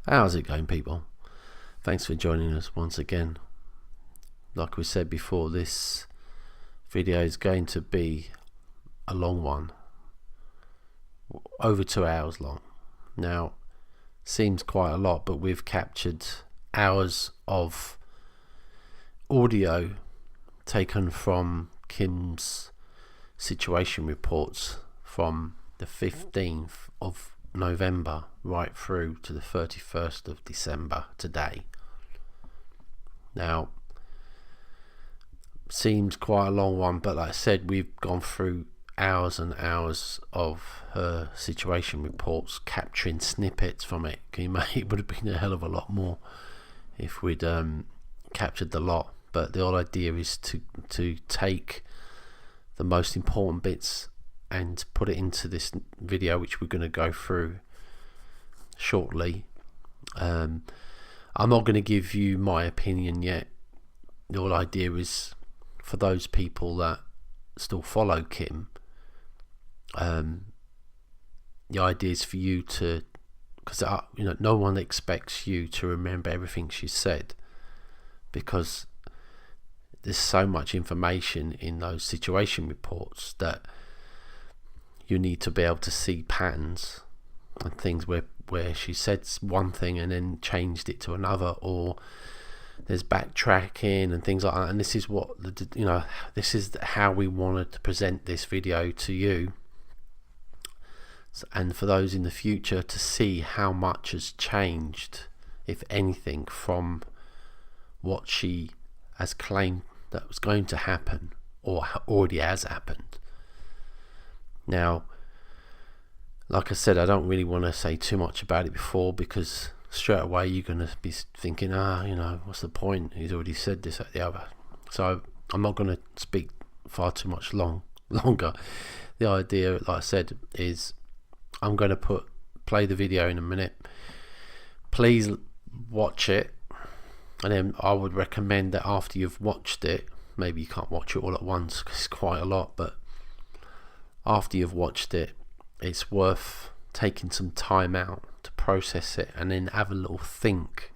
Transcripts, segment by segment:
How's it going, people? Thanks for joining us once again. Like we said before, this video is going to be a long one, over 2 hours long. Now, seems quite a lot, but we've captured hours of audio taken from Kim's situation reports from the 15th of November right through to the 31st of December today. Now, seems quite a long one, but like I said, we've gone through hours and hours of her situation reports, capturing snippets from it. It would have been a hell of a lot more if we'd captured the lot, but the whole idea is to take the most important bits and put it into this video, which we're going to go through shortly. I'm not going to give you my opinion yet. The whole idea is for those people that still follow Kim, the idea is for you to, because no one expects you to remember everything she said, because there's so much information in those situation reports that you need to be able to see patterns and things where she said one thing and then changed it to another, or there's backtracking and things like that. And this is what this is how we wanted to present this video to you, and for those in the future to see how much has changed, if anything, from what she has claimed that was going to happen or already has happened. Now, like I said, I don't really want to say too much about it before, because straight away you're going to be thinking, what's the point? He's already said this, that, the other. So I'm not going to speak far too much longer. The idea, like I said, is I'm going to play the video in a minute. Please watch it, and then I would recommend that after you've watched it, maybe you can't watch it all at once because it's quite a lot, but after you've watched it, it's worth taking some time out to process it and then have a little think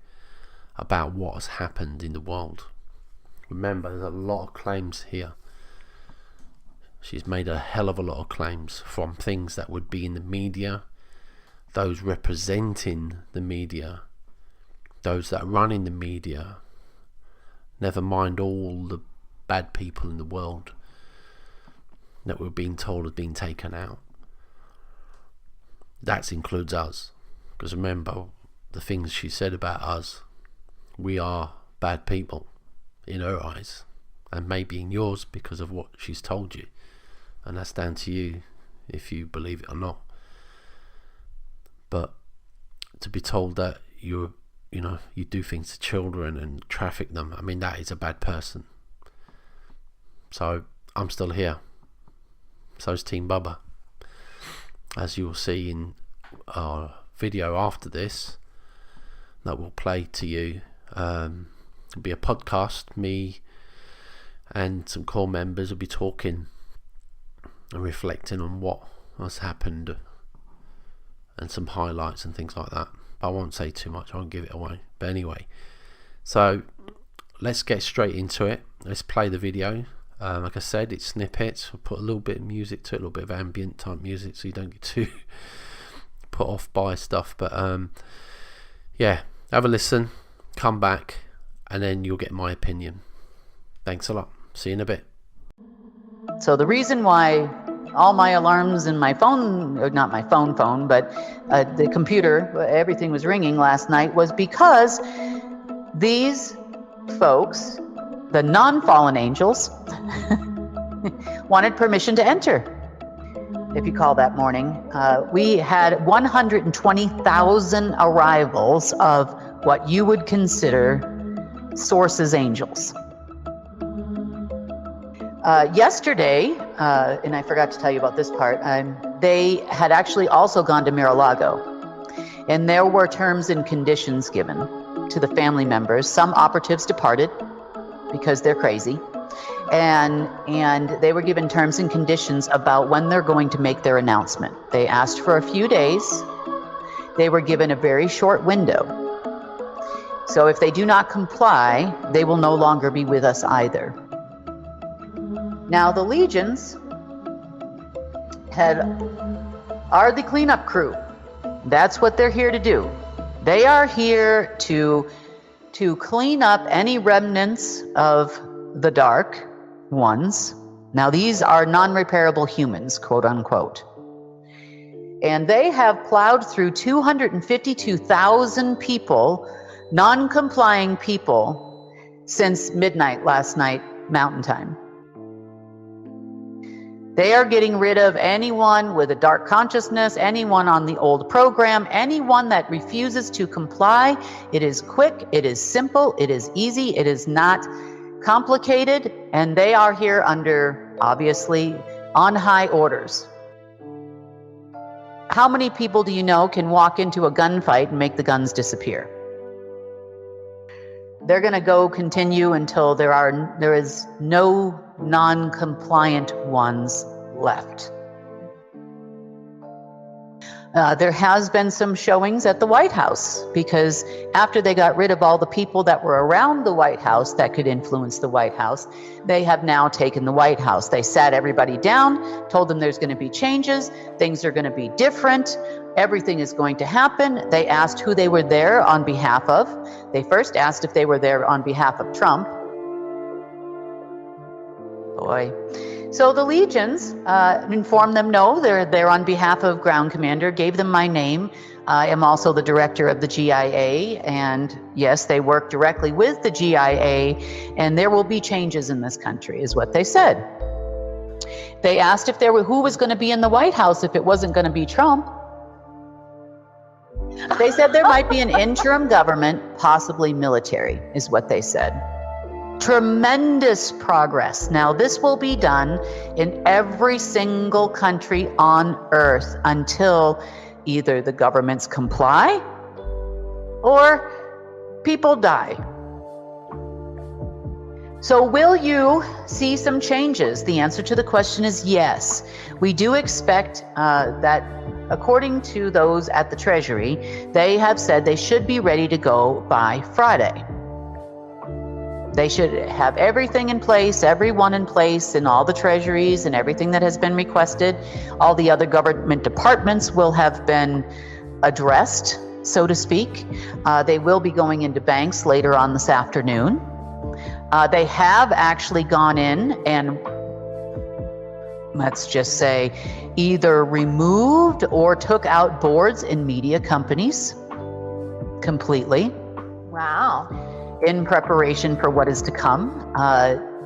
about what has happened in the world. Remember, there's a lot of claims here. She's made a hell of a lot of claims from things that would be in the media, those representing the media, those that run in the media, never mind all the bad people in the world that we're being told have been taken out. That includes us, because remember the things she said about us. We are bad people in her eyes, and maybe in yours because of what she's told you, and that's down to you if you believe it or not. But to be told that you do things to children and traffic them, I mean, that is a bad person. So I'm still here. So's Team Bubba. As you will see in our video after this that will play to you, it'll be a podcast. Me and some core members will be talking and reflecting on what has happened and some highlights and things like that. But I won't say too much, I won't give it away. But anyway, so let's get straight into it. Let's play the video. Like I said, it's snippets. I'll put a little bit of music to it, a little bit of ambient type music, so you don't get too put off by stuff. But yeah, have a listen, come back, and then you'll get my opinion. Thanks a lot. See you in a bit. So the reason why all my alarms in my phone, not my phone, but the computer, everything was ringing last night, was because these folks, the non-fallen angels, wanted permission to enter. If you call that morning, we had 120,000 arrivals of what you would consider sources angels. Yesterday, and I forgot to tell you about this part, they had actually also gone to Mar-a-Lago, and there were terms and conditions given to the family members. Some operatives departed because they're crazy, and they were given terms and conditions about when they're going to make their announcement. They asked for a few days. They were given a very short window. So if they do not comply, they will no longer be with us either. Now the legions are the cleanup crew. That's what they're here to do. They are here to clean up any remnants of the dark ones. Now these are non-repairable humans, quote unquote. And they have plowed through 252,000 people, non-complying people, since midnight last night, Mountain Time. They are getting rid of anyone with a dark consciousness, anyone on the old program, anyone that refuses to comply. It is quick, it is simple, it is easy, it is not complicated, and they are here under, obviously, on high orders. How many people do you know can walk into a gunfight and make the guns disappear? They're going to go continue until there is no non-compliant ones left. There has been some showings at the White House, because after they got rid of all the people that were around the White House that could influence the White House, they have now taken the White House. They sat everybody down, told them there's going to be changes, things are going to be different, everything is going to happen. They asked who they were there on behalf of. They first asked if they were there on behalf of Trump. Boy. So the legions informed them, no, they're there on behalf of Ground Commander, gave them my name. I am also the director of the GIA, and yes, they work directly with the GIA, and there will be changes in this country, is what they said. They asked if who was going to be in the White House if it wasn't going to be Trump. They said there might be an interim government, possibly military, is what they said. Tremendous progress. Now, this will be done in every single country on Earth until either the governments comply or people die. So will you see some changes? The answer to the question is yes. We do expect that, according to those at the Treasury, they have said they should be ready to go by Friday. They should have everything in place, everyone in place, in all the treasuries and everything that has been requested. All the other government departments will have been addressed, so to speak. They will be going into banks later on this afternoon. They have actually gone in and, let's just say, either removed or took out boards in media companies completely. Wow. In preparation for what is to come.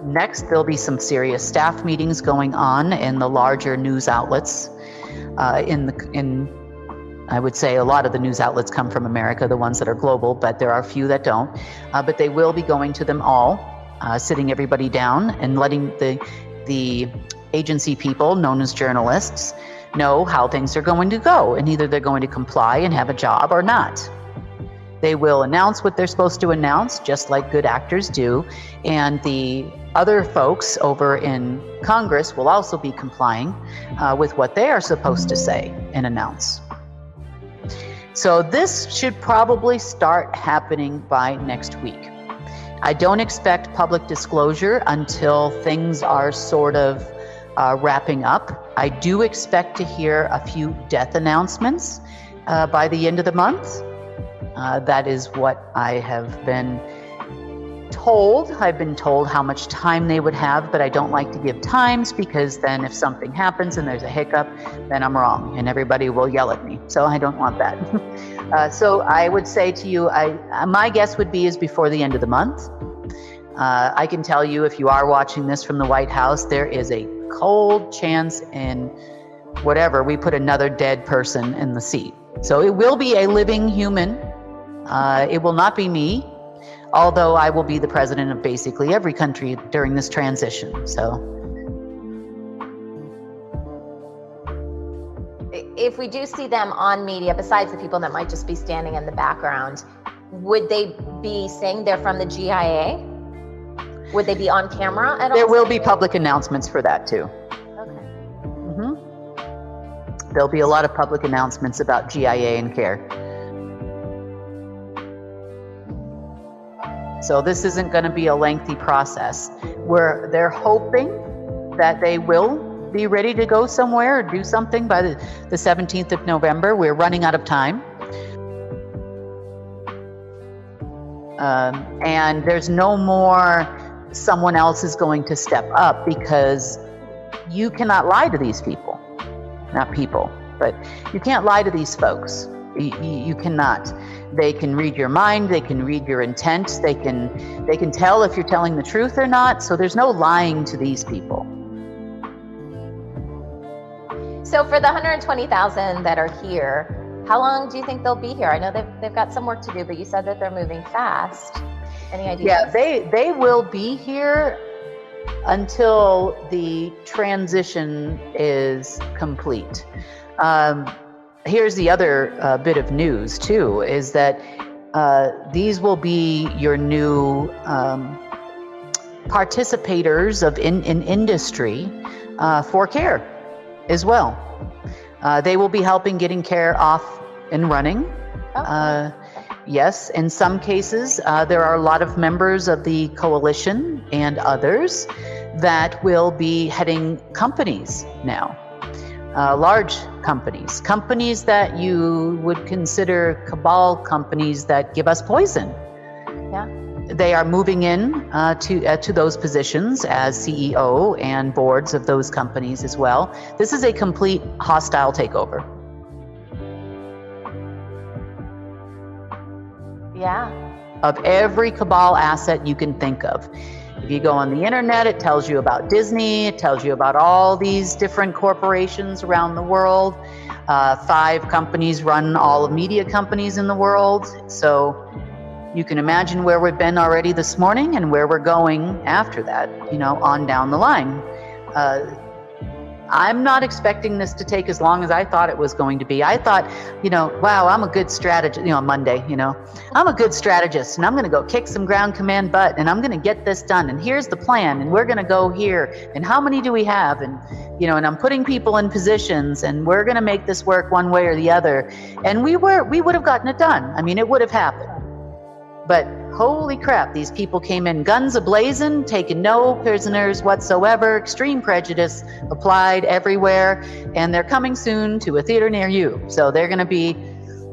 Next, there'll be some serious staff meetings going on in the larger news outlets. I would say a lot of the news outlets come from America, the ones that are global, but there are a few that don't. But they will be going to them all, sitting everybody down and letting the agency people, known as journalists, know how things are going to go, and either they're going to comply and have a job or not. They will announce what they're supposed to announce, just like good actors do, and the other folks over in Congress will also be complying with what they are supposed to say and announce. So this should probably start happening by next week. I don't expect public disclosure until things are sort of wrapping up. I do expect to hear a few death announcements by the end of the month. That is what I have been told. I've been told how much time they would have, but I don't like to give times, because then if something happens and there's a hiccup, then I'm wrong and everybody will yell at me. So I don't want that. So I would say to you, my guess would be is before the end of the month. I can tell you, if you are watching this from the White House, there is a cold chance in whatever, we put another dead person in the seat. So it will be a living human. It will not be me, although I will be the president of basically every country during this transition. So, if we do see them on media, besides the people that might just be standing in the background, would they be saying they're from the GIA? Would they be on camera at all? There will be public announcements for that too. Okay. There'll be a lot of public announcements about GIA and CARE. So this isn't going to be a lengthy process. They're hoping that they will be ready to go somewhere or do something by the 17th of November. We're running out of time. And there's no more someone else is going to step up, because you cannot lie to these people. Not people, but you can't lie to these folks. You cannot. They can read your mind. They can read your intent. They can tell if you're telling the truth or not. So there's no lying to these people. So for the 120,000 that are here, how long do you think they'll be here? I know they've got some work to do, but you said that they're moving fast. Any ideas? Yeah, they will be here until the transition is complete. Here's the other bit of news too, is that these will be your new participators in industry for care as well. They will be helping getting care off and running. Yes, in some cases, there are a lot of members of the coalition and others that will be heading companies now. Large companies that you would consider cabal companies that give us poison. Yeah. They are moving in to those positions as CEO and boards of those companies as well. This is a complete hostile takeover. Yeah. Of every cabal asset you can think of. If you go on the internet, it tells you about Disney, it tells you about all these different corporations around the world. 5 companies run all of media companies in the world. So you can imagine where we've been already this morning and where we're going after that, on down the line. I'm not expecting this to take as long as I thought it was going to be. I thought, wow, I'm a good strategist, on Monday, I'm a good strategist and I'm going to go kick some ground command butt and I'm going to get this done. And here's the plan. And we're going to go here. And how many do we have? And, and I'm putting people in positions and we're going to make this work one way or the other. And we would have gotten it done. I mean, it would have happened. But holy crap, these people came in guns a-blazing, taking no prisoners whatsoever, extreme prejudice applied everywhere, and they're coming soon to a theater near you. So they're going to be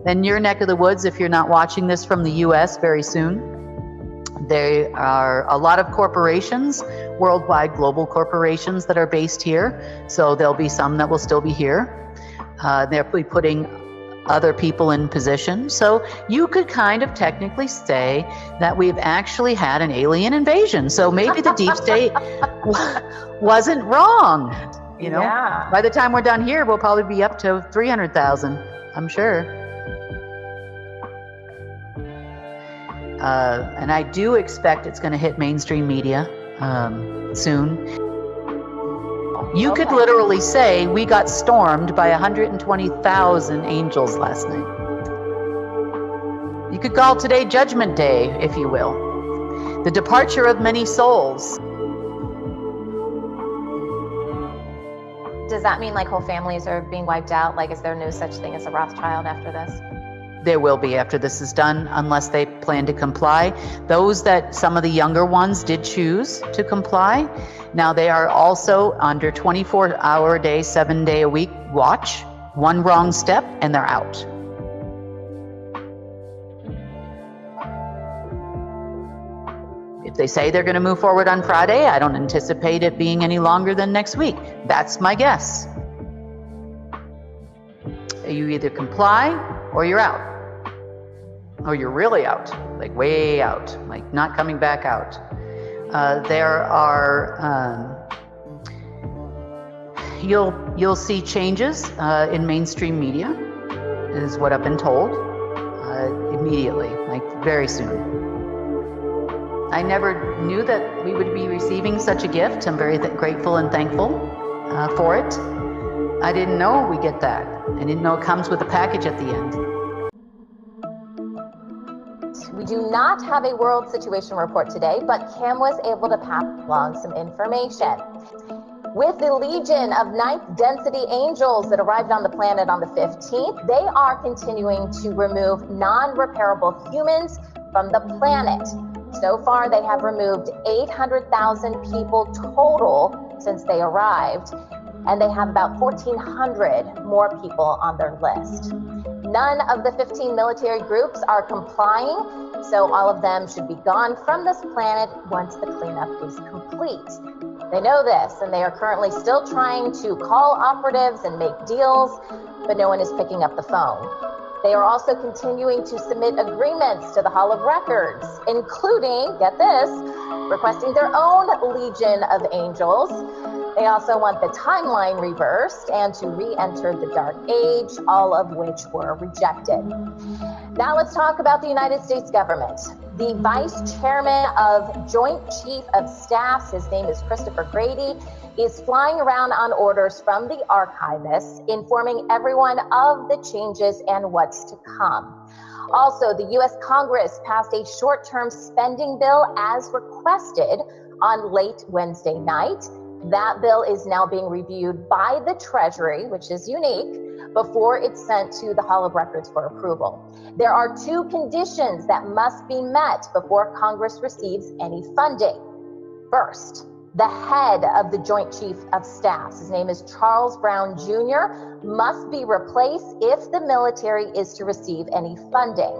in your neck of the woods if you're not watching this from the U.S. very soon. There are a lot of corporations, worldwide global corporations that are based here. So there'll be some that will still be here. They'll be putting other people in position. So you could kind of technically say that we've actually had an alien invasion. So maybe the deep state wasn't wrong. Yeah. By the time we're done here, we'll probably be up to 300,000, I'm sure. And I do expect it's going to hit mainstream media soon. You could literally say we got stormed by 120,000 angels last night. You could call today Judgment Day, if you will. The departure of many souls. Does that mean like whole families are being wiped out? Like, is there no such thing as a Rothschild after this? There will be after this is done, unless they plan to comply. Those that some of the younger ones did choose to comply. Now they are also under 24-hour a day, 7-day a week watch. One wrong step and they're out. If they say they're going to move forward on Friday, I don't anticipate it being any longer than next week. That's my guess. You either comply or you're out. Or you're really out, like way out, like not coming back out. There are, you'll see changes in mainstream media, is what I've been told, immediately, like very soon. I never knew that we would be receiving such a gift. I'm very grateful and thankful for it. I didn't know we get that. I didn't know it comes with a package at the end. We do not have a world situation report today, but Kim was able to pass along some information. With the legion of ninth density angels that arrived on the planet on the 15th, they are continuing to remove non-repairable humans from the planet. So far, they have removed 800,000 people total since they arrived, and they have about 1,400 more people on their list. None of the 15 military groups are complying, so all of them should be gone from this planet once the cleanup is complete. They know this, and they are currently still trying to call operatives and make deals, but no one is picking up the phone. They are also continuing to submit agreements to the Hall of Records, including, get this, requesting their own Legion of Angels. They also want the timeline reversed and to re-enter the Dark Age, all of which were rejected. Now let's talk about the United States government. The Vice Chairman of Joint Chief of Staffs, his name is Christopher Grady, is flying around on orders from the archivists, informing everyone of the changes and what's to come. Also, the U.S. Congress passed a short-term spending bill as requested on late Wednesday night. That bill is now being reviewed by the Treasury, which is unique, before it's sent to the Hall of Records for approval. There are 2 conditions that must be met before Congress receives any funding. First, the head of the Joint Chief of Staff, his name is Charles Brown Jr., must be replaced if the military is to receive any funding.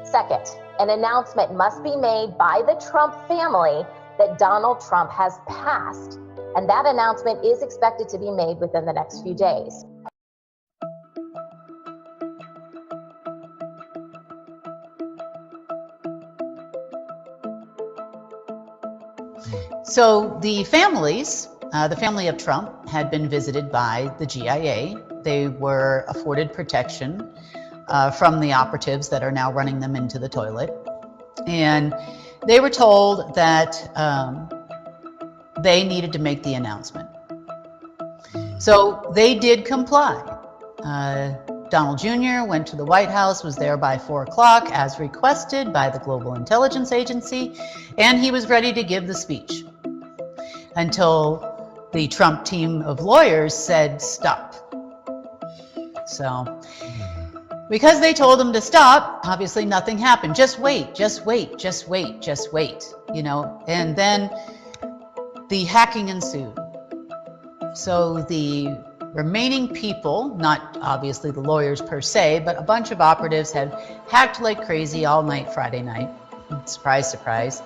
Second, an announcement must be made by the Trump family that Donald Trump has passed, and that announcement is expected to be made within the next few days. So the families, the family of Trump had been visited by the GIA. They were afforded protection from the operatives that are now running them into the toilet. And they were told that they needed to make the announcement. So they did comply. Donald Jr. went to the White House, was there by 4 o'clock as requested by the Global Intelligence Agency, and he was ready to give the speech until the Trump team of lawyers said stop. So because they told him to stop, obviously nothing happened. Just wait, just wait, just wait, just wait, you know, and then the hacking ensued. So the remaining people, not obviously the lawyers per se, but a bunch of operatives had hacked like crazy all night Friday night. Surprise, surprise.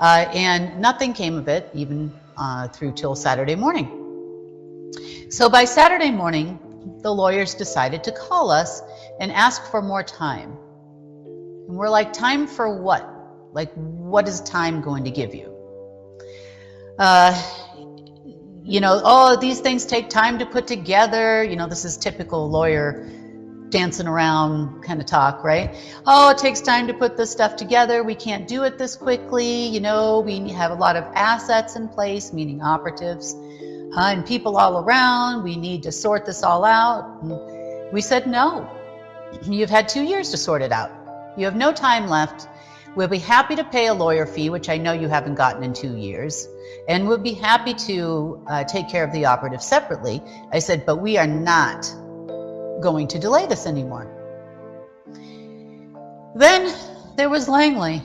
And nothing came of it, even through till Saturday morning. So by Saturday morning, the lawyers decided to call us and ask for more time. And we're like, time for what? Like, what is time going to give you? You know, oh, these things take time to put together. You know, this is typical lawyer dancing around kind of talk, right? Oh, it takes time to put this stuff together. We can't do it this quickly. You know, we have a lot of assets in place, meaning operatives, and people all around. We need to sort this all out. And we said, no, you've had 2 years to sort it out. You have no time left. We'll be happy to pay a lawyer fee, which I know you haven't gotten in 2 years. And we'll be happy to take care of the operative separately. I said, but we are not going to delay this anymore. Then there was Langley.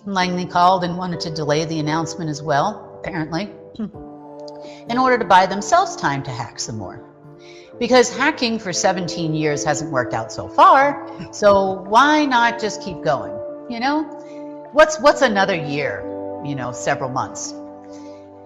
Langley called and wanted to delay the announcement as well, apparently, in order to buy themselves time to hack some more. Because hacking for 17 years hasn't worked out so far, so why not just keep going? You know, what's another year, you know, several months.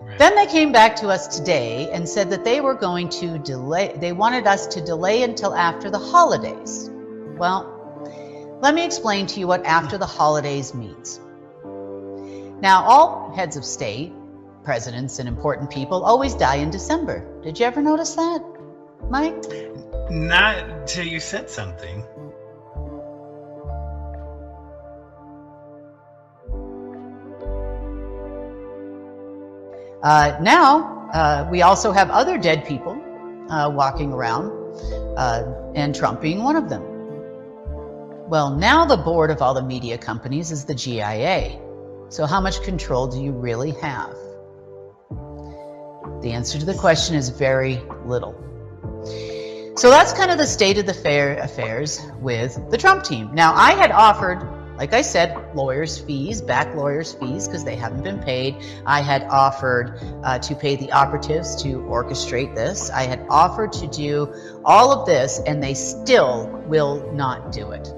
Right. Then they came back to us today and said that they were going to delay, they wanted us to delay until after the holidays. Well, let me explain to you what after the holidays means. Now, all heads of state, presidents, and important people always die in December. Did you ever notice that, Mike? Not till you said something. Now, we also have other dead people walking around, and Trump being one of them. Well, now the board of all the media companies is the GIA. So how much control do you really have? The answer to the question is very little. So that's kind of the state of the affairs with the Trump team. Now, I had offered like I said, lawyers' fees, back lawyers' fees, because they haven't been paid. I had offered to pay the operatives to orchestrate this. I had offered to do all of this, and they still will not do it.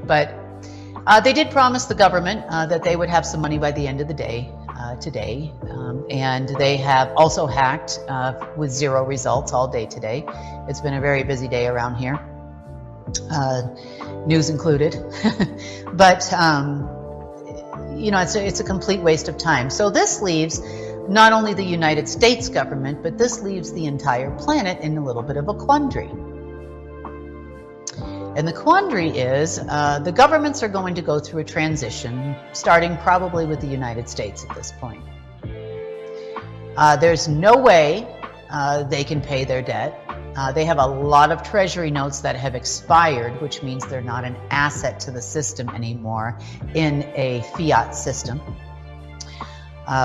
But they did promise the government that they would have some money by the end of the day today. And they have also hacked with 0 results all day today. It's been a very busy day around here, news included. But, you know, it's a complete waste of time. So this leaves not only the United States government, but this leaves the entire planet in a little bit of a quandary. And the quandary is the governments are going to go through a transition, starting probably with the United States at this point. There's no way they can pay their debt. They have a lot of treasury notes that have expired, which means they're not an asset to the system anymore in a fiat system,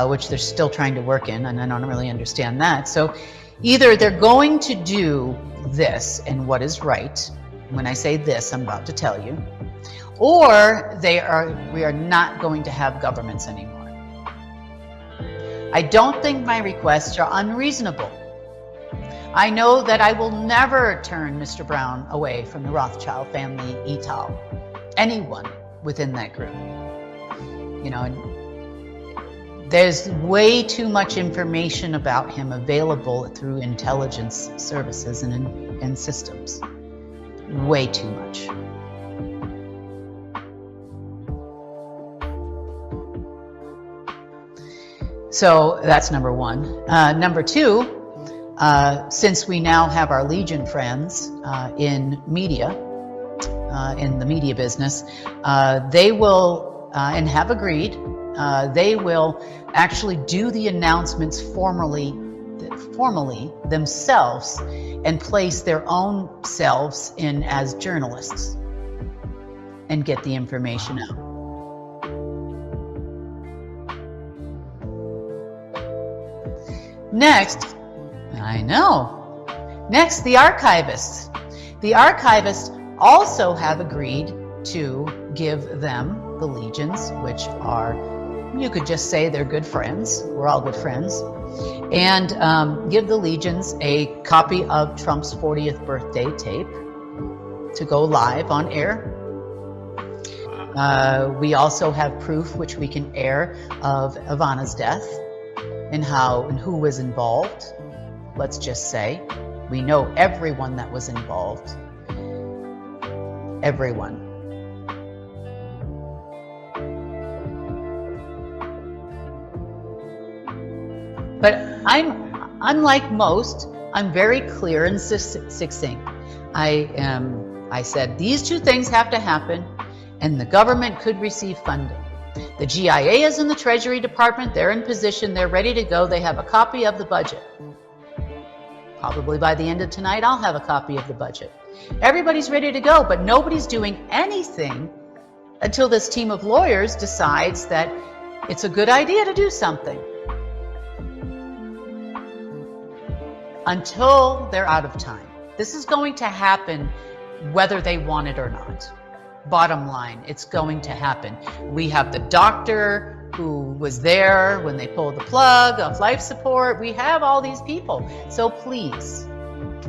which they're still trying to work in, and I don't really understand that. So either they're going to do this and what is right. When I say this, I'm about to tell you, or we are not going to have governments anymore. I don't think my requests are unreasonable. I know that I will never turn Mr. Brown away from the Rothschild family et al. Anyone within that group. You know, and there's way too much information about him available through intelligence services and systems. Way too much. So that's number one. Number two, since we now have our Legion friends in media, in the media business, they will, and have agreed, they will actually do the announcements formally themselves and place their own selves in as journalists and get the information out. Next, I know. Next, the archivists. The archivists also have agreed to give them the legions, which are, you could just say they're good friends. We're all good friends. And give the legions a copy of Trump's 40th birthday tape to go live on air. We also have proof, which we can air, of Ivana's death and how and who was involved. Let's just say we know everyone that was involved. Everyone. But unlike most, I'm very clear and succinct. I said these two things have to happen, and the government could receive funding. The GIA is in the Treasury Department. They're in position. They're ready to go. They have a copy of the budget. Probably by the end of tonight, I'll have a copy of the budget. Everybody's ready to go, but nobody's doing anything until this team of lawyers decides that it's a good idea to do something. Until they're out of time. This is going to happen whether they want it or not. Bottom line, it's going to happen. We have the doctor who was there when they pulled the plug of life support. We have all these people. So please,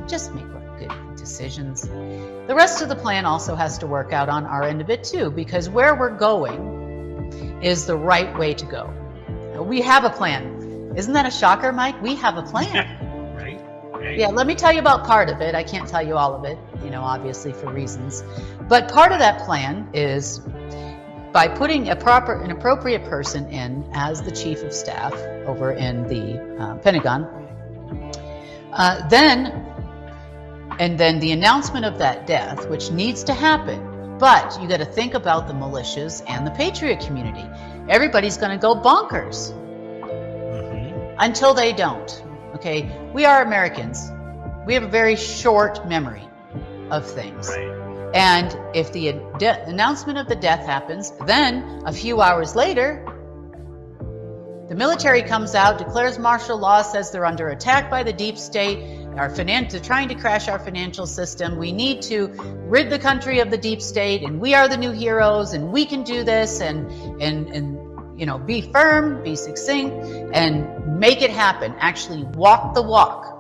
just make good decisions. The rest of the plan also has to work out on our end of it too, because where we're going is the right way to go. We have a plan. Isn't that a shocker, Mike? We have a plan. Right. Yeah, let me tell you about part of it. I can't tell you all of it, you know, obviously for reasons. But part of that plan is by putting an appropriate person in as the chief of staff over in the Pentagon. Then the announcement of that death, which needs to happen. But you got to think about the militias and the patriot community. Everybody's going to go bonkers until they don't. Okay, we are Americans. We have a very short memory of things. Right. And if the announcement of the death happens, then a few hours later, the military comes out, declares martial law, says they're under attack by the deep state. they're trying to crash our financial system. We need to rid the country of the deep state, and we are the new heroes, and we can do this, and be firm, be succinct, and make it happen. Actually walk the walk.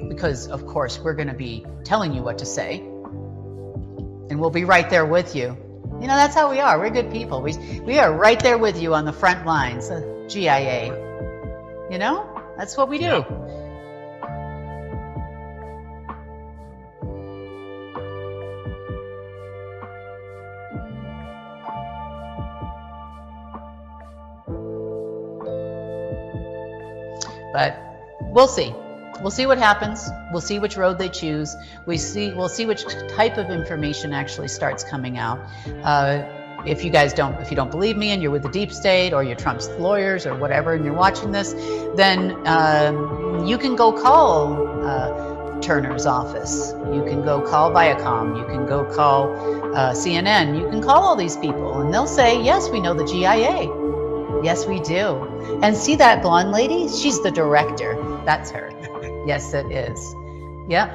Because of course we're going to be telling you what to say, and we'll be right there with you. That's how we are. We're good people. We are right there with you on the front lines. GIA. That's what we do. Yep. But we'll see. We'll see what happens. We'll see which road they choose. We'll see which type of information actually starts coming out. If you don't believe me and you're with the deep state, or you're Trump's lawyers or whatever, and you're watching this, then you can go call Turner's office. You can go call Viacom. You can go call CNN. You can call all these people, and they'll say, yes, we know the GIA. Yes, we do. And see that blonde lady? She's the director. That's her. Yes, it is. Yep,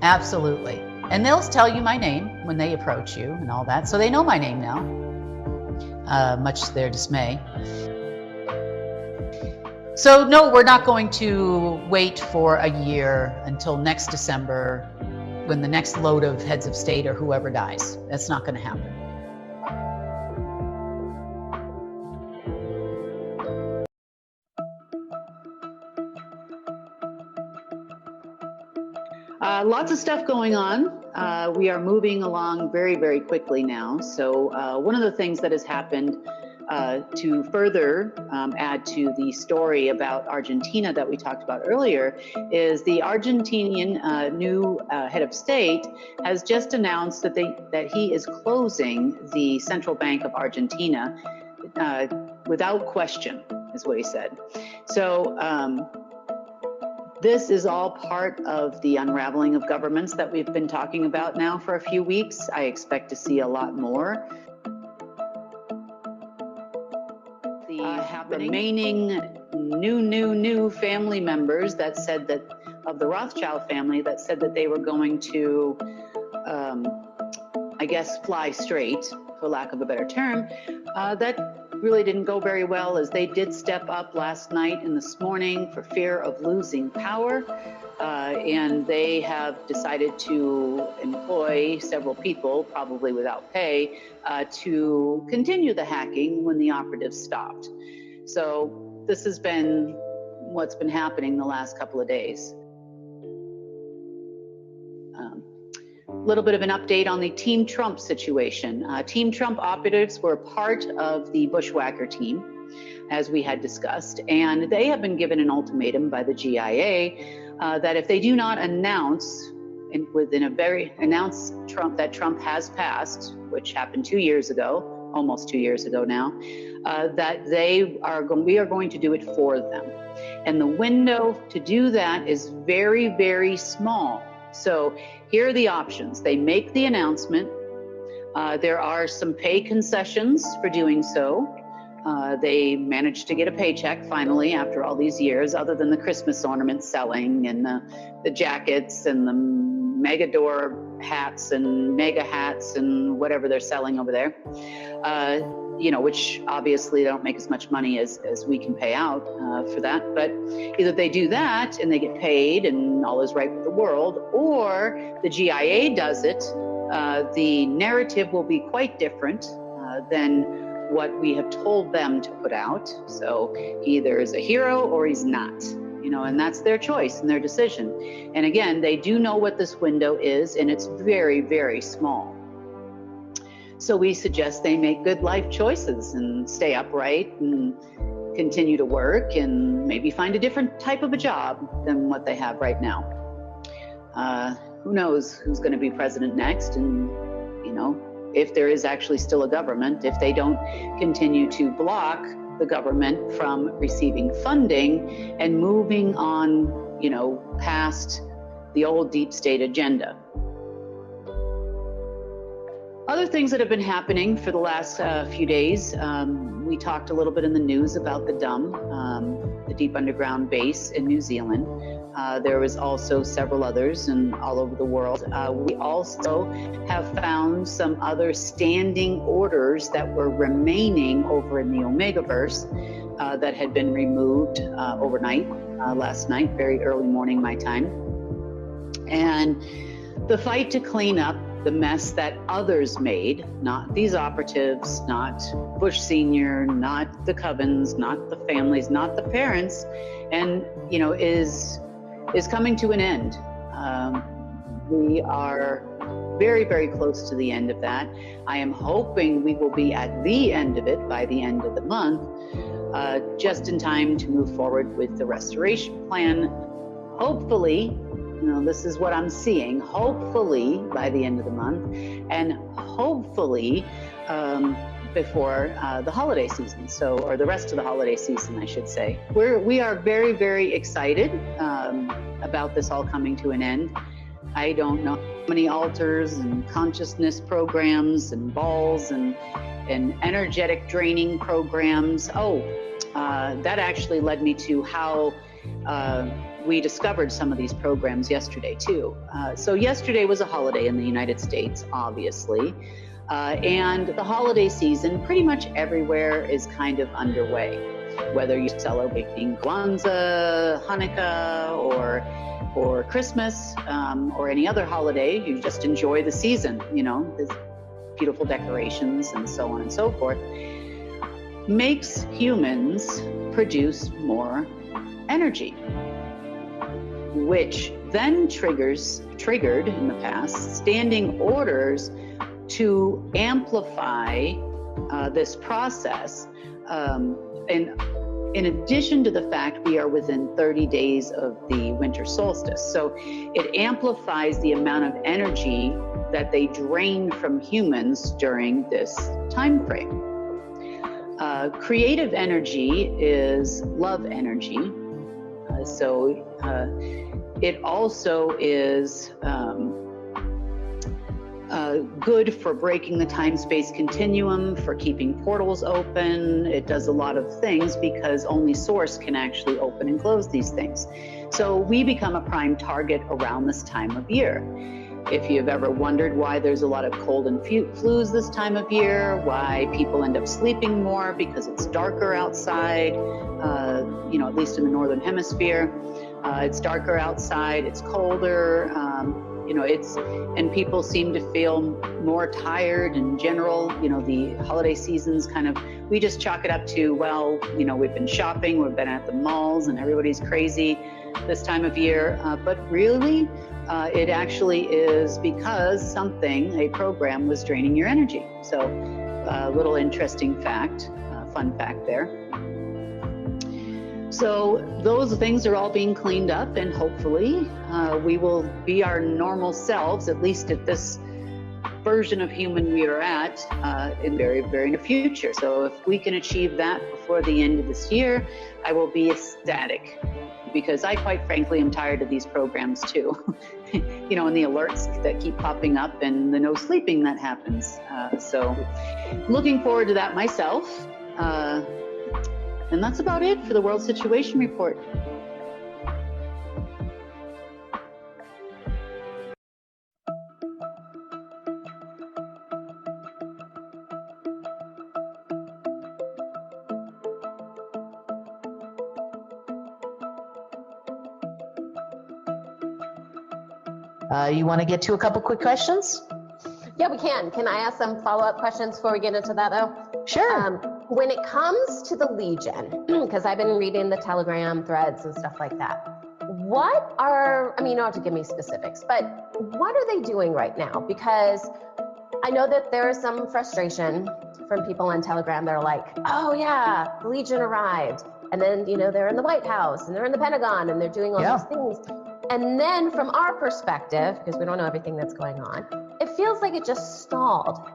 absolutely. And they'll tell you my name when they approach you and all that. So they know my name now, much to their dismay. So no, we're not going to wait for a year until next December when the next load of heads of state or whoever dies. That's not going to happen. Lots of stuff going on. We are moving along very, very quickly now. So one of the things that has happened to further add to the story about Argentina that we talked about earlier is the Argentinian new head of state has just announced that he is closing the Central Bank of Argentina without question, is what he said. So this is all part of the unraveling of governments that we've been talking about now for a few weeks. I expect to see a lot more. The remaining new family members that said that, of the Rothschild family, that said that they were going to, I guess, fly straight, for lack of a better term, that really didn't go very well, as they did step up last night and this morning for fear of losing power. And they have decided to employ several people, probably without pay, to continue the hacking when the operatives stopped. So this has been what's been happening the last couple of days. A little bit of an update on the Team Trump situation. Team Trump operatives were part of the Bushwhacker team, as we had discussed, and they have been given an ultimatum by the GIA that if they do not announce Trump that Trump has passed, which happened 2 years ago, almost 2 years ago now, that we are going to do it for them. And the window to do that is very, very small. So here are the options. They make the announcement. There are some pay concessions for doing so. They managed to get a paycheck finally after all these years, other than the Christmas ornaments selling and the jackets and the Megador hats and mega hats and whatever they're selling over there. Which obviously they don't make as much money as we can pay out for that. But either they do that and they get paid and all is right with the world, or the GIA does it. The narrative will be quite different than what we have told them to put out. So he either is a hero or he's not, and that's their choice and their decision. And again, they do know what this window is, and it's very, very small. So we suggest they make good life choices and stay upright and continue to work and maybe find a different type of a job than what they have right now. Who knows who's going to be president next, and if there is actually still a government, if they don't continue to block the government from receiving funding and moving on, past the old deep state agenda. Other things that have been happening for the last few days, we talked a little bit in the news about the dumb. the deep underground base in New Zealand. There was also several others and all over the world. We also have found some other standing orders that were remaining over in the Omegaverse that had been removed overnight, last night, very early morning my time. And the fight to clean up the mess that others made, not these operatives, not Bush Sr., not the Covens, not the families, not the parents, and is coming to an end. We are very, very close to the end of that. I am hoping we will be at the end of it by the end of the month, just in time to move forward with the restoration plan. Hopefully, this is what I'm seeing, hopefully by the end of the month, and hopefully before the holiday season, or the rest of the holiday season, I should say. We are very, very excited about this all coming to an end. I don't know how many altars and consciousness programs and balls and energetic draining programs. That actually led me to how we discovered some of these programs yesterday too. So yesterday was a holiday in the United States, obviously. And the holiday season pretty much everywhere is kind of underway. Whether you're celebrating Kwanzaa, Hanukkah, or Christmas, or any other holiday, you just enjoy the season, the beautiful decorations and so on and so forth, makes humans produce more energy, which then triggered in the past standing orders to amplify this process. And in addition to the fact we are within 30 days of the winter solstice, so it amplifies the amount of energy that they drain from humans during this time frame. Creative energy is love energy. So it also is good for breaking the time-space continuum, for keeping portals open. It does a lot of things because only Source can actually open and close these things. So we become a prime target around this time of year. If you've ever wondered why there's a lot of cold and flus this time of year, why people end up sleeping more because it's darker outside, at least in the Northern Hemisphere, it's darker outside, it's colder, and people seem to feel more tired in general. The holiday season's we just chalk it up to, we've been shopping, we've been at the malls, and everybody's crazy this time of year. But really, it actually is because a program was draining your energy. So a little interesting fact, fun fact there. So those things are all being cleaned up, and hopefully we will be our normal selves, at least at this version of human we are at, in very, very near future. So if we can achieve that before the end of this year, I will be ecstatic, because I quite frankly am tired of these programs too. And the alerts that keep popping up and the no sleeping that happens. So looking forward to that myself. And that's about it for the World Situation Report. You want to get to a couple quick questions? Yeah, we can. Can I ask some follow-up questions before we get into that, though? Sure. When it comes to the Legion, because I've been reading the Telegram threads and stuff like that, you don't have to give me specifics, but what are they doing right now? Because I know that there is some frustration from people on Telegram that are like, oh yeah, the Legion arrived. And then, they're in the White House and they're in the Pentagon and they're doing all these things. And then from our perspective, because we don't know everything that's going on, it feels like it just stalled.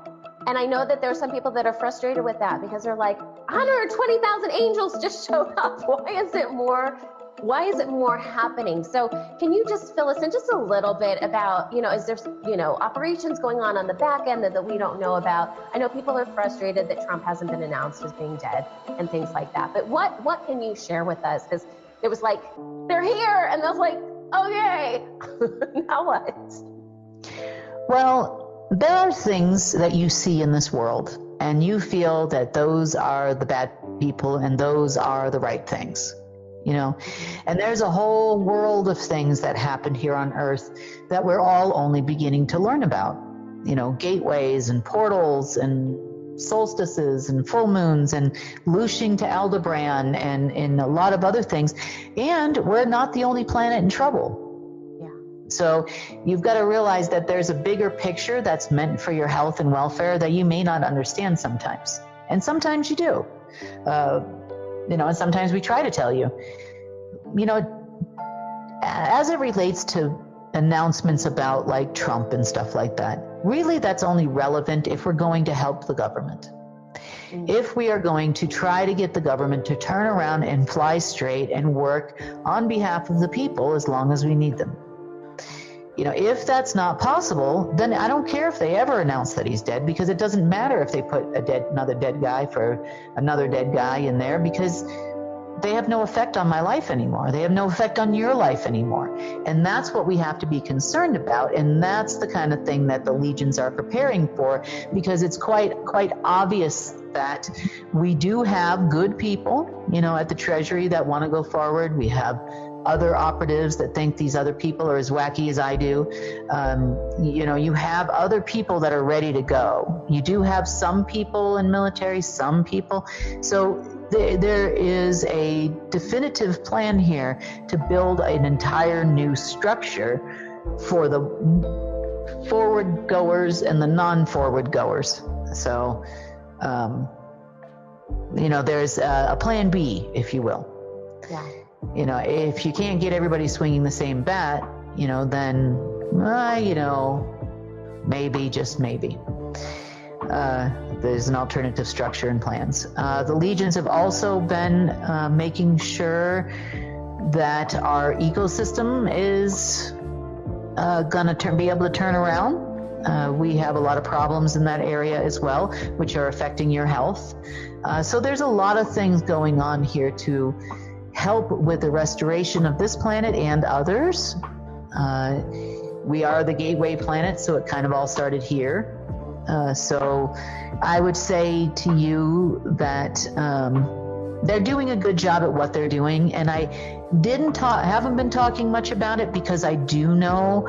And I know that there are some people that are frustrated with that because they're like, 120,000 angels just showed up. Why is it more why is it more happening? So can you just fill us in just a little bit about, is there, operations going on the back end that we don't know about? I know people are frustrated that Trump hasn't been announced as being dead and things like that. But what can you share with us? Because it was like, they're here. And I was like, okay, now what? Well, there are things that you see in this world, and you feel that those are the bad people and those are the right things. And there's a whole world of things that happen here on Earth that we're all only beginning to learn about. Gateways and portals and solstices and full moons and looshing to Aldebaran and a lot of other things. And we're not the only planet in trouble. So you've got to realize that there's a bigger picture that's meant for your health and welfare that you may not understand sometimes. And sometimes you do. And sometimes we try to tell you. As it relates to announcements about like Trump and stuff like that, really that's only relevant if we're going to help the government. If we are going to try to get the government to turn around and fly straight and work on behalf of the people as long as we need them. If that's not possible, then I don't care if they ever announce that he's dead, because it doesn't matter if they put another dead guy for another dead guy in there, because they have no effect on my life anymore. They have no effect on your life anymore. And that's what we have to be concerned about. And that's the kind of thing that the legions are preparing for, because it's quite obvious that we do have good people, at the Treasury that want to go forward. We have other operatives that think these other people are as wacky as I do. You have other people that are ready to go. You do have some people in military, some people. So there is a definitive plan here to build an entire new structure for the forward goers and the non-forward goers. So, there's a plan B, if you will. Yeah. If you can't get everybody swinging the same bat, then, maybe, just maybe. There's an alternative structure and plans. The legions have also been making sure that our ecosystem is going to be able to turn around. We have a lot of problems in that area as well, which are affecting your health. So there's a lot of things going on here to help with the restoration of this planet and others. We are the gateway planet, so it kind of all started here. So I would say to you that they're doing a good job at what they're doing, and I haven't been talking much about it because I do know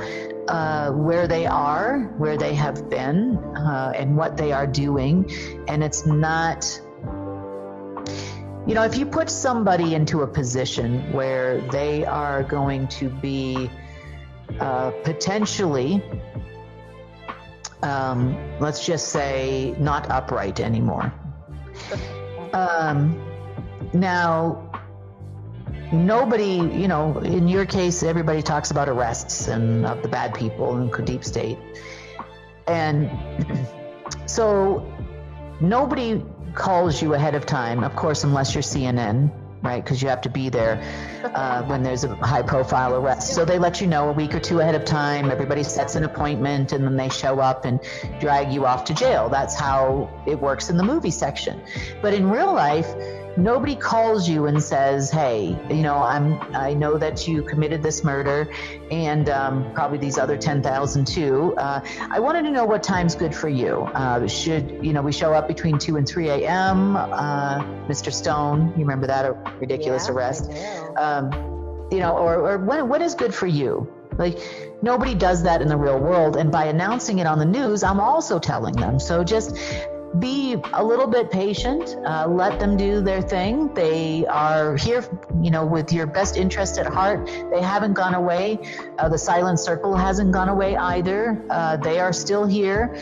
where they are, where they have been, and what they are doing. And it's not, if you put somebody into a position where they are going to be potentially, let's just say, not upright anymore. Now, nobody, in your case, everybody talks about arrests and of the bad people in the deep state. And so nobody calls you ahead of time, of course, unless you're CNN, right? Because you have to be there when there's a high-profile arrest. So they let you know a week or two ahead of time. Everybody sets an appointment, and then they show up and drag you off to jail. That's how it works in the movie section. But in real life, nobody calls you and says, hey, I know that you committed this murder, and probably these other 10,000 too. I wanted to know what time's good for you. Should we show up between 2 and 3 a.m.? Mr. Stone, you remember that ridiculous arrest? Or when is good for you? Like, nobody does that in the real world. And by announcing it on the news, I'm also telling them. So just be a little bit patient, let them do their thing. They are here, with your best interest at heart. They haven't gone away. The silent circle hasn't gone away either. They are still here.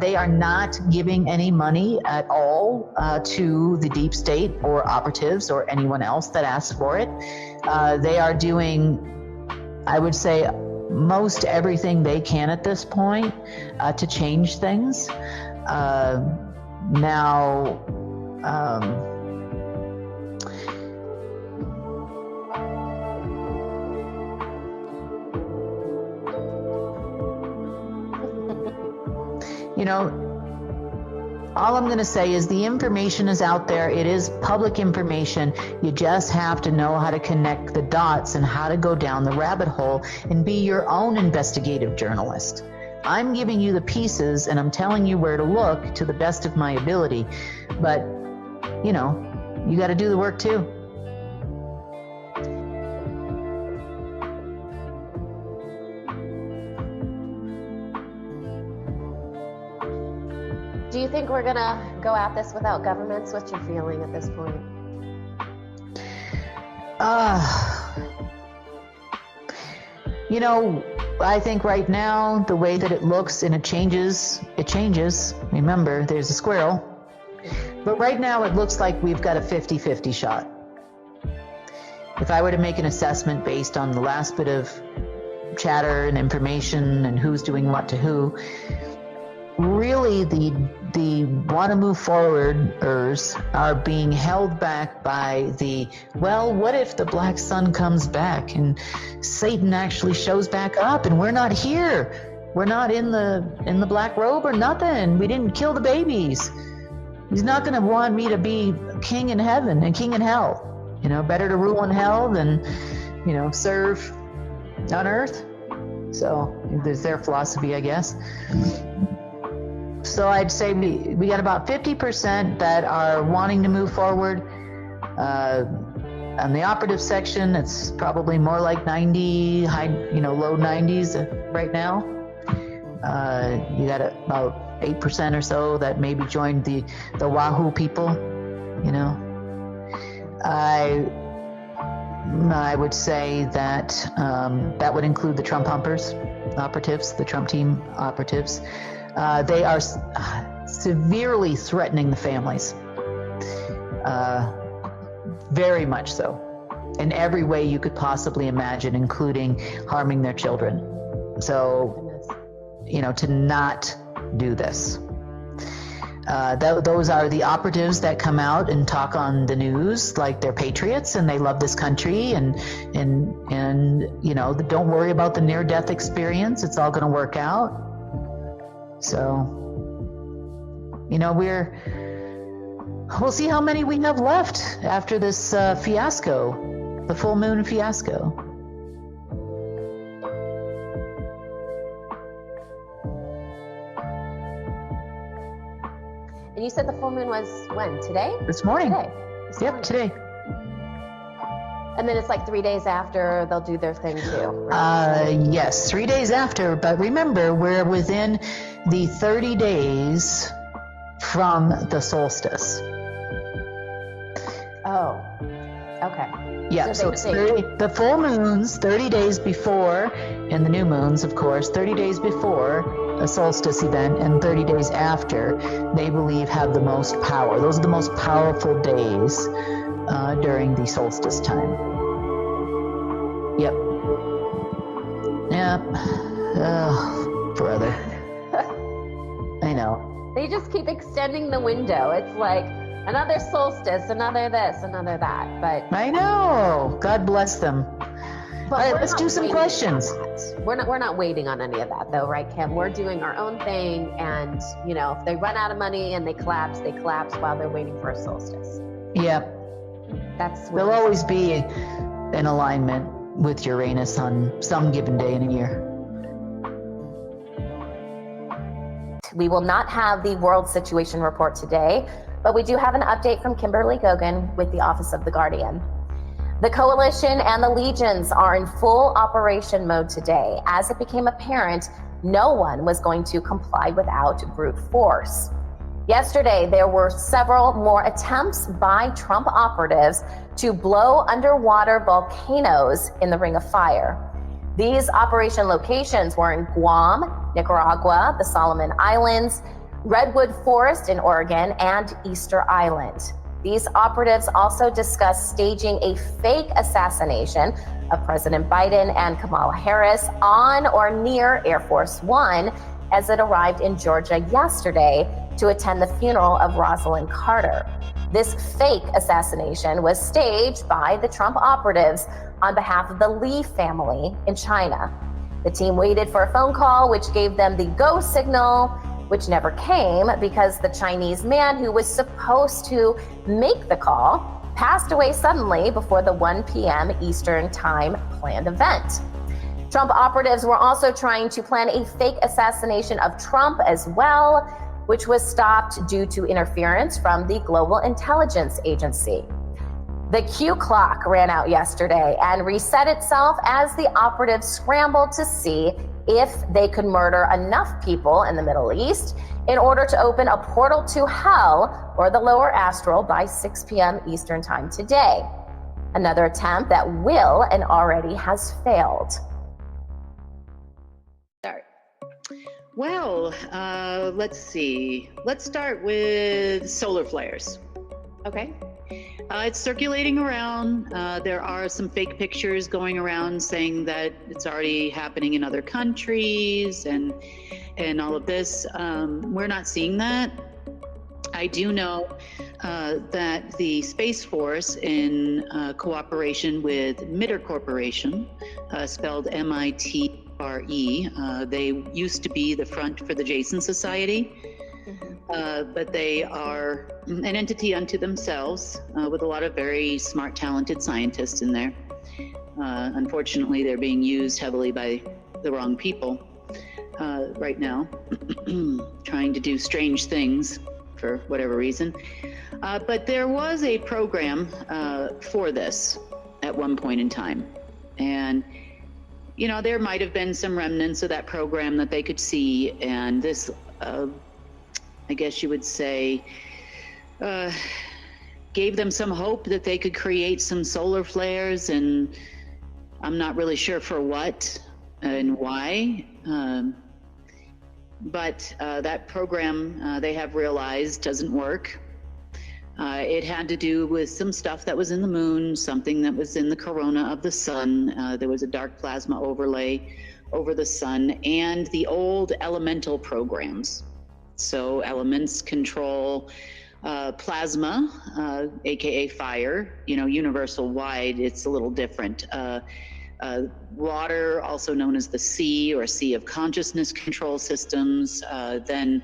They are not giving any money at all to the deep state or operatives or anyone else that asks for it. They are doing, I would say, most everything they can at this point to change things. you know, all I'm going to say is the information is out there. It is public information. You just have to know how to connect the dots and how to go down the rabbit hole and be your own investigative journalist. I'm giving you the pieces and I'm telling you where to look to the best of my ability. But, you know, you got to do the work too. Do you think we're gonna go at this without governments? What's your feeling at this point? You know, I think right now, the way that it looks and it changes. Remember, there's a squirrel. But right now, it looks like we've got a 50-50 shot. If I were to make an assessment based on the last bit of chatter and information and who's doing what to who, really the want to move forwarders are being held back by the, well, what if the black sun comes back and Satan actually shows back up and we're not here? We're not in the black robe or nothing. We didn't kill the babies. He's not going to want me to be king in heaven and king in hell. You know, better to rule in hell than, you know, serve on earth. So there's their philosophy, I guess. So I'd say we got about 50% that are wanting to move forward. On the operative section, it's probably more like 90, low 90s right now. You got about 8% or so that maybe joined the Wahoo people. You know, I would say that that would include the Trump operatives, the Trump team operatives. They are severely threatening the families, very much so, in every way you could possibly imagine, including harming their children. So, you know, to not do this. Those are the operatives that come out and talk on the news like they're patriots and they love this country and you know, don't worry about the near-death experience. It's all going to work out. So, you know, we'll see how many we have left after this fiasco, the full moon fiasco. And you said the full moon was when? Today? This morning. Today. Yep, today. And then it's like 3 days after they'll do their thing too. Right? Yes, 3 days after. But remember, we're within the 30 days from the solstice. Oh, okay. Yeah, so it's the full moons 30 days before, and the new moons, of course, 30 days before a solstice event and 30 days after, they believe have the most power. Those are the most powerful days during the solstice time. Yep. Oh, brother. I know. They just keep extending the window. It's like another solstice, another this, another that. But I know. God bless them. All right, let's do some questions. We're not waiting on any of that though, right, Kim? We're doing our own thing, and you know, if they run out of money and they collapse while they're waiting for a solstice. Yep. There'll always be an alignment with Uranus on some given day in a year. We will not have the world situation report today, but we do have an update from Kimberly Goguen with the Office of the Guardian. The coalition and the legions are in full operation mode today. As it became apparent, no one was going to comply without brute force. Yesterday, there were several more attempts by Trump operatives to blow underwater volcanoes in the Ring of Fire. These operation locations were in Guam, Nicaragua, the Solomon Islands, Redwood Forest in Oregon, and Easter Island. These operatives also discussed staging a fake assassination of President Biden and Kamala Harris on or near Air Force One as it arrived in Georgia yesterday to attend the funeral of Rosalind Carter. This fake assassination was staged by the Trump operatives on behalf of the Lee family in China. The team waited for a phone call, which gave them the go signal, which never came because the Chinese man who was supposed to make the call passed away suddenly before the 1 p.m. Eastern Time planned event. Trump operatives were also trying to plan a fake assassination of Trump as well, which was stopped due to interference from the Global Intelligence Agency. The Q clock ran out yesterday and reset itself as the operatives scrambled to see if they could murder enough people in the Middle East in order to open a portal to hell or the lower astral by 6 p.m. Eastern Time today. Another attempt that will and already has failed. Well, let's see. Let's start with solar flares. Okay. It's circulating around. There are some fake pictures going around saying that it's already happening in other countries and all of this. We're not seeing that. I do know that the Space Force, in cooperation with Mitre Corporation, spelled MITRE, they used to be the Front for the Jason Society. But they are an entity unto themselves with a lot of very smart, talented scientists in there. Unfortunately, they're being used heavily by the wrong people right now, trying to do strange things for whatever reason. But there was a program for this at one point in time. And you know, there might have been some remnants of that program that they could see, and this I guess you would say, gave them some hope that they could create some solar flares, and I'm not really sure for what and why. But that program, they have realized, doesn't work. It had to do with some stuff that was in the moon, something that was in the corona of the sun. There was a dark plasma overlay over the sun, and the old elemental programs. So elements control plasma, AKA fire, you know, universal wide, it's a little different. Water, also known as the sea or sea of consciousness control systems. Then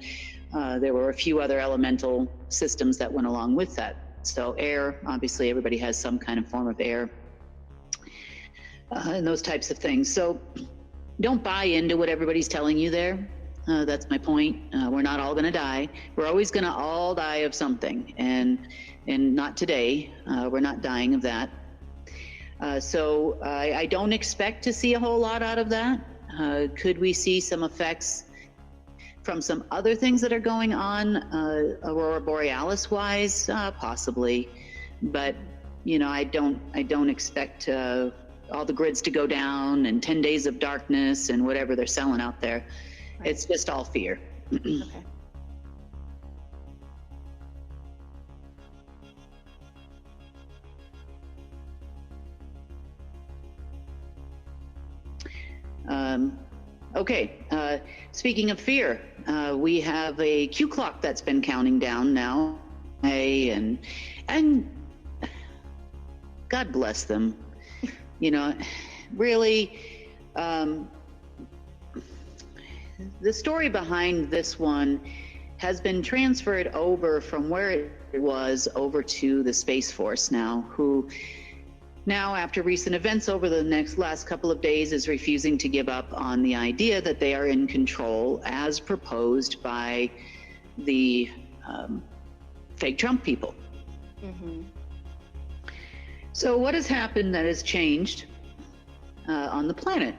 there were a few other elemental systems that went along with that. So air, obviously everybody has some kind of form of air, and those types of things. So don't buy into what everybody's telling you there. That's my point. We're not all gonna die. We're always gonna all die of something, and not today. We're not dying of that. So I don't expect to see a whole lot out of that. Could we see some effects from some other things that are going on, Aurora Borealis wise? Possibly, but you know, I don't expect all the grids to go down and 10 days of darkness and whatever they're selling out there. Right. It's just all fear. Okay. Okay, speaking of fear, we have a Q clock that's been counting down now, and God bless them. You know, really, the story behind this one has been transferred over from where it was over to the Space Force now, who now, after recent events over the last couple of days, is refusing to give up on the idea that they are in control as proposed by the fake Trump people. Mm-hmm. So what has happened that has changed on the planet?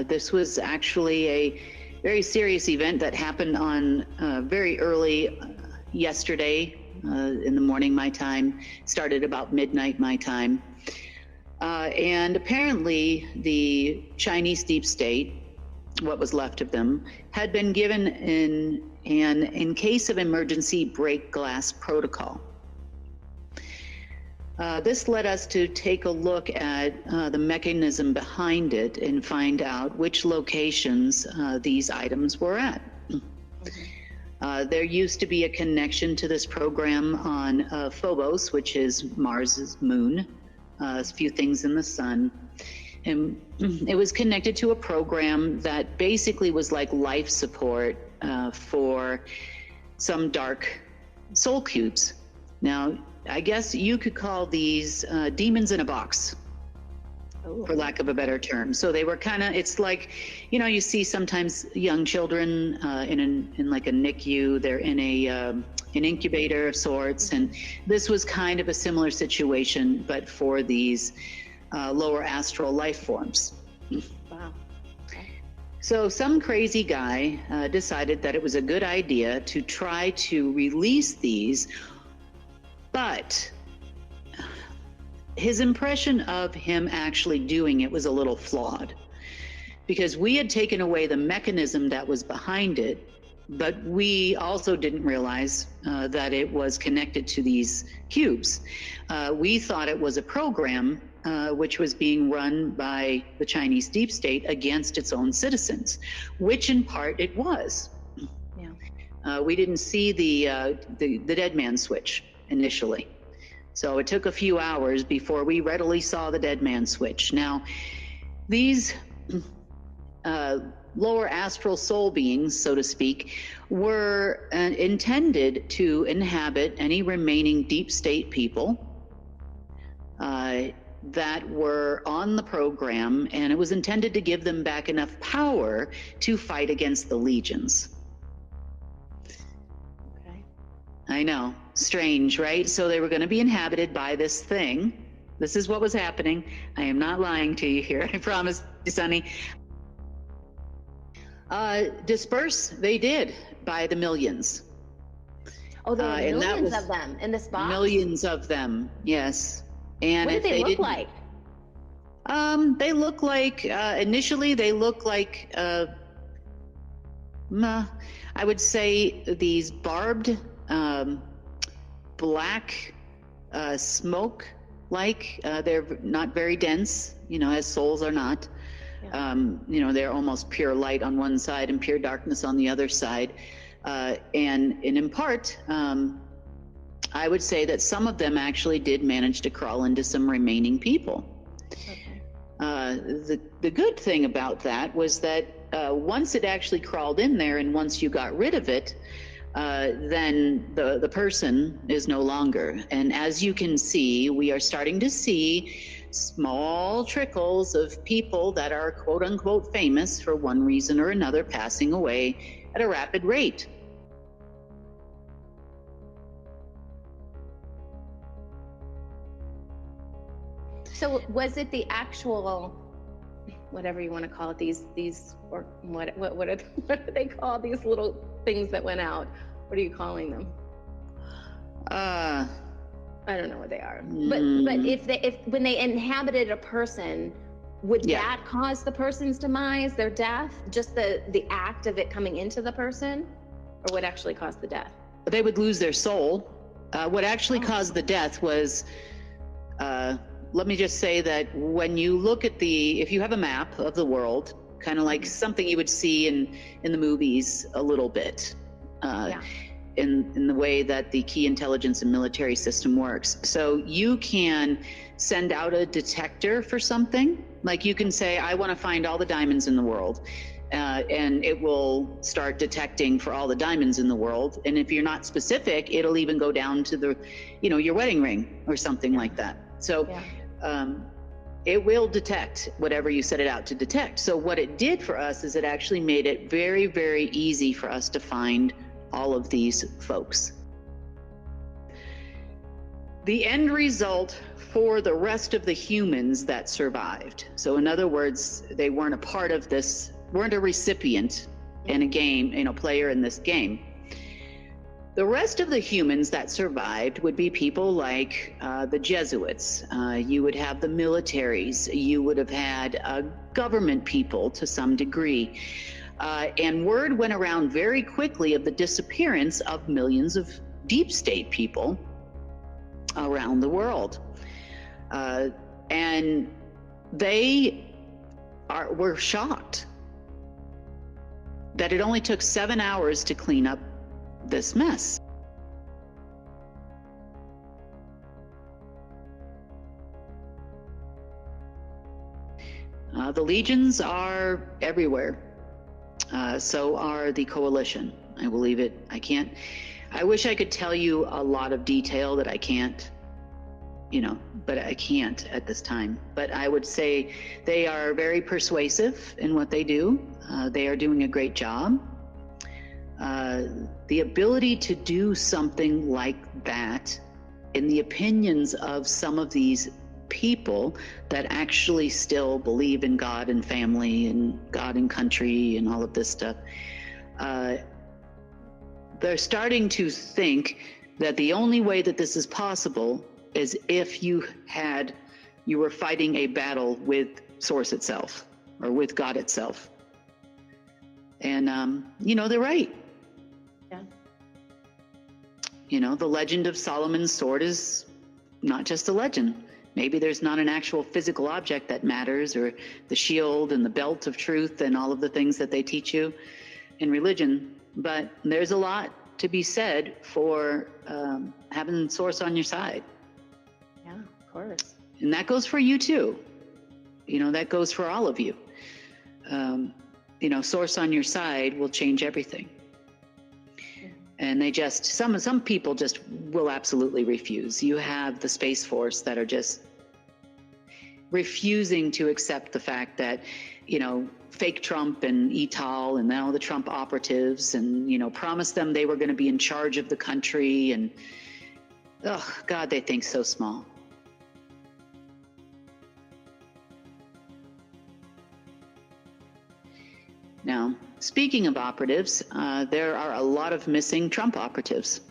This was actually a very serious event that happened on very early yesterday in the morning, my time. Started about midnight, my time. And apparently the Chinese deep state, what was left of them, had been given an in case of emergency break glass protocol. This led us to take a look at the mechanism behind it and find out which locations these items were at. There used to be a connection to this program on Phobos, which is Mars's moon, a few things in the sun. And it was connected to a program that basically was like life support for some dark soul cubes. Now, I guess you could call these demons in a box, for lack of a better term. So they were kind of, it's like, you know, you see sometimes young children in like a NICU, they're in an incubator of sorts, and this was kind of a similar situation, but for these lower astral life forms. Wow. So some crazy guy decided that it was a good idea to try to release these, but his impression of him actually doing it was a little flawed, because we had taken away the mechanism that was behind it, but we also didn't realize that it was connected to these cubes. We thought it was a program which was being run by the Chinese deep state against its own citizens, which in part it was. Yeah. We didn't see the dead man switch initially. So it took a few hours before we readily saw the dead man switch. Now, these lower astral soul beings, so to speak, were intended to inhabit any remaining deep state people that were on the program, and it was intended to give them back enough power to fight against the legions. Okay. I know, strange, right? So they were going to be inhabited by this thing. This is what was happening. I am not lying to you here, I promise you, Sonny. Disperse, they did, by the millions. Oh, there were and that millions was of them in this box? Millions of them, yes. And what did they look like? They look like, initially they look like, I would say these barbed, black smoke like, they're not very dense, you know, as souls are not. Yeah. You know, they're almost pure light on one side and pure darkness on the other side. And in part, I would say that some of them actually did manage to crawl into some remaining people. Okay. The good thing about that was that once it actually crawled in there and once you got rid of it, then the person is no longer. And as you can see, we are starting to see small trickles of people that are quote unquote famous for one reason or another passing away at a rapid rate. So was it the actual, whatever you want to call it, these or what do they call these little things that went out? What are you calling them? I don't know what they are. But if when they inhabited a person, would that cause the person's demise, their death? Just the act of it coming into the person, or would actually cause the death? They would lose their soul. What actually caused the death was, let me just say that when you look at if you have a map of the world, kind of like something you would see in the movies a little bit, in the way that the key intelligence and military system works. So you can send out a detector for something, like you can say, I want to find all the diamonds in the world. And it will start detecting for all the diamonds in the world. And if you're not specific, it'll even go down to your wedding ring or something like that. So it will detect whatever you set it out to detect. So what it did for us is it actually made it very, very easy for us to find all of these folks. The end result for the rest of the humans that survived. So in other words, they weren't a part of this, weren't a recipient in a game, player in this game. The rest of the humans that survived would be people like the Jesuits. You would have the militaries. You would have had government people to some degree. And word went around very quickly of the disappearance of millions of deep state people around the world. And they were shocked that it only took 7 hours to clean up this mess. The legions are everywhere. So are the coalition. I believe it. I wish I could tell you a lot of detail that I can't, but I can't at this time. But I would say they are very persuasive in what they do. They are doing a great job. The ability to do something like that, in the opinions of some of these people that actually still believe in God and family and God and country and all of this stuff, they're starting to think that the only way that this is possible is if you were fighting a battle with Source itself or with God itself. And, they're right. Yeah. The legend of Solomon's sword is not just a legend. Maybe there's not an actual physical object that matters, or the shield and the belt of truth and all of the things that they teach you in religion. But there's a lot to be said for having Source on your side. Yeah, of course. And that goes for you too. That goes for all of you. Source on your side will change everything. And they just, some people just will absolutely refuse. You have the Space Force that are just refusing to accept the fact that, fake Trump and Etal and all the Trump operatives and, promised them they were going to be in charge of the country. And, oh, God, they think so small. Now, speaking of operatives, there are a lot of missing Trump operatives.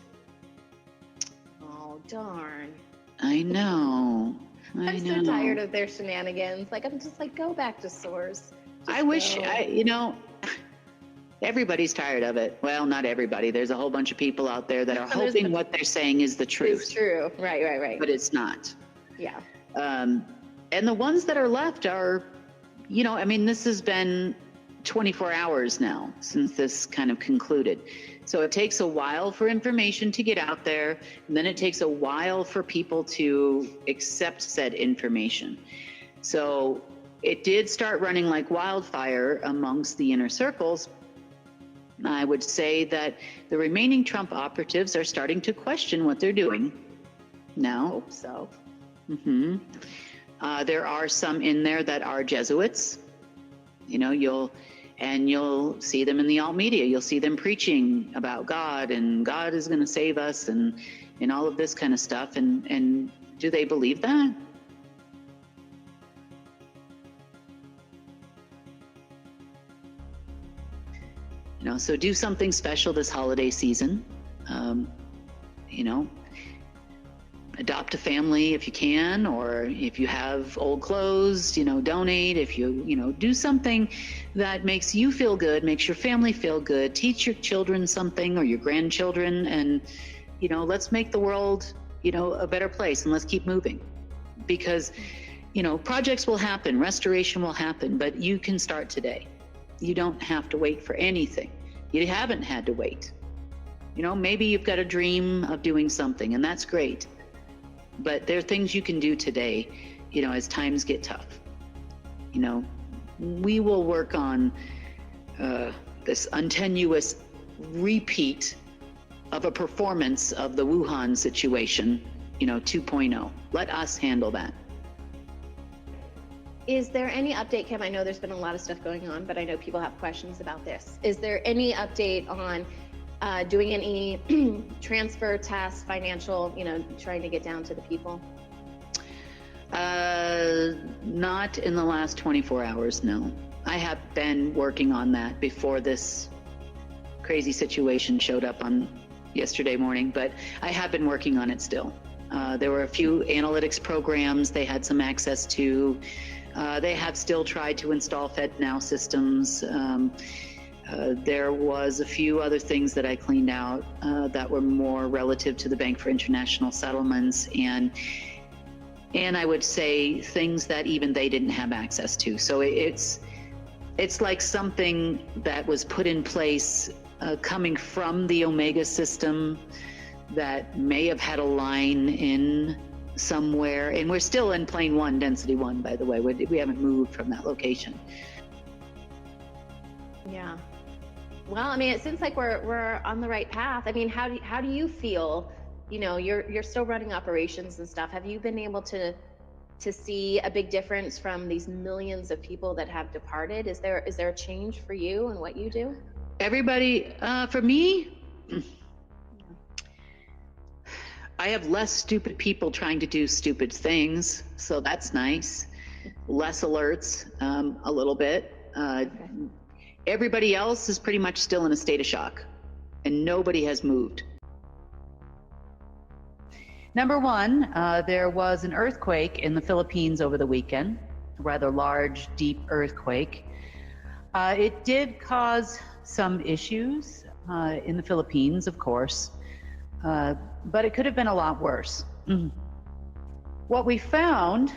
Oh, darn. I know. I'm so tired of their shenanigans. I'm just go back to Source. I wish, everybody's tired of it. Well, not everybody. There's a whole bunch of people out there that are hoping what they're saying is the truth. It's true. Right. But it's not. Yeah. And the ones that are left are, this has been 24 hours now since this kind of concluded. So it takes a while for information to get out there, and then it takes a while for people to accept said information. So it did start running like wildfire amongst the inner circles. I would say that the remaining Trump operatives are starting to question what they're doing now. Hope so. Mm-hmm. There are some in there that are Jesuits. You'll see them in the alt media. You'll see them preaching about God and God is going to save us and all of this kind of stuff. And do they believe that? So do something special this holiday season. Adopt a family if you can, or if you have old clothes, donate. If you, do something that makes you feel good, makes your family feel good, teach your children something or your grandchildren, and, let's make the world, a better place, and let's keep moving. Because, projects will happen, restoration will happen, but you can start today. You don't have to wait for anything. You haven't had to wait. Maybe you've got a dream of doing something, and that's great. But there are things you can do today, as times get tough. We will work on this untenuous repeat of a performance of the Wuhan situation, 2.0. Let us handle that. Is there any update, Kim? I know there's been a lot of stuff going on, but I know people have questions about this. Is there any update on doing any transfer tasks, financial, trying to get down to the people? Not in the last 24 hours, no. I have been working on that before this crazy situation showed up on yesterday morning, but I have been working on it still. There were a few analytics programs they had some access to. They have still tried to install FedNow systems. There was a few other things that I cleaned out that were more relative to the Bank for International Settlements, and I would say things that even they didn't have access to. So it's like something that was put in place coming from the Omega system that may have had a line in somewhere, and we're still in plane 1, density 1, by the way. We haven't moved from that location. Yeah. Well, I mean, it seems like we're on the right path. I mean, how do you feel? You know, you're still running operations and stuff. Have you been able to see a big difference from these millions of people that have departed? Is there a change for you in what you do? Everybody, for me, I have less stupid people trying to do stupid things, so that's nice. Less alerts, a little bit. Okay. Everybody else is pretty much still in a state of shock, and nobody has moved. Number one, there was an earthquake in the Philippines over the weekend, a rather large, deep earthquake. It did cause some issues in the Philippines, of course, but it could have been a lot worse. What we found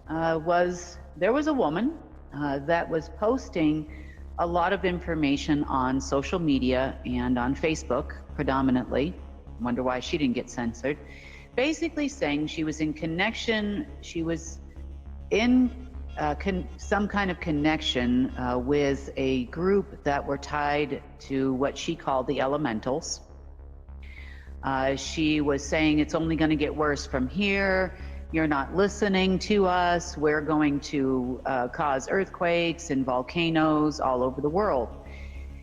was there was a woman that was posting a lot of information on social media and on Facebook predominantly. Wonder why she didn't get censored. Basically saying she was in connection, she was in some kind of connection with a group that were tied to what she called the elementals. She was saying it's only going to get worse from here. You're not listening to us. We're going to cause earthquakes and volcanoes all over the world.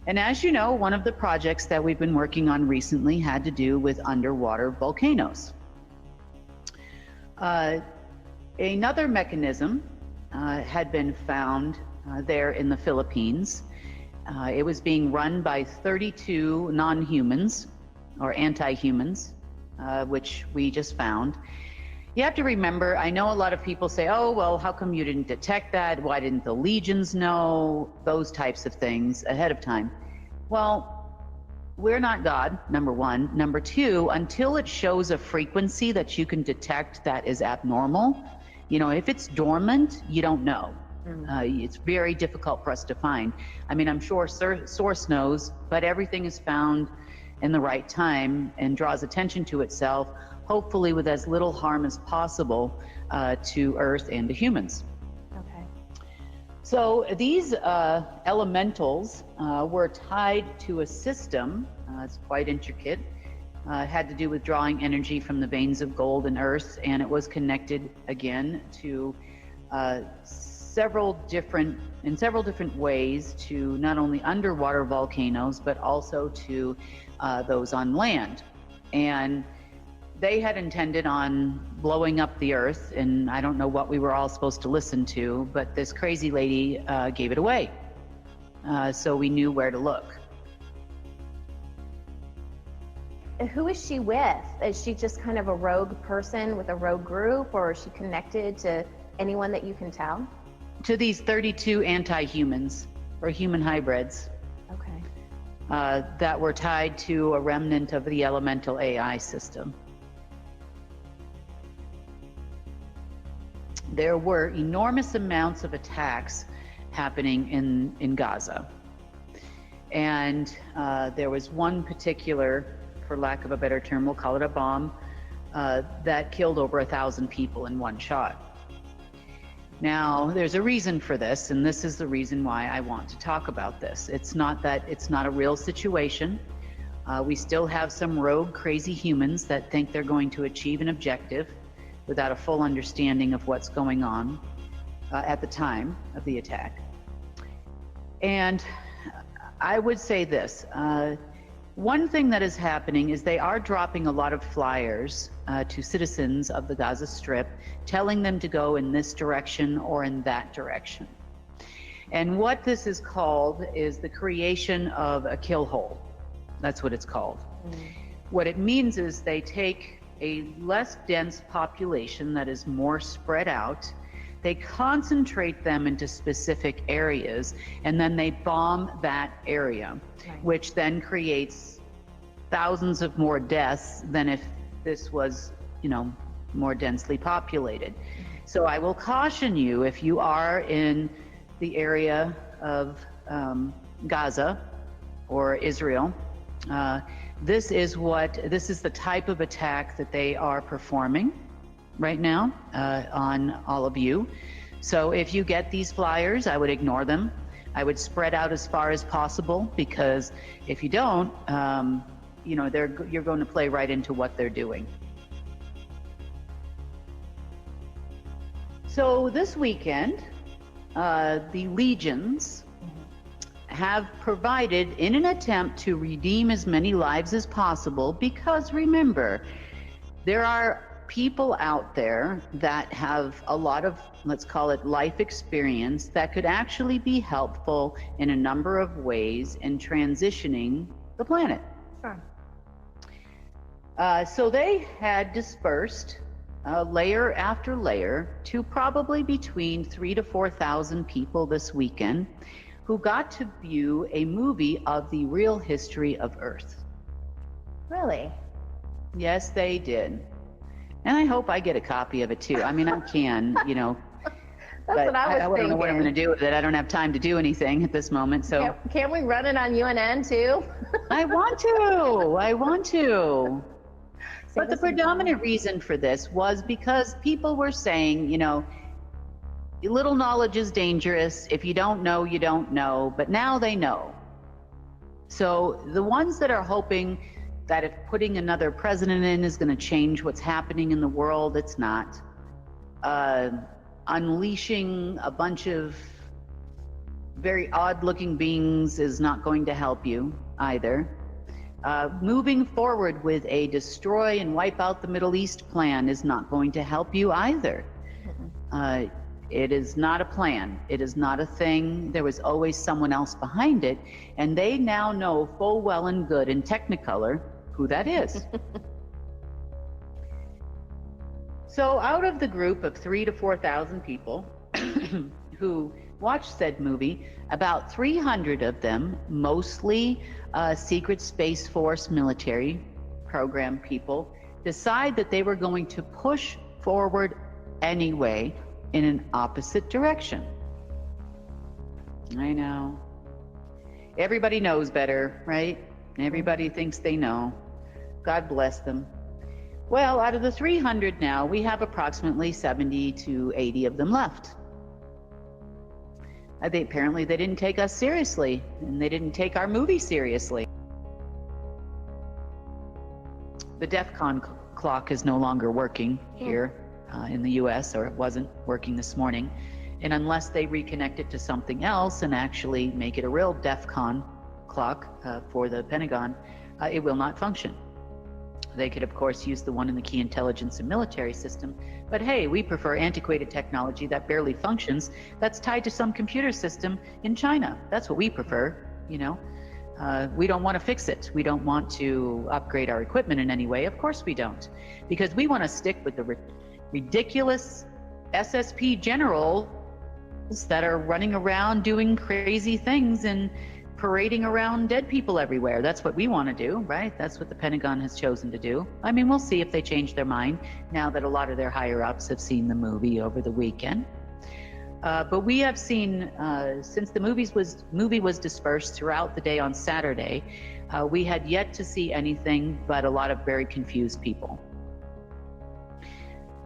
And as you know, one of the projects that we've been working on recently had to do with underwater volcanoes. Another mechanism had been found there in the Philippines. It was being run by 32 non-humans or anti-humans, which we just found. You have to remember, I know a lot of people say, oh, well, how come you didn't detect that? Why didn't the legions know? Those types of things ahead of time. Well, we're not God, number one. Number two, until it shows a frequency that you can detect that is abnormal, you know, if it's dormant, you don't know. It's very difficult for us to find. I mean, I'm sure Source knows, but everything is found in the right time and draws attention to itself, hopefully with as little harm as possible to Earth and to humans. Okay. So these elementals were tied to a system. It's quite intricate. It had to do with drawing energy from the veins of gold in Earth, and it was connected again to several different ways to not only underwater volcanoes, but also to those on land. And they had intended on blowing up the Earth, and I don't know what we were all supposed to listen to, but this crazy lady gave it away. So we knew where to look. Who is she with? Is she just kind of a rogue person with a rogue group, or is she connected to anyone that you can tell? To these 32 anti-humans, or human hybrids. Okay. That were tied to a remnant of the elemental AI system. There were enormous amounts of attacks happening in Gaza. And there was one particular, for lack of a better term, we'll call it a bomb, that killed over 1,000 people in one shot. Now, there's a reason for this, and this is the reason why I want to talk about this. It's not that it's not a real situation. We still have some rogue, crazy humans that think they're going to achieve an objective without a full understanding of what's going on at the time of the attack. And I would say this. One thing that is happening is they are dropping a lot of flyers to citizens of the Gaza Strip, telling them to go in this direction or in that direction. And what this is called is the creation of a kill hole. That's what it's called. What it means is they take a less dense population that is more spread out, they concentrate them into specific areas, and then they bomb that area, which then creates thousands of more deaths than if this was, you know, more densely populated. So I will caution you, if you are in the area of Gaza or Israel, this is the type of attack that they are performing. right now on all of you. So if you get these flyers, I would ignore them. I would spread out as far as possible, because if you don't, you're going to play right into what they're doing. So this weekend, the legions have provided, in an attempt to redeem as many lives as possible, because remember, there are people out there that have a lot of, let's call it, life experience that could actually be helpful in a number of ways in transitioning the planet. Sure. So they had dispersed layer after layer to probably between 3,000 to 4,000 people this weekend who got to view a movie of the real history of Earth. Really? Yes, they did. And I hope I get a copy of it too. I mean, I can, That's but what I was I don't know what I'm going to do with it. I don't have time to do anything at this moment. So Can't we run it on UNN too? I want to. But the predominant reason for this was because people were saying, little knowledge is dangerous. If you don't know, you don't know. But now they know. So the ones that are hoping that if putting another president in is going to change what's happening in the world, it's not. Unleashing a bunch of very odd-looking beings is not going to help you either. Moving forward with a destroy and wipe out the Middle East plan is not going to help you either. It is not a plan. It is not a thing. There was always someone else behind it, and they now know full well and good in Technicolor who that is. So out of the group of 3,000 to 4,000 people who watched said movie, about 300 of them, mostly Secret Space Force military program people, decide that they were going to push forward anyway in an opposite direction. I know. Everybody knows better, right? Everybody thinks they know. God bless them. Well, out of the 300 now, we have approximately 70 to 80 of them left. Apparently they didn't take us seriously, and they didn't take our movie seriously. The DEFCON clock is no longer working here in the US, or it wasn't working this morning. And unless they reconnect it to something else and actually make it a real DEFCON clock for the Pentagon, it will not function. They could, of course, use the one in the key intelligence and military system, but hey, we prefer antiquated technology that barely functions, that's tied to some computer system in China. That's what we prefer, We don't want to fix it. We don't want to upgrade our equipment in any way. Of course we don't, because we want to stick with the ridiculous SSP generals that are running around doing crazy things and parading around dead people everywhere. That's what we want to do, right? That's what the Pentagon has chosen to do. I mean, we'll see if they change their mind now that a lot of their higher ups have seen the movie over the weekend. But we have seen, since the movie was dispersed throughout the day on Saturday, we had yet to see anything but a lot of very confused people.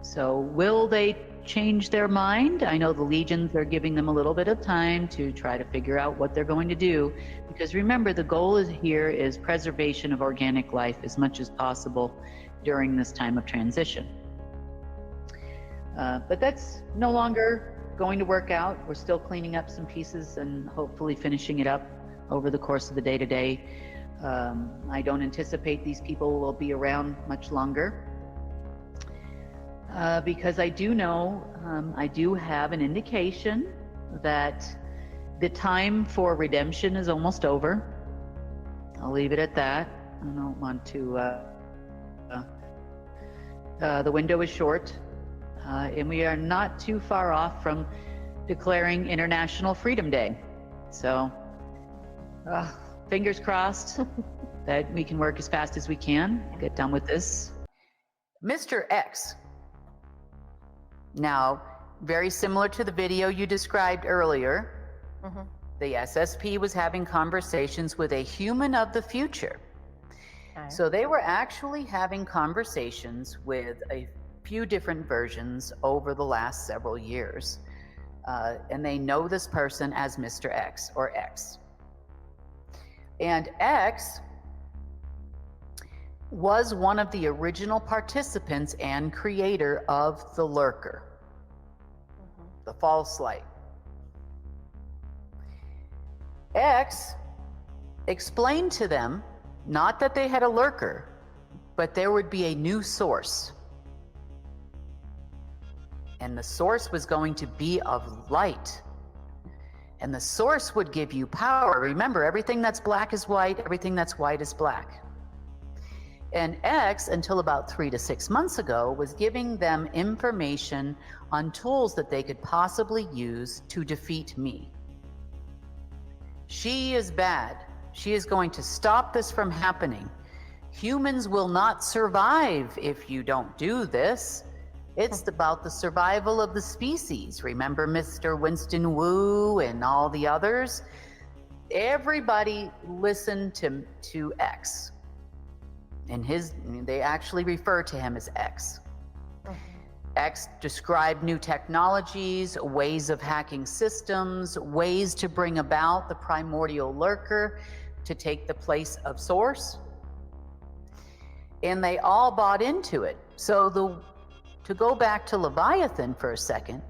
So will they change their mind? I know the legions are giving them a little bit of time to try to figure out what they're going to do, because remember, the goal here is preservation of organic life as much as possible during this time of transition. But that's no longer going to work out. We're still cleaning up some pieces and hopefully finishing it up over the course of the day today. I don't anticipate these people will be around much longer. Because I do know, I do have an indication that the time for redemption is almost over. I'll leave it at that. I don't want to, the window is short, and we are not too far off from declaring International Freedom Day. So, fingers crossed that we can work as fast as we can, get done with this. Mr. X. Now, very similar to the video you described earlier, the SSP was having conversations with a human of the future. Okay. So they were actually having conversations with a few different versions over the last several years. And they know this person as Mr. X or X. And X was one of the original participants and creator of the lurker, the false light. X explained to them, not that they had a lurker, but there would be a new source. And the source was going to be of light. And the source would give you power. Remember, everything that's black is white, everything that's white is black. And X, until about 3 to 6 months ago, was giving them information on tools that they could possibly use to defeat me. She is bad. She is going to stop this from happening. Humans will not survive if you don't do this. It's about the survival of the species. Remember Mr. Winston Wu and all the others? Everybody listened to X. And they actually refer to him as X. X described new technologies, ways of hacking systems, ways to bring about the primordial lurker to take the place of source. And they all bought into it. So to go back to Leviathan for a second,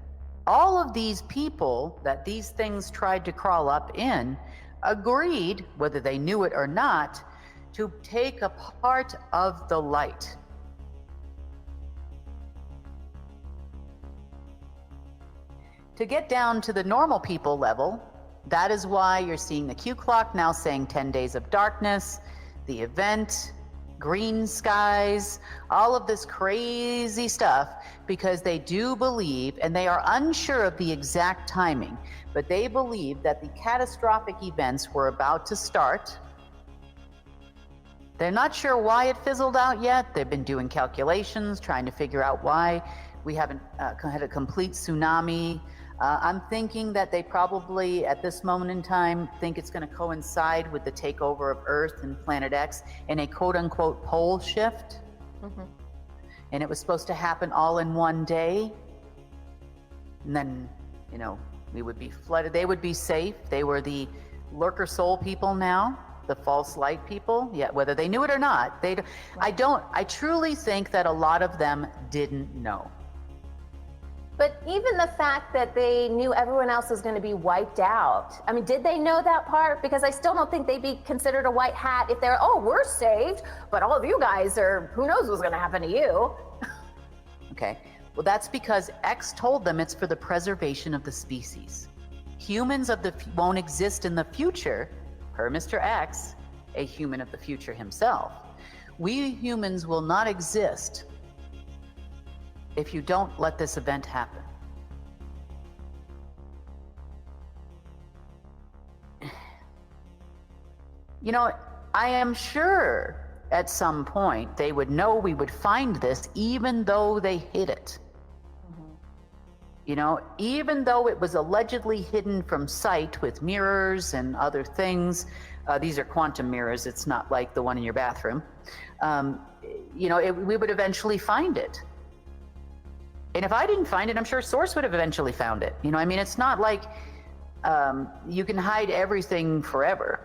all of these people that these things tried to crawl up in agreed, whether they knew it or not, to take a part of the light. To get down to the normal people level, that is why you're seeing the Q clock now saying 10 days of darkness, the event, green skies, all of this crazy stuff, because they do believe, and they are unsure of the exact timing, but they believe that the catastrophic events were about to start. They're not sure why it fizzled out yet. They've been doing calculations, trying to figure out why we haven't had a complete tsunami. I'm thinking that they probably, at this moment in time, think it's going to coincide with the takeover of Earth and Planet X in a quote-unquote pole shift. And it was supposed to happen all in one day. And then, we would be flooded. They would be safe. They were the lurker soul people now. The false light people, yeah, whether they knew it or not, I truly think that a lot of them didn't know. But even the fact that they knew everyone else was going to be wiped out, I mean, did they know that part? Because I still don't think they'd be considered a white hat if they're, oh, we're saved, but all of you guys are, who knows what's going to happen to you? Okay, well, that's because X told them it's for the preservation of the species. Humans won't exist in the future. Per Mr. X, a human of the future himself. We humans will not exist if you don't let this event happen. I am sure at some point they would know we would find this, even though they hid it. Even though it was allegedly hidden from sight with mirrors and other things, these are quantum mirrors, it's not like the one in your bathroom, we would eventually find it. And if I didn't find it, I'm sure Source would have eventually found it. It's not like you can hide everything forever.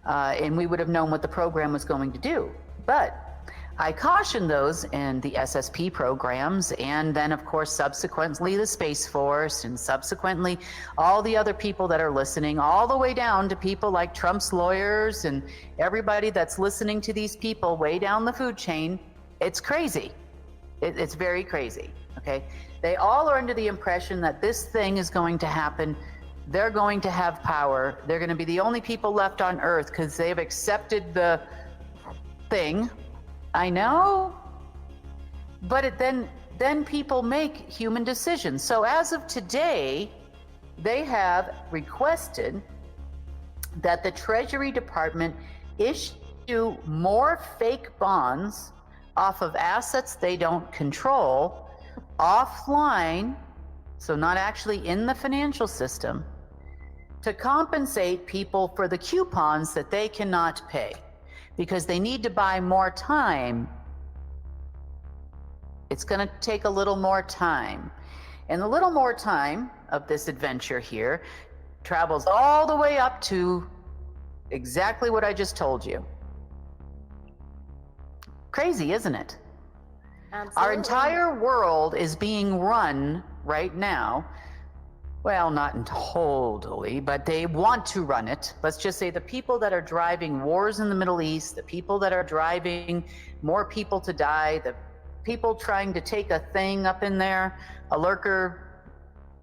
And we would have known what the program was going to do. But I caution those in the SSP programs, and then of course subsequently the Space Force, and subsequently all the other people that are listening, all the way down to people like Trump's lawyers and everybody that's listening to these people way down the food chain. It's crazy. It's very crazy, okay? They all are under the impression that this thing is going to happen. They're going to have power. They're going to be the only people left on Earth because they've accepted the thing. I know, but then people make human decisions. So as of today, they have requested that the Treasury Department issue more fake bonds off of assets they don't control, offline, so not actually in the financial system, to compensate people for the coupons that they cannot pay, because they need to buy more time It's going to take a little more time. And the little more time of this adventure here travels all the way up to exactly what I just told you. Crazy, isn't it? Absolutely. Our entire world is being run right now. Well, not totally, but they want to run it. Let's just say the people that are driving wars in the Middle East, the people that are driving more people to die, the people trying to take a thing up in there, a lurker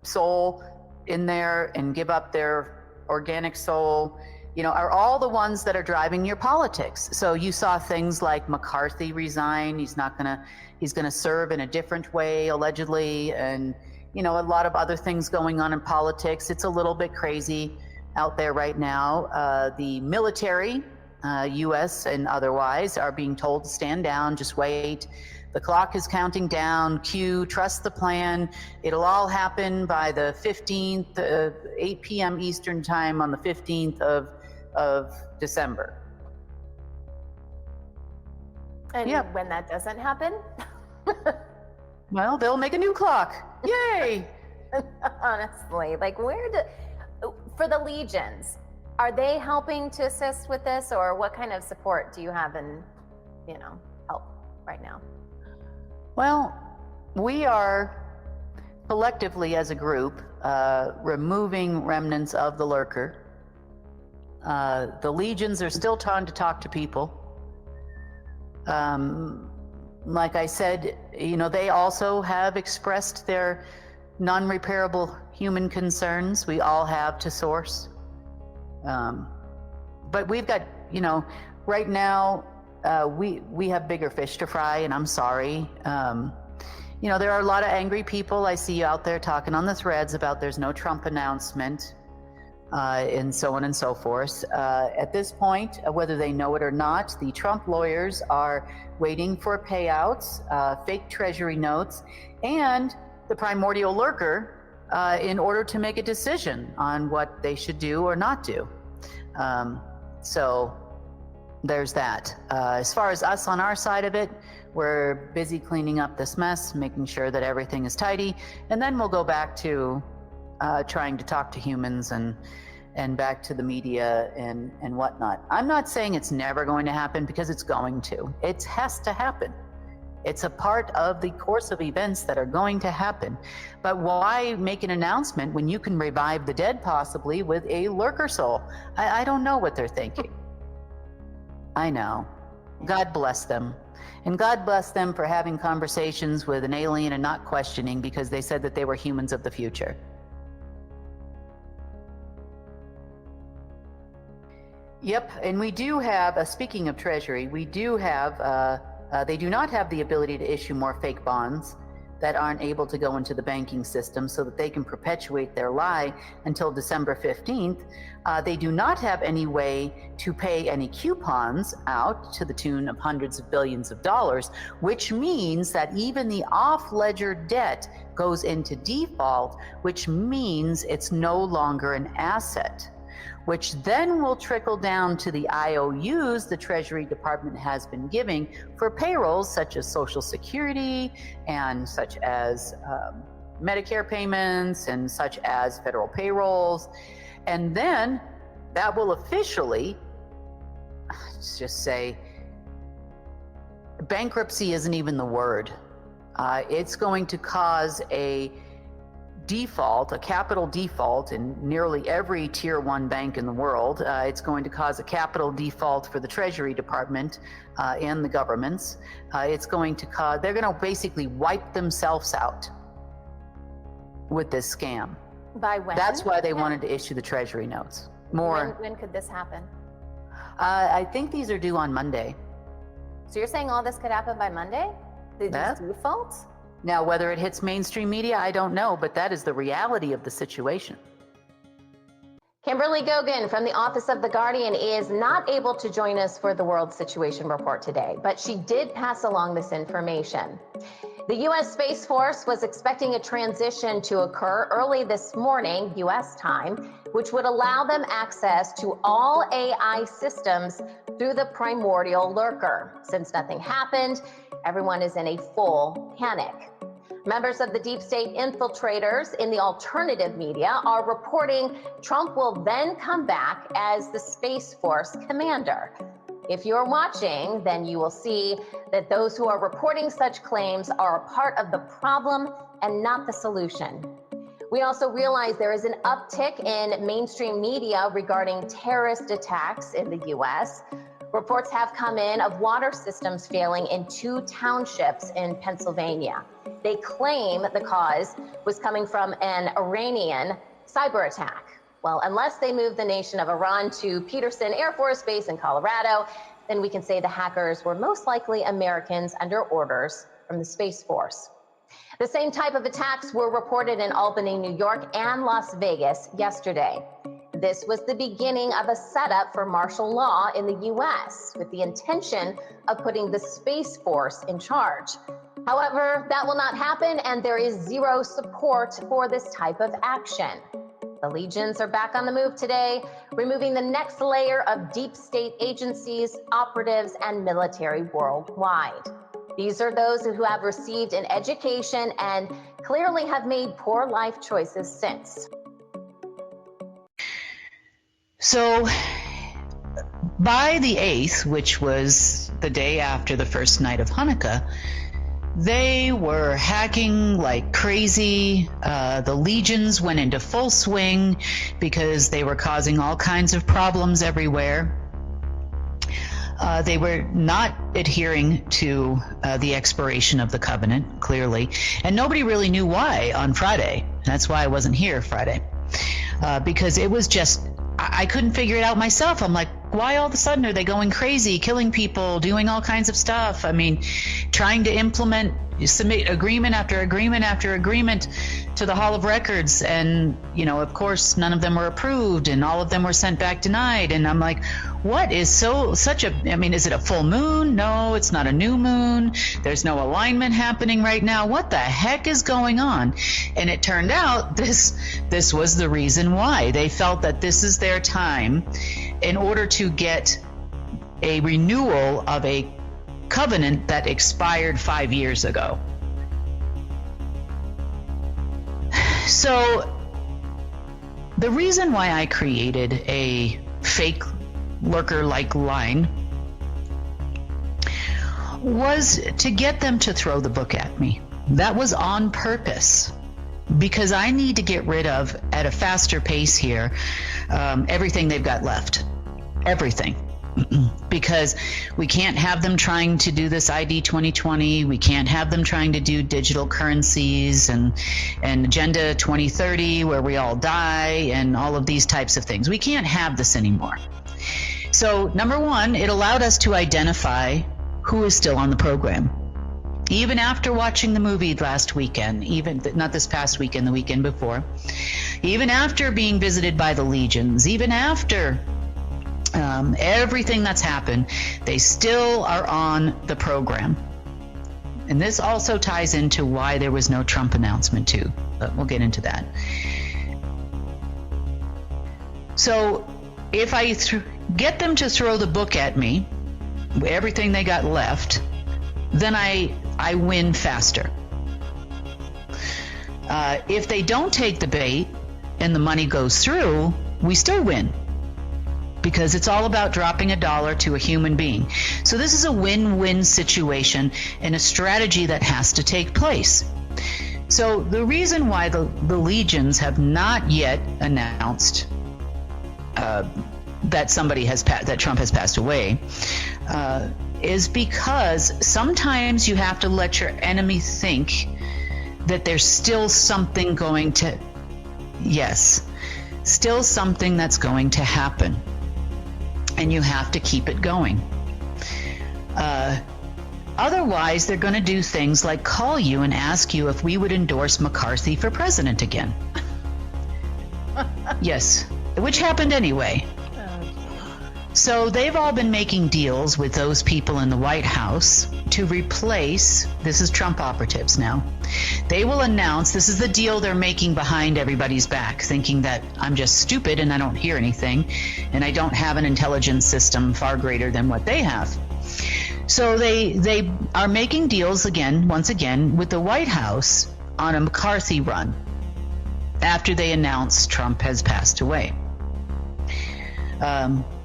soul in there and give up their organic soul, are all the ones that are driving your politics. So you saw things like McCarthy resign. He's going to serve in a different way, allegedly. And, a lot of other things going on in politics. It's a little bit crazy out there right now. The military, U.S. and otherwise, are being told to stand down, just wait. The clock is counting down. Q, trust the plan. It'll all happen by the 15th, 8 p.m. Eastern time on the 15th of December. And Yep. when that doesn't happen, Well, they'll make a new clock. Yay! honestly, like for the legions, are they helping to assist with this, or what kind of support do you have in, help right now? Well, we are collectively as a group removing remnants of the lurker. The legions are still trying to talk to people. Like I said, they also have expressed their non-repairable human concerns. We all have to source. But we've got, right now, we have bigger fish to fry, and I'm sorry. There are a lot of angry people I see out there talking on the threads about there's no Trump announcement, and so on and so forth. At this point, whether they know it or not, the Trump lawyers are waiting for payouts, fake treasury notes, and the primordial lurker in order to make a decision on what they should do or not do. So there's that. As far as us on our side of it, we're busy cleaning up this mess, making sure that everything is tidy, and then we'll go back to trying to talk to humans and back to the media and whatnot. I'm not saying it's never going to happen, because it's going to. It has to happen. It's a part of the course of events that are going to happen. But why make an announcement when you can revive the dead possibly with a lurker soul? I don't know what they're thinking. I know. God bless them. And God bless them for having conversations with an alien and not questioning, because they said that they were humans of the future. Yep, and we do have, speaking of Treasury, we do have, they do not have the ability to issue more fake bonds that aren't able to go into the banking system so that they can perpetuate their lie until December 15th. They do not have any way to pay any coupons out to the tune of hundreds of billions of dollars, which means that even the off-ledger debt goes into default, which means it's no longer an asset, which then will trickle down to the IOUs the Treasury Department has been giving for payrolls such as Social Security and such as Medicare payments and such as federal payrolls. And then that will officially, let's just say, bankruptcy isn't even the word. It's going to cause a default, a capital default in nearly every tier 1 bank in the world. It's going to cause a capital default for the Treasury Department and the governments. It's going to cause, they're going to basically wipe themselves out with this scam. By when? That's why they wanted to issue the Treasury notes. More. When could this happen? I think these are due on Monday. So you're saying all this could happen by Monday? These defaults? Now, whether it hits mainstream media, I don't know, but that is the reality of the situation. Kimberly Goguen from the Office of the Guardian is not able to join us for the World Situation Report today, but she did pass along this information. The U.S. Space Force was expecting a transition to occur early this morning, U.S. time, which would allow them access to all AI systems through the primordial lurker. Since nothing happened, everyone is in a full panic. Members of the deep state infiltrators in the alternative media are reporting Trump will then come back as the Space Force commander. If you're watching, then you will see that those who are reporting such claims are a part of the problem and not the solution. We also realize there is an uptick in mainstream media regarding terrorist attacks in the US. Reports have come in of water systems failing in 2 townships in Pennsylvania. They claim the cause was coming from an Iranian cyber attack. Well, unless they move the nation of Iran to Peterson Air Force Base in Colorado, then we can say the hackers were most likely Americans under orders from the Space Force. The same type of attacks were reported in Albany, New York, and Las Vegas yesterday. This was the beginning of a setup for martial law in the US, with the intention of putting the Space Force in charge. However, that will not happen, and there is zero support for this type of action. The legions are back on the move today, removing the next layer of deep state agencies, operatives, and military worldwide. These are those who have received an education and clearly have made poor life choices since. So, by the 8th, which was the day after the first night of Hanukkah, they were hacking like crazy. The legions went into full swing because they were causing all kinds of problems everywhere. They were not adhering to the expiration of the covenant, clearly, and nobody really knew why on Friday. That's why I wasn't here Friday, because it was just, I couldn't figure it out myself. I'm like, why all of a sudden are they going crazy, killing people, doing all kinds of stuff? I mean, trying to implement, submit agreement after agreement after agreement to the Hall of Records. And, you know, of course, none of them were approved and all of them were sent back denied. And I'm like, what is such a, I mean, is it a full moon? No, it's not a new moon. There's no alignment happening right now. What the heck is going on? And it turned out this was the reason why. They felt that this is their time in order to get a renewal of a covenant that expired 5 years ago. So the reason why I created a fake lurker-like line was to get them to throw the book at me. That was on purpose, because I need to get rid of, at a faster pace here, everything they've got left. Everything. Because we can't have them trying to do this ID 2020. We can't have them trying to do digital currencies and Agenda 2030 where we all die and all of these types of things. We can't have this anymore. So number one, it allowed us to identify who is still on the program. Even after watching the movie last weekend, even not this past weekend, the weekend before, even after being visited by the legions, even after everything that's happened, they still are on the program. And this also ties into why there was no Trump announcement too, but we'll get into that. So if I get them to throw the book at me, everything they got left, then I win faster. If they don't take the bait and the money goes through, we still win, because it's all about dropping $1 to a human being. So this is a win-win situation and a strategy that has to take place. So the reason why the legions have not yet announced that that Trump has passed away is because sometimes you have to let your enemy think that there's still something going to, still something that's going to happen. And you have to keep it going. Otherwise, they're going to do things like call you and ask you if we would endorse McCarthy for president again. Yes, which happened anyway. So they've all been making deals with those people in the White House to replace, this is Trump operatives now, they will announce, this is the deal they're making behind everybody's back, thinking that I'm just stupid and I don't hear anything and I don't have an intelligence system far greater than what they have. So they are making deals once again, with the White House on a McCarthy run after they announced Trump has passed away.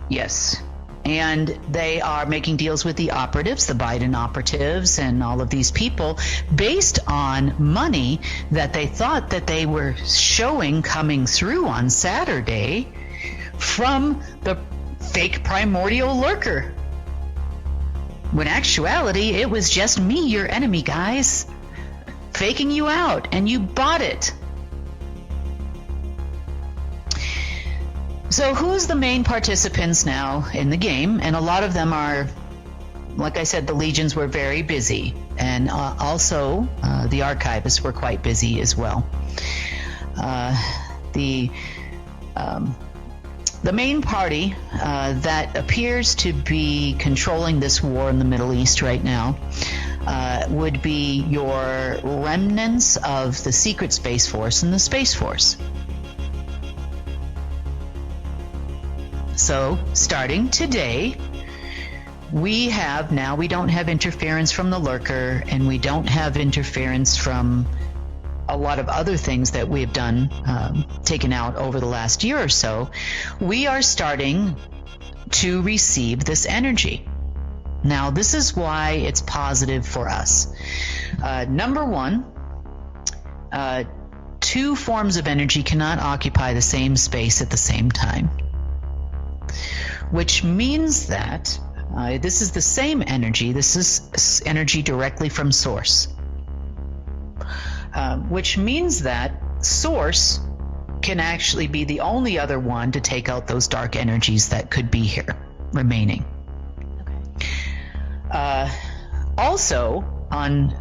Yes. And they are making deals with the operatives, the Biden operatives, and all of these people based on money that they thought that they were showing coming through on Saturday from the fake primordial lurker. When actuality, it was just me, your enemy, guys, faking you out, and you bought it. So who's the main participants now in the game? And a lot of them are, like I said, the legions were very busy, and also the archivists were quite busy as well. The main party that appears to be controlling this war in the Middle East right now would be your remnants of the Secret Space Force and the Space Force. So, starting today, we don't have interference from the lurker, and we don't have interference from a lot of other things that we've done, taken out over the last year or so. We are starting to receive this energy. Now, this is why it's positive for us. Number one, two forms of energy cannot occupy the same space at the same time. Which means that this is the same energy. This is energy directly from source. Which means that source can actually be the only other one to take out those dark energies that could be here remaining. Okay. Also,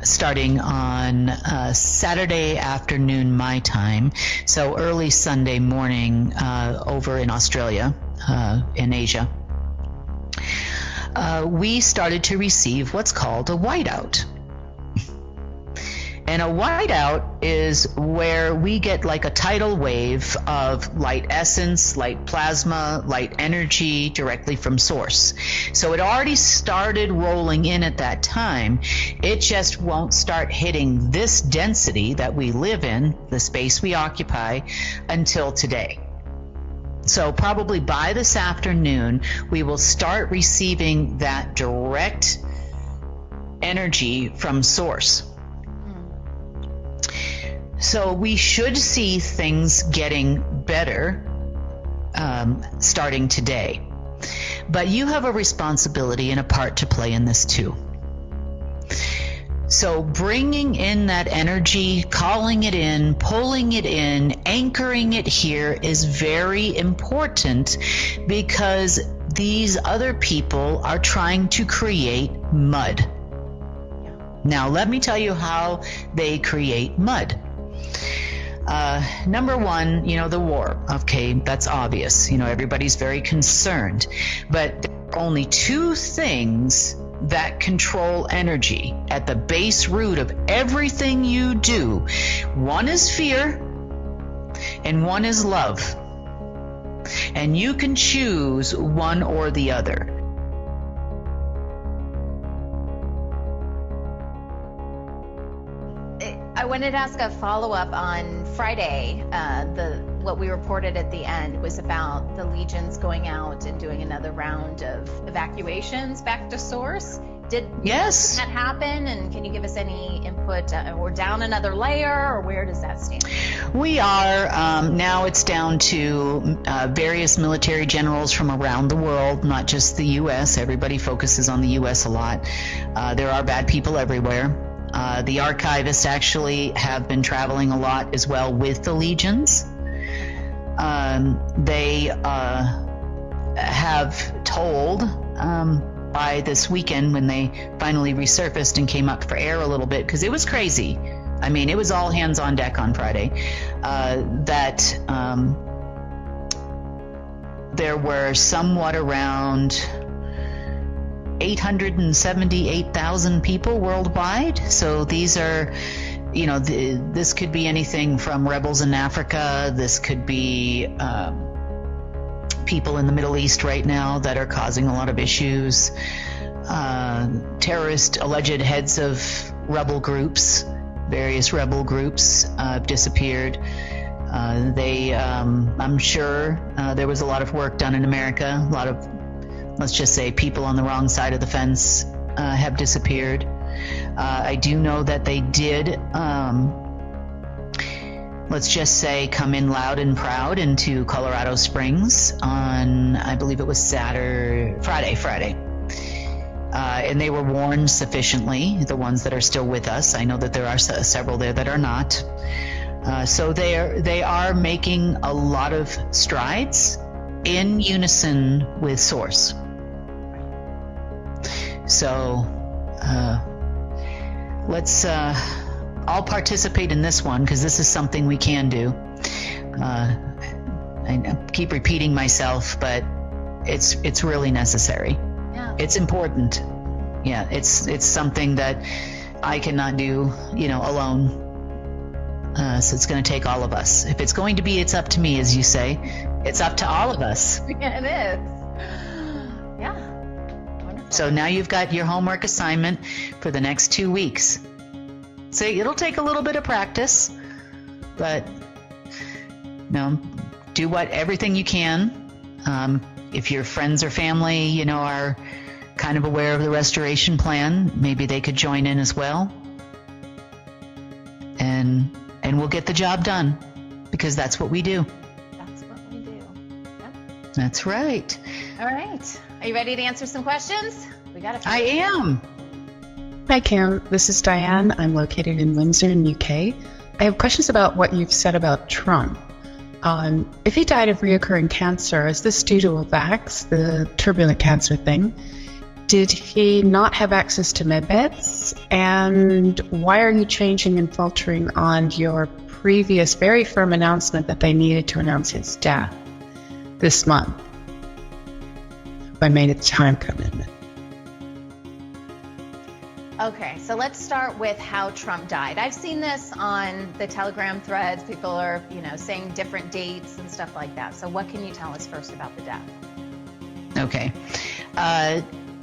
starting on Saturday afternoon my time, so early Sunday morning over in Australia, in Asia, we started to receive what's called a whiteout. And a whiteout is where we get like a tidal wave of light essence, light plasma, light energy directly from source. So it already started rolling in at that time. It just won't start hitting this density that we live in, the space we occupy, until today. So probably by this afternoon, we will start receiving that direct energy from source. So we should see things getting better starting today. But you have a responsibility and a part to play in this too. So bringing in that energy, calling it in, pulling it in, anchoring it here is very important, because these other people are trying to create mud. Now, let me tell you how they create mud. Number one, the war. Okay, that's obvious. Everybody's very concerned. But there are only two things that control energy at the base root of everything you do. One is fear, and one is love. And you can choose one or the other. I wanted to ask a follow-up on Friday. What we reported at the end was about the legions going out and doing another round of evacuations back to source. Did that happen? And can you give us any input? We're down another layer, or where does that stand? We are. Now it's down to various military generals from around the world, not just the U.S. Everybody focuses on the U.S. a lot. There are bad people everywhere. The archivists actually have been traveling a lot as well with the legions. They have told by this weekend, when they finally resurfaced and came up for air a little bit, because it was crazy. I mean, it was all hands on deck on Friday, that there were somewhat around 878,000 people worldwide. So these are, this could be anything from rebels in Africa. This could be people in the Middle East right now that are causing a lot of issues. terrorist alleged heads of rebel groups, various rebel groups have disappeared. I'm sure there was a lot of work done in America. A lot of, let's just say, people on the wrong side of the fence have disappeared. I do know that they did, let's just say, come in loud and proud into Colorado Springs on, I believe it was Friday. And they were warned sufficiently, the ones that are still with us. I know that there are several there that are not. So they are making a lot of strides in unison with Source. So let's all participate in this one, because this is something we can do. I keep repeating myself, but it's really necessary. Yeah. It's important. Yeah, it's something that I cannot do, alone. So it's going to take all of us. If it's going to be, it's up to me, as you say. It's up to all of us. Yeah, it is. Yeah. Wonderful. So now you've got your homework assignment for the next 2 weeks. So it'll take a little bit of practice, but do everything you can. If your friends or family, are kind of aware of the restoration plan, maybe they could join in as well. And we'll get the job done, because that's what we do. That's what we do. Yep. That's right. All right. Are you ready to answer some questions? We got a I am. Hi, Cam. This is Diane. I'm located in Windsor, in UK. I have questions about what you've said about Trump. If he died of reoccurring cancer, is this due to a vax, the turbulent cancer thing? Did he not have access to medbeds? And why are you changing and faltering on your previous very firm announcement that they needed to announce his death this month? I made a time commitment. Okay, so let's start with how Trump died. I've seen this on the Telegram threads. People are, saying different dates and stuff like that. So what can you tell us first about the death? Okay.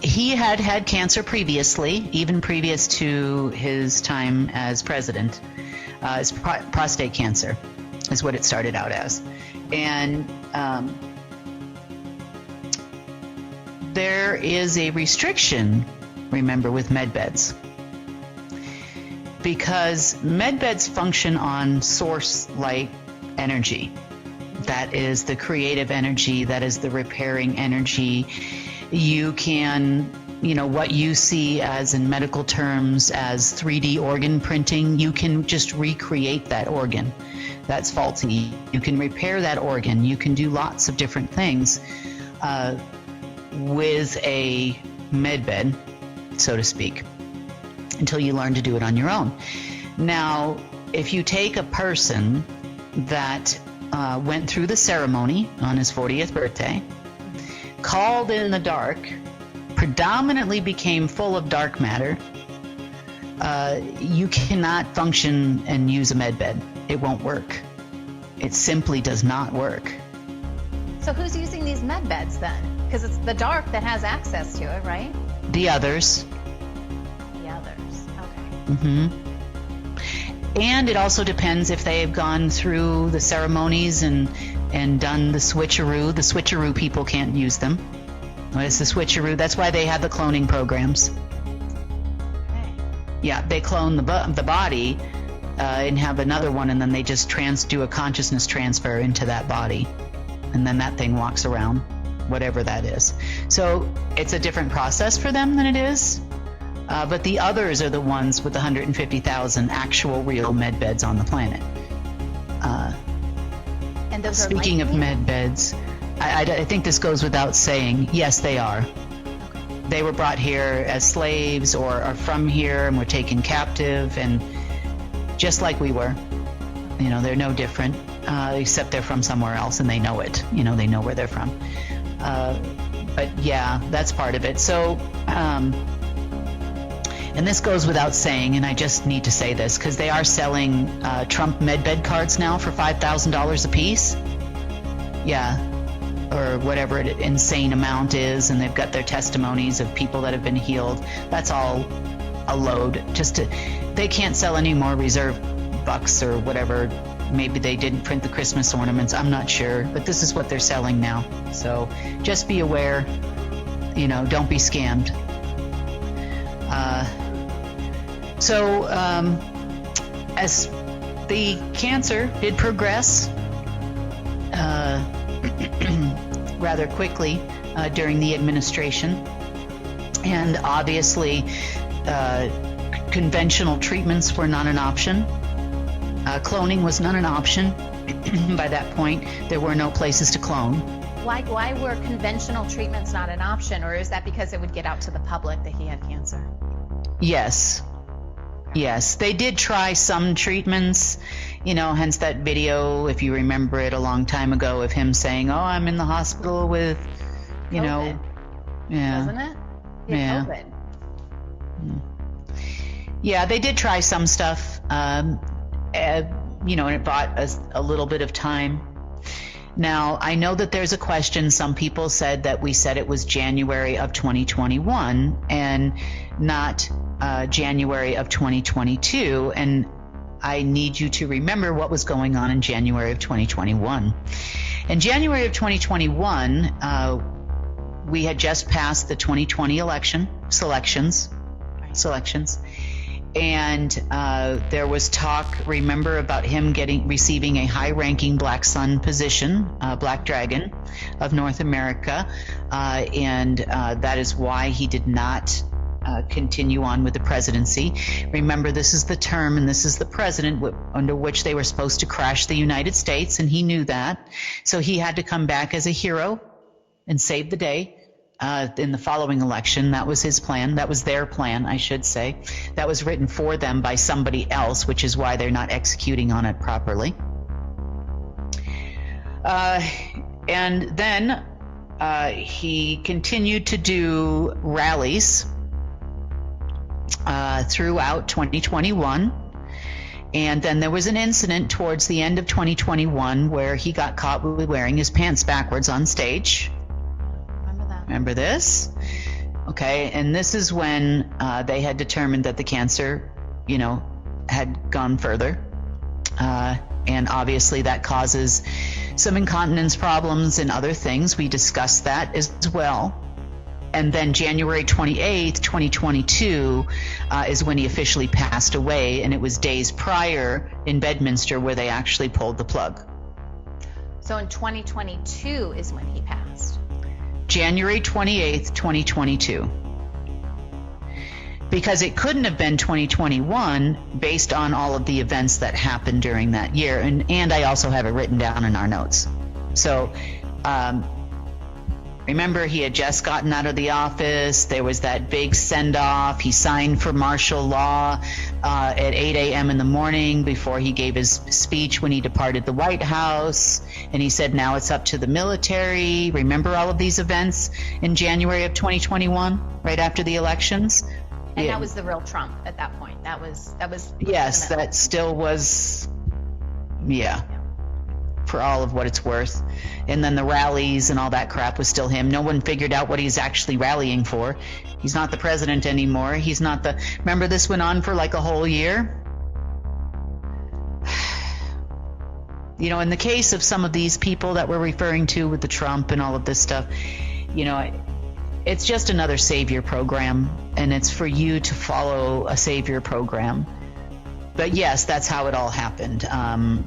He had cancer previously, even previous to his time as president. It's prostate cancer is what it started out as. And there is a restriction, remember, with medbeds, because medbeds function on source-like energy. That is the creative energy, that is the repairing energy. You can, what you see as in medical terms as 3D organ printing, you can just recreate that organ that's faulty. You can repair that organ. You can do lots of different things with a medbed, so to speak, until you learn to do it on your own. Now, if you take a person that went through the ceremony on his 40th birthday, called in the dark, predominantly became full of dark matter, you cannot function and use a medbed. It won't work. It simply does not work. So who's using these med beds then? Because it's the dark that has access to it, right? The others. The others, okay. Mm-hmm. And it also depends if they've gone through the ceremonies and done the switcheroo. The switcheroo people can't use them. What is the switcheroo? That's why they have the cloning programs. Okay. Yeah, they clone the body and have another one, and then they just do a consciousness transfer into that body. And then that thing walks around, whatever that is. So it's a different process for them than it is. But the others are the ones with 150,000 actual real med beds on the planet. And those are Speaking of lightweight? med beds, I think this goes without saying. Yes, they are. Okay. They were brought here as slaves or are from here and were taken captive, and just like we were. They're no different, except they're from somewhere else and they know it. They know where they're from. But yeah, that's part of it. So, and this goes without saying, and I just need to say this, because they are selling Trump MedBed cards now for $5,000 a piece. Yeah. or whatever an insane amount is, and they've got their testimonies of people that have been healed. That's all a load. They can't sell any more reserve bucks or whatever. Maybe they didn't print the Christmas ornaments. I'm not sure, but this is what they're selling now. So just be aware, don't be scammed. As the cancer did progress rather quickly during the administration, and obviously conventional treatments were not an option. Cloning was not an option. By that point, there were no places to clone. Why were conventional treatments not an option, or is that because it would get out to the public that he had cancer? Yes, they did try some treatments, hence that video, if you remember it a long time ago, of him saying, "Oh, I'm in the hospital with, COVID. Wasn't it? Yeah. COVID. Yeah, they did try some stuff, and it bought us a little bit of time. Now, I know that there's a question. Some people said that we said it was January of 2021 and not January of 2022. And I need you to remember what was going on in January of 2021. In January of 2021, we had just passed the 2020 selections. And there was talk, remember, about him receiving a high-ranking Black Sun position, Black Dragon of North America, and that is why he did not continue on with the presidency. Remember, this is the term and this is the president under which they were supposed to crash the United States, and he knew that. So he had to come back as a hero and save the day. In the following election. That was his plan. That was their plan, I should say. That was written for them by somebody else, which is why they're not executing on it properly. And then he continued to do rallies throughout 2021. And then there was an incident towards the end of 2021 where he got caught wearing his pants backwards on stage. Remember this? Okay, and this is when they had determined that the cancer, had gone further. And obviously that causes some incontinence problems and other things. We discussed that as well. And then January 28th, 2022 is when he officially passed away, and it was days prior in Bedminster where they actually pulled the plug. So in 2022 is when he passed. January 28th, 2022. Because it couldn't have been 2021 based on all of the events that happened during that year. And I also have it written down in our notes. So remember, he had just gotten out of the office. There was that big send-off. He signed for martial law at 8 a.m. in the morning before he gave his speech when he departed the White House. And he said, now it's up to the military. Remember all of these events in January of 2021, right after the elections? And that was the real Trump at that point. That was. Yes, that still was, for all of what it's worth. And then the rallies and all that crap was still him. No one figured out what he's actually rallying for. He's not the president anymore. He's not the... Remember, this went on for like a whole year? In the case of some of these people that we're referring to with the Trump and all of this stuff, it's just another savior program, and it's for you to follow a savior program. But yes, that's how it all happened.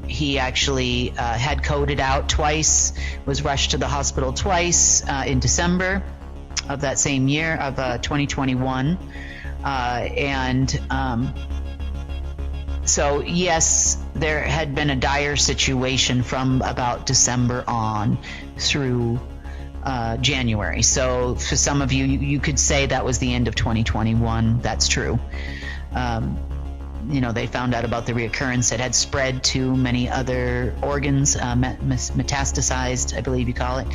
He actually had coded out twice, was rushed to the hospital twice in December of that same year of 2021. So yes, there had been a dire situation from about December on through January. So for some of you, you could say that was the end of 2021. That's true. They found out about the reoccurrence. It had spread to many other organs, metastasized, I believe you call it.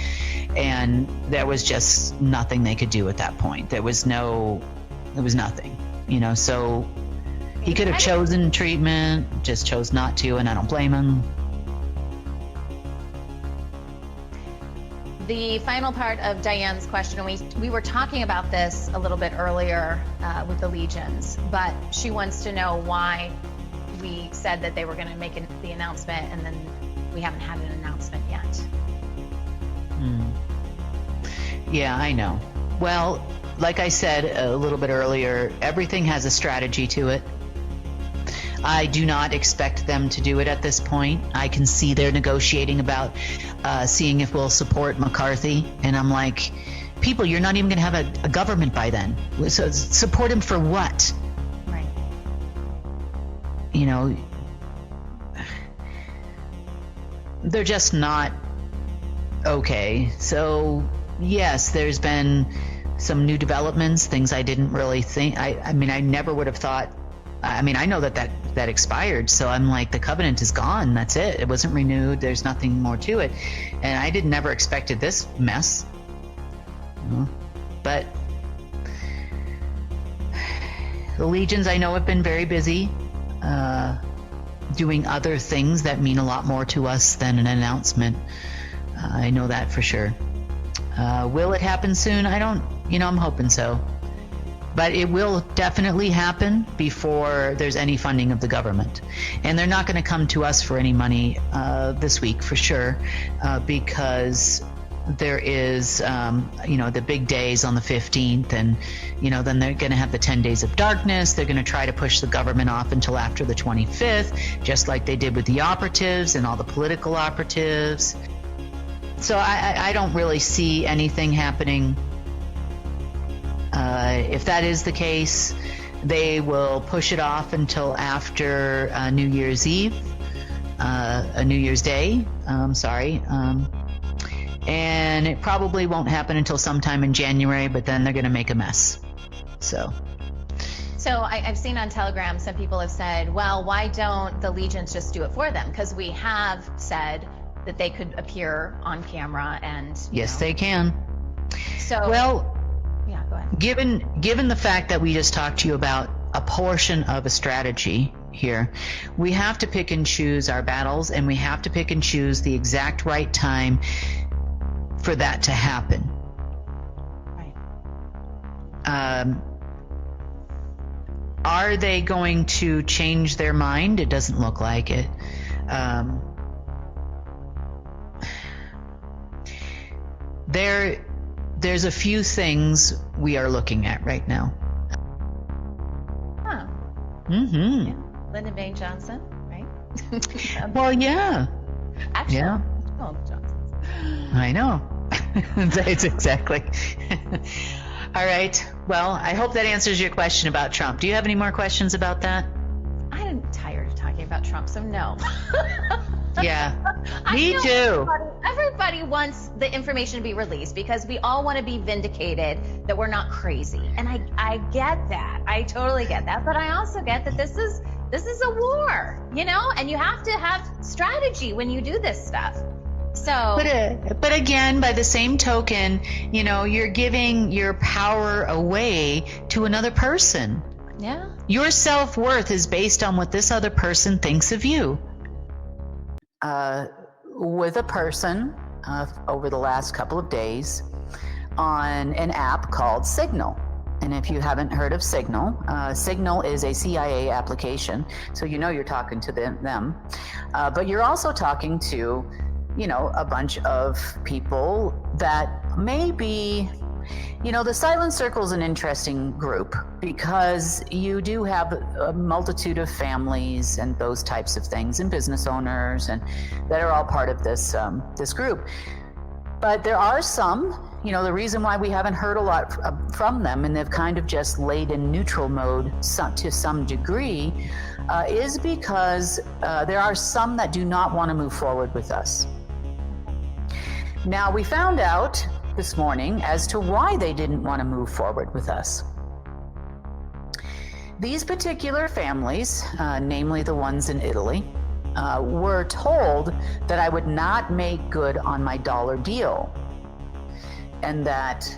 And there was just nothing they could do at that point. There was nothing, so he could have chosen treatment, just chose not to, and I don't blame him. the final part of Diane's question, we were talking about this a little bit earlier with the legions, but she wants to know why we said that they were going to make the announcement and then we haven't had an announcement yet. Yeah, I know. Well, like I said a little bit earlier, everything has a strategy to it. I do not expect them to do it at this point. I can see they're negotiating about seeing if we'll support McCarthy. And I'm like, people, you're not even going to have a government by then. So support him for what? Right. You know, they're just not okay. So, yes, there's been some new developments, things I didn't really think. I mean, I never would have thought. I mean, I know that expired, so I'm like, the covenant is gone. That's it. It wasn't renewed. There's nothing more to it. And I never expected this mess. But the legions, I know, have been very busy doing other things that mean a lot more to us than an announcement. I know that for sure. Will it happen soon? I'm hoping so. But it will definitely happen before there's any funding of the government. And they're not going to come to us for any money this week for sure, because there is, the big days on the 15th, and, then they're going to have the 10 days of darkness. They're going to try to push the government off until after the 25th, just like they did with the operatives and all the political operatives. So I don't really see anything happening. If that is the case, they will push it off until after New Year's Eve, New Year's Day, and it probably won't happen until sometime in January, but then they're going to make a mess. So I've seen on Telegram, some people have said, well, why don't the legions just do it for them? Because we have said that they could appear on camera and... Yes, they can. So... Well... Yeah, go ahead. Given the fact that we just talked to you about a portion of a strategy here, we have to pick and choose our battles, and we have to pick and choose the exact right time for that to happen. Right. Are they going to change their mind? It doesn't look like it. There's a few things we are looking at right now. Huh. Mm-hmm. Yeah. Lyndon B. Johnson, right? Well, yeah. Actually, Yeah. Oh, Johnson. I know. That's exactly. All right. Well, I hope that answers your question about Trump. Do you have any more questions about that? I'm tired of talking about Trump, so no. Yeah, me too. Everybody wants the information to be released because we all want to be vindicated that we're not crazy. And I get that. I totally get that. But I also get that this is a war, and you have to have strategy when you do this stuff. So, but again, by the same token, you're giving your power away to another person. Yeah. Your self-worth is based on what this other person thinks of you. With a person over the last couple of days on an app called Signal. And if you haven't heard of Signal, Signal is a CIA application. So you're talking to them. But you're also talking to, a bunch of people that may be, the Silent Circle is an interesting group because you do have a multitude of families and those types of things, and business owners, and that are all part of this group. But there are some, the reason why we haven't heard a lot from them, and they've kind of just laid in neutral mode to some degree, is because there are some that do not want to move forward with us. Now, we found out this morning as to why they didn't want to move forward with us. These particular families, namely the ones in Italy, were told that I would not make good on my dollar deal. and that,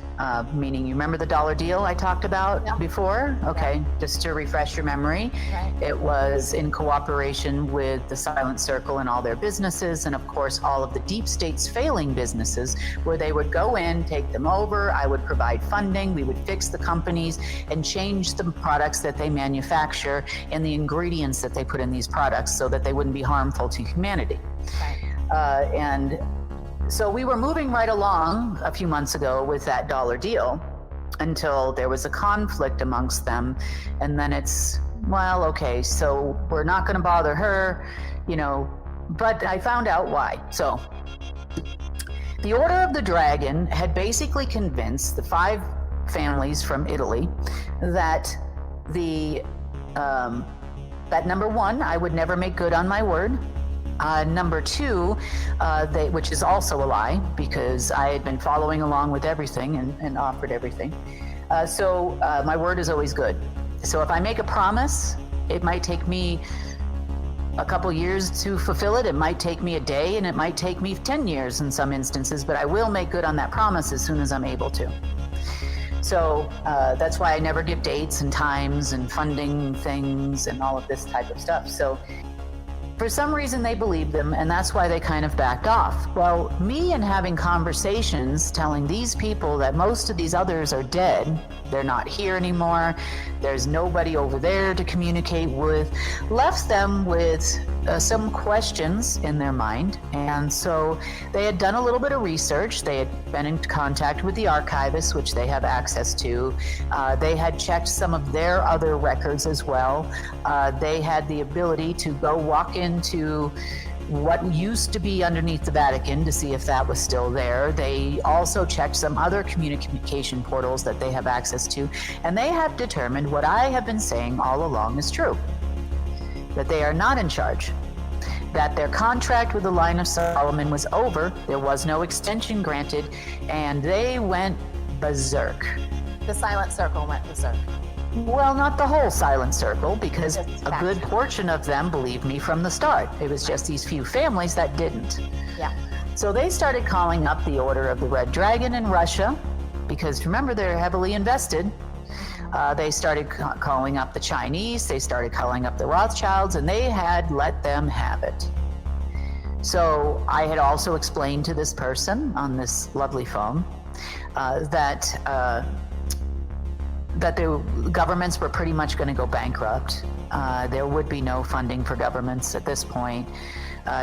meaning you remember the dollar deal I talked about before? Okay, just to refresh your memory. Right. It was in cooperation with the Silent Circle and all their businesses, and of course all of the deep state's failing businesses, where they would go in, take them over, I would provide funding, we would fix the companies and change the products that they manufacture and the ingredients that they put in these products so that they wouldn't be harmful to humanity. Right. And so we were moving right along a few months ago with that dollar deal until there was a conflict amongst them. And then it's, well, okay, so we're not going to bother her, you know, but I found out why. So the Order of the Dragon had basically convinced the 5 families from Italy that that number 1, I would never make good on my word. Number 2, which is also a lie, because I had been following along with everything and offered everything. So my word is always good. So if I make a promise, it might take me a couple years to fulfill it. It might take me a day, and it might take me 10 years in some instances, but I will make good on that promise as soon as I'm able to. So that's why I never give dates and times and funding things and all of this type of stuff. So for some reason they believed them, and that's why they kind of backed off. Well, me and having conversations telling these people that most of these others are dead, they're not here anymore, there's nobody over there to communicate with, left them with some questions in their mind. And so they had done a little bit of research. They had been in contact with the archivists, which they have access to. They had checked some of their other records as well. They had the ability to go walk into what used to be underneath the Vatican to see if that was still there. They also checked some other communication portals that they have access to, and they have determined what I have been saying all along is true, that they are not in charge, that their contract with the Line of Solomon was over, there was no extension granted, and they went berserk. The Silent Circle went berserk. Well, not the whole Silent Circle, because a good portion of them believed me from the start. It was just these few families that didn't. Yeah. So they started calling up the Order of the Red Dragon in Russia, because remember, they're heavily invested. They started calling up the Chinese, they started calling up the Rothschilds, and they had let them have it. So I had also explained to this person on this lovely phone that the governments were pretty much going to go bankrupt. There would be no funding for governments at this point.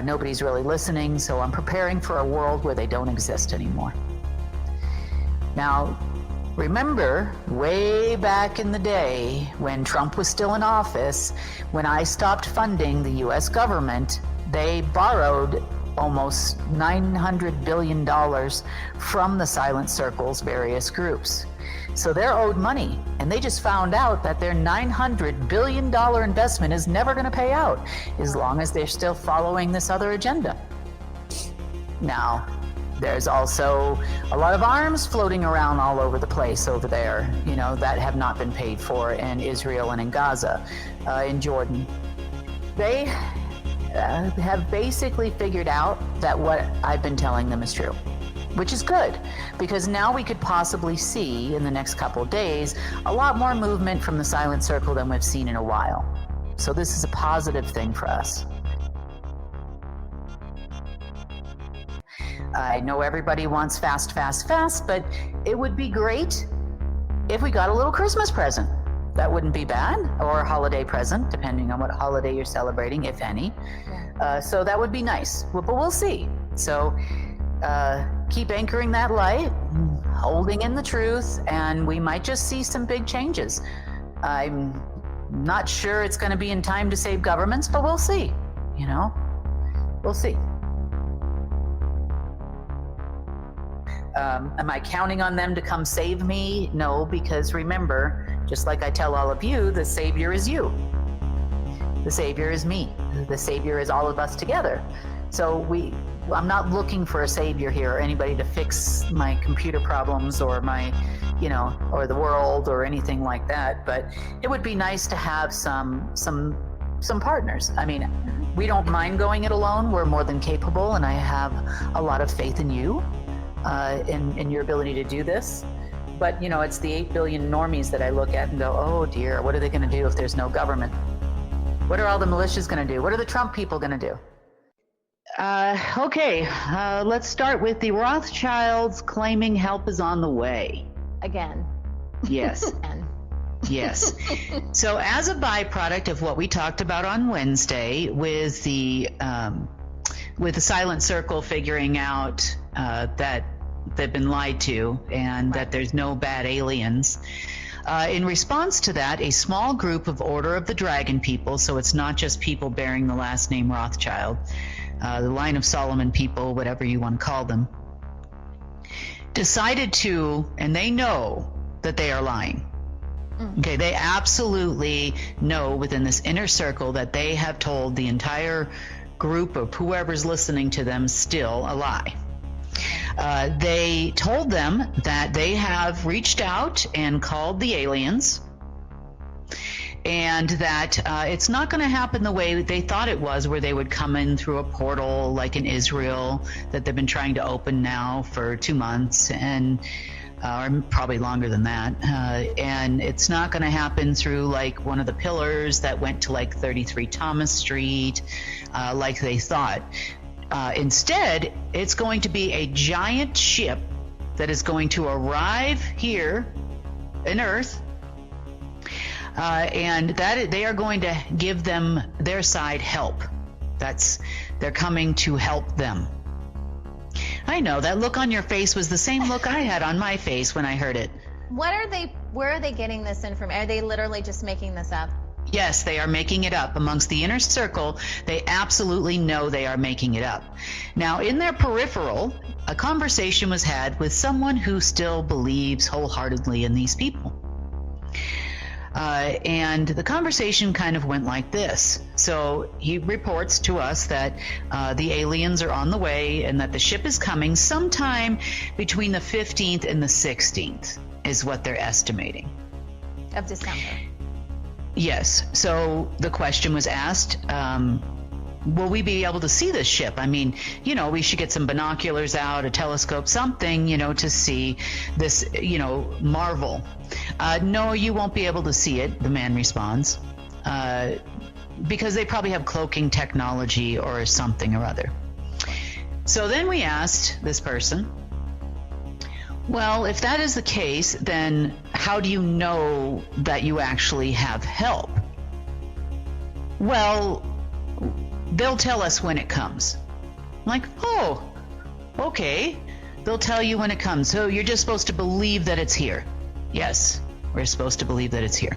Nobody's really listening, so I'm preparing for a world where they don't exist anymore. Now, remember, way back in the day when Trump was still in office, when I stopped funding the US government, they borrowed almost $900 billion from the Silent Circle's various groups. So they're owed money, and they just found out that their $900 billion investment is never going to pay out as long as they're still following this other agenda. Now, there's also a lot of arms floating around all over the place over there, you know, that have not been paid for in Israel and in Gaza, in Jordan. They have basically figured out that what I've been telling them is true, which is good, because now we could possibly see in the next couple of days a lot more movement from the Silent Circle than we've seen in a while. So this is a positive thing for us. I know everybody wants fast, fast, fast, but it would be great if we got a little Christmas present. That wouldn't be bad, or a holiday present, depending on what holiday you're celebrating, if any. So that would be nice, but we'll see. So keep anchoring that light, holding in the truth, and we might just see some big changes. I'm not sure it's going to be in time to save governments, but we'll see. You know, we'll see. Am I counting on them to come save me? No, because remember, just like I tell all of you, the Savior is you. The Savior is me. The Savior is all of us together. So I'm not looking for a savior here, or anybody to fix my computer problems or my, you know, or the world or anything like that. But it would be nice to have some partners. I mean, we don't mind going it alone. We're more than capable, and I have a lot of faith in you. in your ability to do this. But, it's the 8 billion normies that I look at and go, oh dear, what are they going to do if there's no government? What are all the militias going to do? What are the Trump people going to do? Okay, let's start with the Rothschilds claiming help is on the way. Again. Yes. Yes. So as a byproduct of what we talked about on Wednesday with the Silent Circle figuring out that they've been lied to and that there's no bad aliens, in response to that, a small group of Order of the Dragon people, so it's not just people bearing the last name Rothschild, the Line of Solomon people, whatever you want to call them, decided to, and they know that they are lying. Okay, they absolutely know within this inner circle that they have told the entire group of whoever's listening to them still a lie. They told them that they have reached out and called the aliens, and that it's not going to happen the way they thought it was, where they would come in through a portal like in Israel that they've been trying to open now for 2 months, and or probably longer than that. And it's not going to happen through like one of the pillars that went to like 33 Thomas Street, like they thought. Instead, it's going to be a giant ship that is going to arrive here in Earth, and that they are going to give them their side help. They're coming to help them. I know that look on your face was the same look I had on my face when I heard it. Where are they getting this information? Are they literally just making this up? Yes, they are making it up. Amongst the inner circle, they absolutely know they are making it up. Now, in their peripheral, a conversation was had with someone who still believes wholeheartedly in these people. And the conversation kind of went like this. So he reports to us that the aliens are on the way and that the ship is coming sometime between the 15th and the 16th is what they're estimating. Of December. Yes. So the question was asked, will we be able to see this ship? I mean, we should get some binoculars out, a telescope, something, to see this, marvel. No, you won't be able to see it, the man responds, because they probably have cloaking technology or something or other. So then we asked this person, well, if that is the case, then how do you know that you actually have help? Well, they'll tell us when it comes. I'm like, oh, okay. They'll tell you when it comes. So you're just supposed to believe that it's here. Yes, we're supposed to believe that it's here.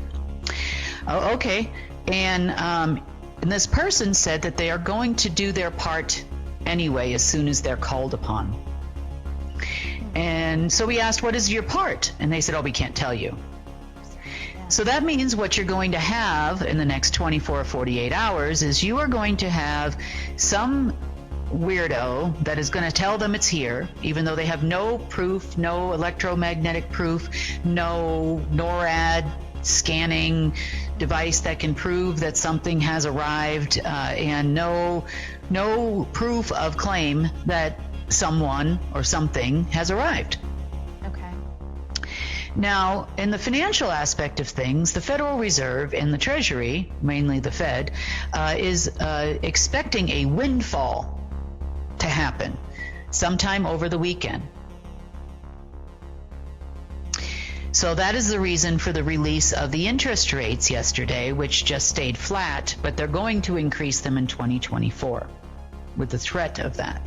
Oh, okay. And this person said that they are going to do their part anyway as soon as they're called upon. And so we asked, what is your part? And they said, oh, we can't tell you. So that means what you're going to have in the next 24 or 48 hours is you are going to have some weirdo that is going to tell them it's here, even though they have no proof, no electromagnetic proof, no NORAD scanning device that can prove that something has arrived, and no proof of claim that someone or something has arrived. Okay. Now, in the financial aspect of things, the Federal Reserve and the Treasury, mainly the Fed, is expecting a windfall to happen sometime over the weekend. So that is the reason for the release of the interest rates yesterday, which just stayed flat, but they're going to increase them in 2024 with the threat of that.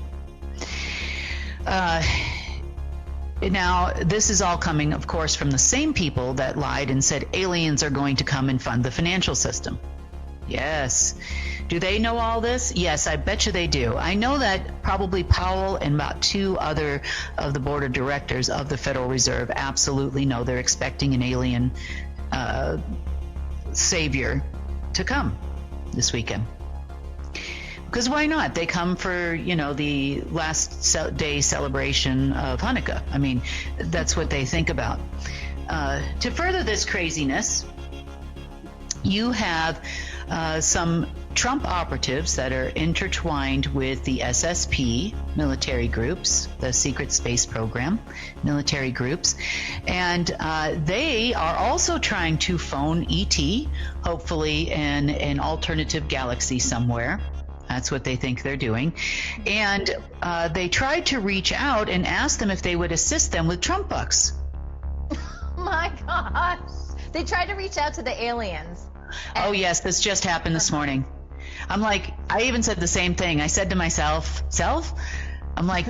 Now, this is all coming, of course, from the same people that lied and said aliens are going to come and fund the financial system. Yes. Do they know all this? Yes, I bet you they do. I know that probably Powell and about 2 other of the board of directors of the Federal Reserve absolutely know they're expecting an alien savior to come this weekend. Because why not? They come for, the last day celebration of Hanukkah. I mean, that's what they think about. To further this craziness, you have some Trump operatives that are intertwined with the SSP military groups, the Secret Space Program military groups, and they are also trying to phone ET, hopefully in an alternative galaxy somewhere. That's what they think they're doing. And they tried to reach out and ask them if they would assist them with Trump bucks. My gosh. They tried to reach out to the aliens. Oh, yes. This just happened this morning. I'm like, I even said the same thing. I said to myself, I'm like,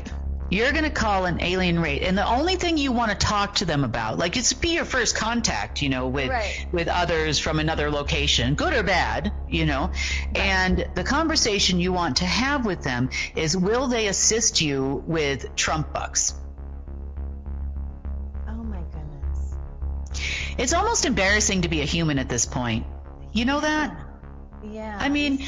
you're going to call an alien raid. And the only thing you want to talk to them about, like, it's be your first contact, with others from another location, good or bad, and the conversation you want to have with them is, will they assist you with Trump bucks? Oh my goodness. It's almost embarrassing to be a human at this point. You know that? Yeah. I mean,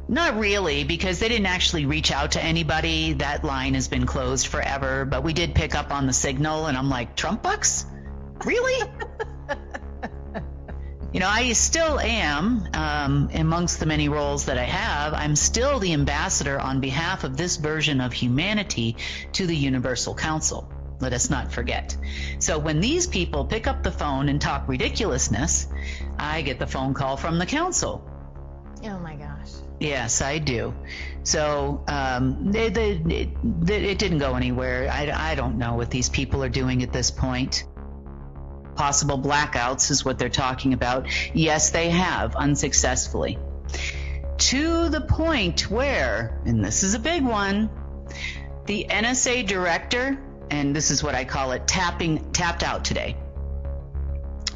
not really, because they didn't actually reach out to anybody. That line has been closed forever, but we did pick up on the signal, and I'm like, Trump bucks? Really? I still am, amongst the many roles that I have, I'm still the ambassador on behalf of this version of humanity to the Universal Council. Let us not forget. So when these people pick up the phone and talk ridiculousness, I get the phone call from the council. Oh my gosh. Yes, I do. So it didn't go anywhere. I don't know what these people are doing at this point. Possible blackouts is what they're talking about. Yes, they have, unsuccessfully. To the point where, and this is a big one, the NSA director, and this is what I call it, tapped out today.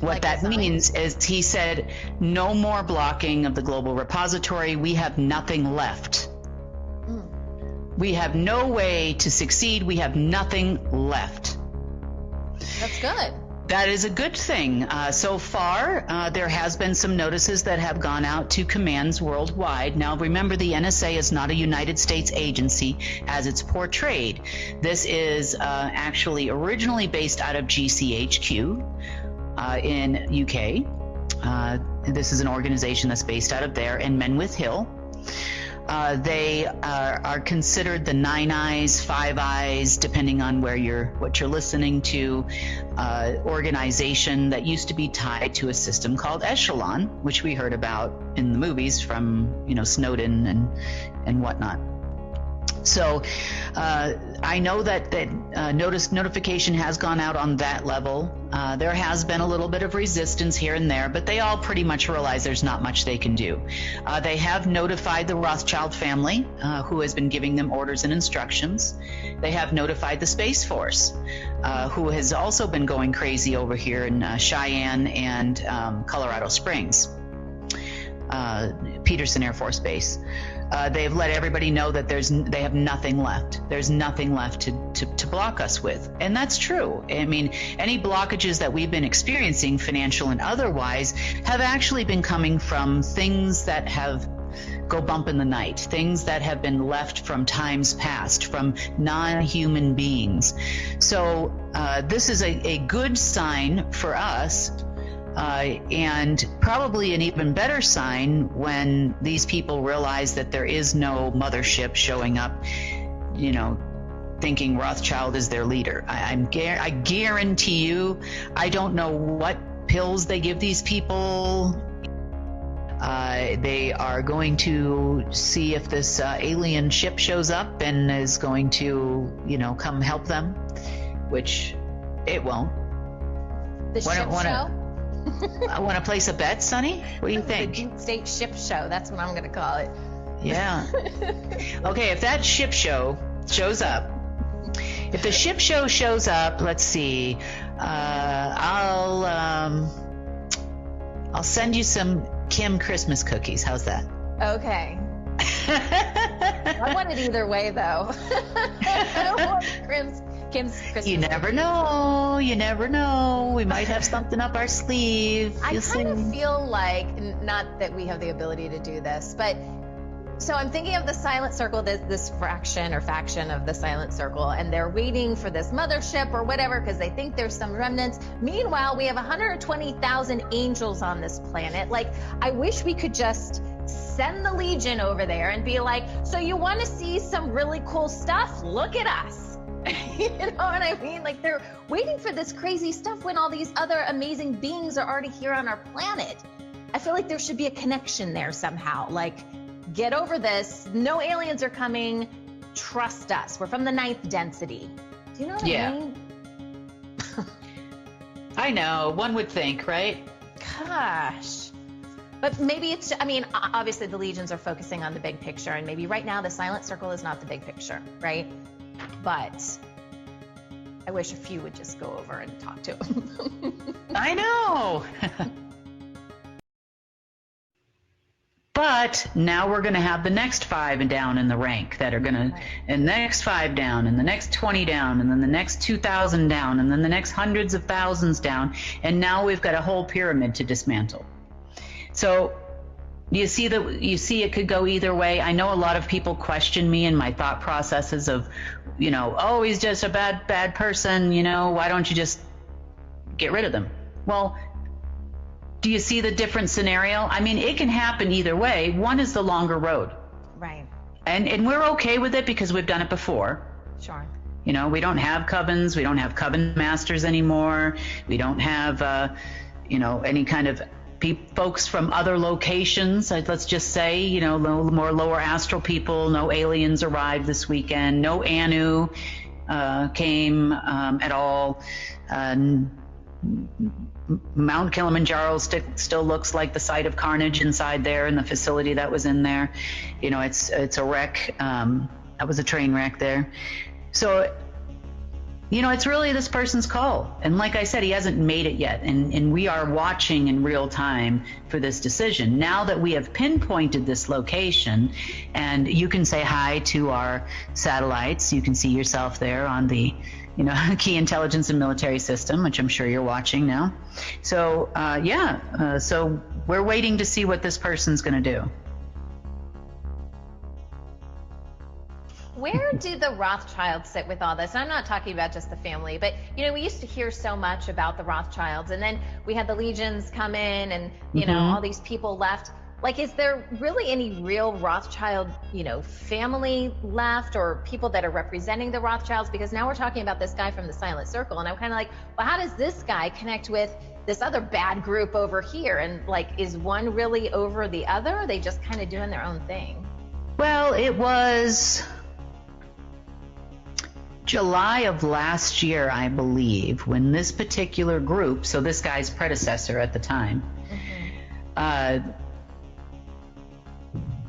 What that means is he said, no more blocking of the global repository. We have nothing left. We have no way to succeed. We have nothing left. That's good. That is a good thing. So far, there has been some notices that have gone out to commands worldwide. Now, remember, the NSA is not a United States agency as it's portrayed. This is actually originally based out of GCHQ. In UK. This is an organization that's based out of there, in Menwith Hill. They are considered the Nine Eyes, Five Eyes, depending on what you're listening to, organization that used to be tied to a system called Echelon, which we heard about in the movies from Snowden and whatnot. So I know that notification has gone out on that level. There has been a little bit of resistance here and there, but they all pretty much realize there's not much they can do. They have notified the Rothschild family, who has been giving them orders and instructions. They have notified the Space Force, who has also been going crazy over here in Cheyenne and Colorado Springs, Peterson Air Force Base. They've let everybody know that they have nothing left. There's nothing left to block us with. And that's true. I mean, any blockages that we've been experiencing, financial and otherwise, have actually been coming from things that have go bump in the night, things that have been left from times past, from non-human beings. So this is a good sign for us. And probably an even better sign when these people realize that there is no mothership showing up, thinking Rothschild is their leader. I guarantee you, I don't know what pills they give these people. They are going to see if this alien ship shows up and is going to, come help them, which it won't. The ship show? I want to place a bet, Sonny? What do you think? The Deep State Ship Show. That's what I'm going to call it. Yeah. Okay, if that ship show shows up, if the ship show shows up, let's see. I'll send you some Kim Christmas cookies. How's that? Okay. I want it either way, though. I want Kim's Christmas. You never know. You never know. We might have something up our sleeve. I kind of feel like, not that we have the ability to do this, but so I'm thinking of the Silent Circle, this faction of the Silent Circle, and they're waiting for this mothership or whatever because they think there's some remnants. Meanwhile, we have 120,000 angels on this planet. Like, I wish we could just send the Legion over there and be like, so you want to see some really cool stuff? Look at us. You know what I mean? Like, they're waiting for this crazy stuff when all these other amazing beings are already here on our planet. I feel like there should be a connection there somehow. Like, get over this. No aliens are coming. Trust us. We're from the 9th density. Do you know what I mean? I know. One would think, right? Gosh. But maybe it's, I mean, obviously the Legions are focusing on the big picture, and maybe right now the Silent Circle is not the big picture, right? But I wish a few would just go over and talk to him. I know. But now we're going to have the next 5 down in the rank that are going to, and the next 5 down, and the next 20 down, and then the next 2,000 down, and then the next hundreds of thousands down. And now we've got a whole pyramid to dismantle. So you see it could go either way. I know a lot of people question me and my thought processes of, you know, oh, he's just a bad person, you know, why don't you just get rid of them? Well, do you see the different scenario? I mean, it can happen either way. One is the longer road. Right. And we're okay with it because we've done it before. Sure. You know, we don't have covens. We don't have coven masters anymore. We don't have, you know, any kind of folks from other locations. Let's just say, you know, more lower astral people. No aliens arrived this weekend. No Anu came at all. Mount Kilimanjaro still looks like the site of carnage inside there in the facility that was in there. You know, it's a wreck. That was a train wreck there. So, you know, it's really this person's call. And like I said, he hasn't made it yet. And we are watching in real time for this decision. Now that we have pinpointed this location, and you can say hi to our satellites, you can see yourself there on the, you know, key intelligence and military system, which I'm sure you're watching now. So, so we're waiting to see what this person's going to do. Where do the Rothschilds sit with all this? And I'm not talking about just the family, but, you know, we used to hear so much about the Rothschilds, and then we had the Legions come in, and, you know, all these people left. Like, is there really any real Rothschild, you know, family left, or people that are representing the Rothschilds? Because now we're talking about this guy from the Silent Circle, and I'm kind of like, well, how does this guy connect with this other bad group over here? And, like, is one really over the other? Or are they just kind of doing their own thing? Well, it was July of last year, I believe, when this particular group, so this guy's predecessor at the time,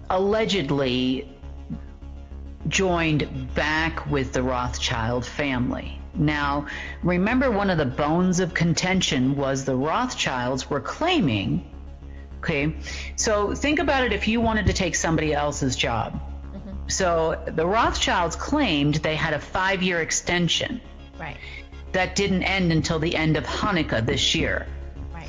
allegedly joined back with the Rothschild family. Now, remember, one of the bones of contention was the Rothschilds were claiming, okay, so think about it if you wanted to take somebody else's job. So the Rothschilds claimed they had a 5-year extension. Right. That didn't end until the end of Hanukkah this year. Right.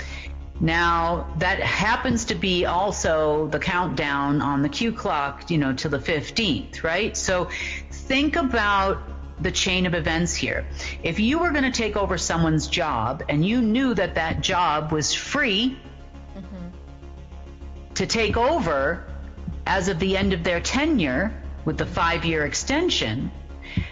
Now, that happens to be also the countdown on the Q clock, you know, to the 15th, right? So think about the chain of events here. If you were going to take over someone's job and you knew that that job was free to take over as of the end of their tenure with the 5-year extension,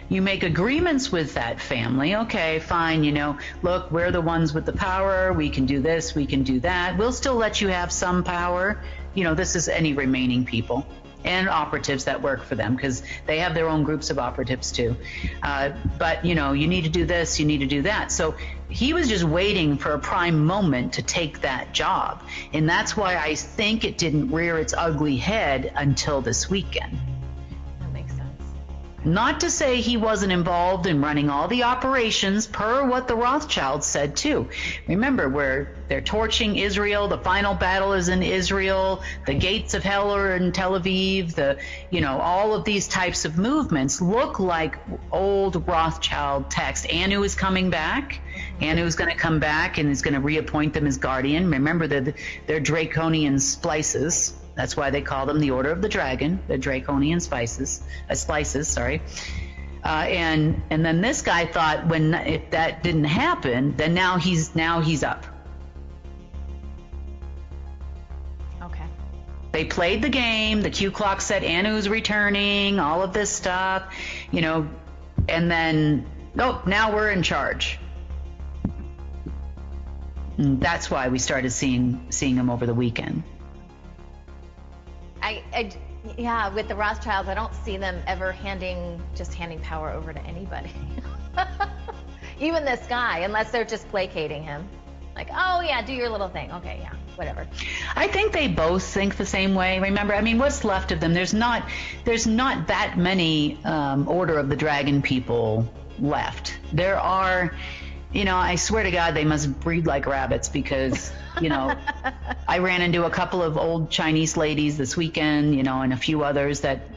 you make agreements with that family. Okay, fine, you know, look, we're the ones with the power. We can do this, we can do that. We'll still let you have some power. You know, this is any remaining people and operatives that work for them, because they have their own groups of operatives too. But, you know, you need to do this, you need to do that. So he was just waiting for a prime moment to take that job. And that's why I think it didn't rear its ugly head until this weekend. That makes sense. Not to say he wasn't involved in running all the operations per what the Rothschilds said too. Remember, they're torching Israel. The final battle is in Israel. The gates of hell are in Tel Aviv. All of these types of movements look like old Rothschild text. Anu is coming back. Anu is going to come back and is going to reappoint them as guardian. Remember, they're draconian splices. That's why they call them the Order of the Dragon. They're draconian splices. And then this guy thought, if that didn't happen, then now he's up. Okay. they played the game. The Q clock said Anu's returning, all of this stuff, you know, and then, oh, now we're in charge. And that's why we started seeing them over the weekend. Yeah, with the Rothschilds, I don't see them ever handing power over to anybody. Even this guy, unless they're just placating him. Like, oh yeah, do your little thing. Okay, yeah, whatever. I think they both think the same way. Remember, I mean, what's left of them? There's not that many Order of the Dragon people left. There are, you know, I swear to God, they must breed like rabbits, because, you know, I ran into a couple of old Chinese ladies this weekend, you know, and a few others that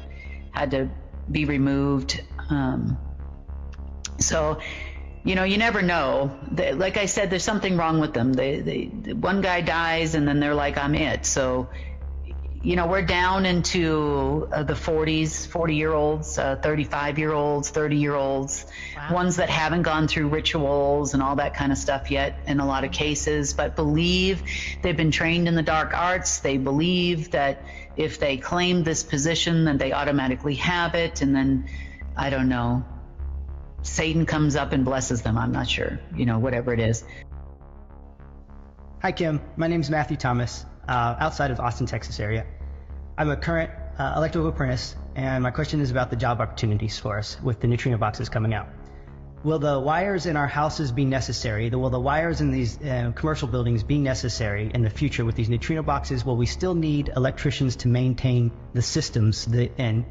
had to be removed. So, you know, you never know. Like I said, there's something wrong with them. One guy dies and then they're like, I'm it. So, you know, we're down into the 40s, 40-year-olds, 35-year-olds, 30-year-olds, wow. Ones that haven't gone through rituals and all that kind of stuff yet in a lot of cases, but believe they've been trained in the dark arts. They believe that if they claim this position, then they automatically have it. And then, I don't know, Satan comes up and blesses them. I'm not sure, you know, whatever it is. Hi, Kim. My name is Matthew Thomas, outside of Austin, Texas area. I'm a current electrical apprentice, and my question is about the job opportunities for us with the neutrino boxes coming out. Will the wires in our houses be necessary? Will the wires in these commercial buildings be necessary in the future with these neutrino boxes? Will we still need electricians to maintain the systems and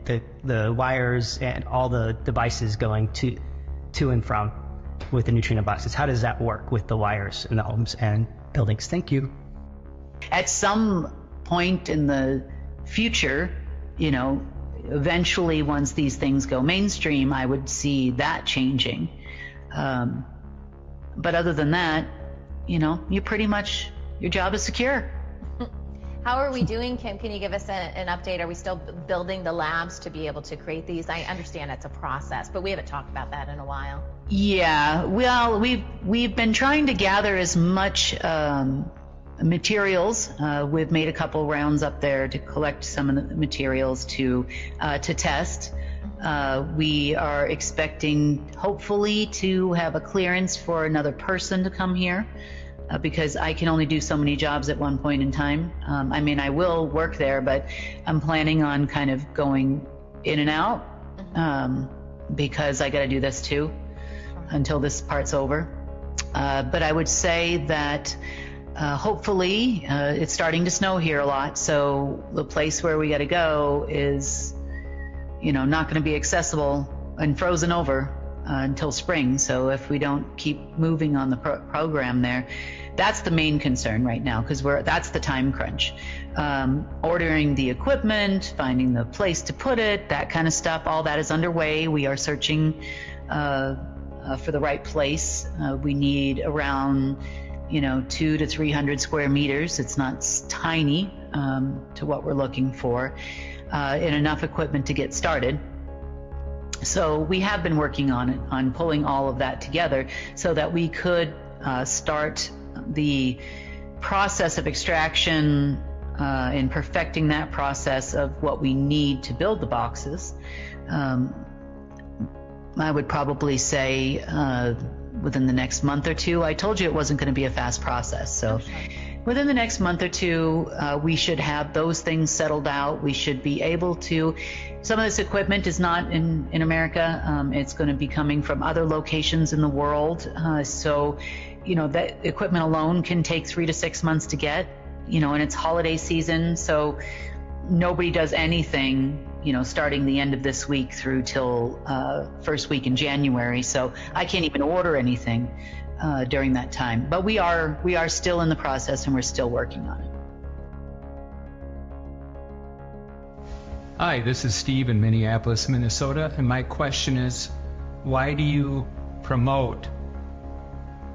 the wires and all the devices going to and from with the neutrino boxes? How does that work with the wires in the homes and buildings? Thank you. At some point in the future, you know, eventually once these things go mainstream, I would see that changing. But other than that, you know, your job is secure. How are we doing, Kim? Can you give us an update? Are we still building the labs to be able to create these? I understand it's a process, but we haven't talked about that in a while. Yeah, well, we've been trying to gather as much materials. We've made a couple rounds up there to collect some of the materials to test. We are expecting, hopefully, to have a clearance for another person to come here. Because I can only do so many jobs at one point in time. I mean, I will work there, but I'm planning on kind of going in and out because I got to do this too until this part's over. But I would say that hopefully it's starting to snow here a lot, so the place where we got to go is, you know, not going to be accessible and frozen over until spring. So if we don't keep moving on the program there, that's the main concern right now, because that's the time crunch. Ordering the equipment, finding the place to put it, that kind of stuff, all that is underway. We are searching for the right place. We need around, you know, 200 to 300 square meters. It's not tiny to what we're looking for, and enough equipment to get started. So we have been working on it, on pulling all of that together so that we could start the process of extraction and perfecting that process of what we need to build the boxes. I would probably say within the next month or two. I told you it wasn't going to be a fast process. So within the next month or two, we should have those things settled out. We should be able to, some of this equipment is not in America. It's going to be coming from other locations in the world. So, you know, that equipment alone can take 3 to 6 months to get, you know, and it's holiday season. So nobody does anything, you know, starting the end of this week through till first week in January. So I can't even order anything during that time. But we are still in the process, and we're still working on it. Hi, this is Steve in Minneapolis, Minnesota, and my question is, why do you promote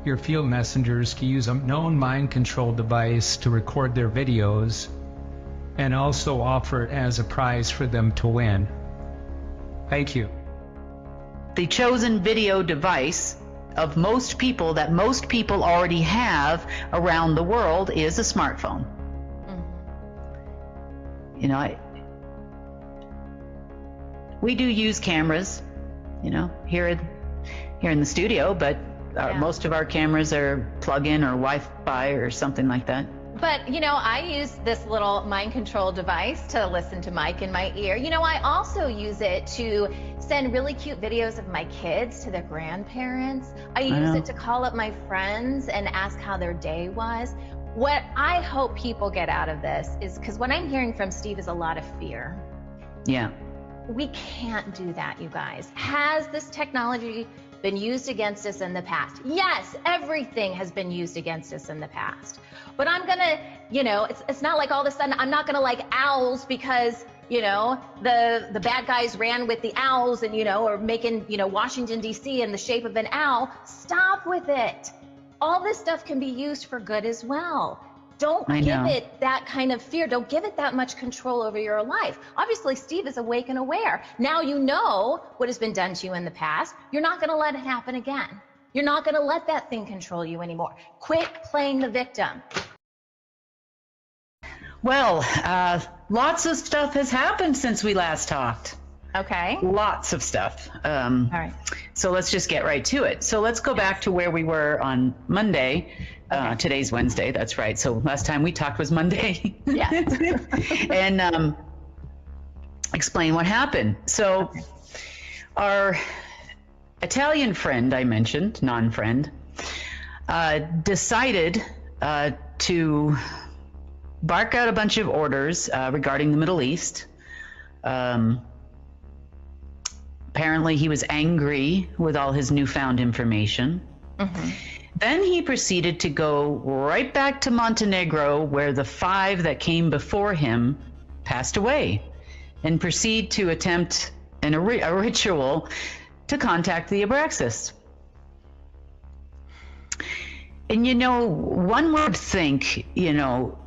your field messengers to use a known mind control device to record their videos and also offer it as a prize for them to win? Thank you. The chosen video device of most people that most people already have around the world is a smartphone. you know, we do use cameras, you know, here in the studio, but most of our cameras are plug-in or Wi-Fi or something like that. But, you know, I use this little mind control device to listen to Mike in my ear. You know, I also use it to send really cute videos of my kids to their grandparents. I use it to call up my friends and ask how their day was. What I hope people get out of this is, because what I'm hearing from Steve is a lot of fear. Yeah. We can't do that, you guys. Has this technology been used against us in the past? Yes, everything has been used against us in the past. But I'm gonna, you know, it's not like all of a sudden I'm not gonna like owls because, you know, the bad guys ran with the owls and, you know, or making, you know, Washington, D.C. in the shape of an owl. Stop with it. All this stuff can be used for good as well. Don't give it that kind of fear. Don't give it that much control over your life. Obviously, Steve is awake and aware. Now you know what has been done to you in the past. You're not going to let it happen again. You're not going to let that thing control you anymore. Quit playing the victim. Well, lots of stuff has happened since we last talked. Okay. Lots of stuff. All right. So let's just get right to it. So let's go back to where we were on Monday. Today's Wednesday. That's right. So last time we talked was Monday. Yeah. And explain what happened. So our Italian friend I mentioned, non-friend, decided to bark out a bunch of orders regarding the Middle East. Apparently he was angry with all his newfound information. Mm-hmm. Then he proceeded to go right back to Montenegro, where the 5 that came before him passed away, and proceed to attempt a ritual to contact the Abraxas. And, you know, one would think, you know,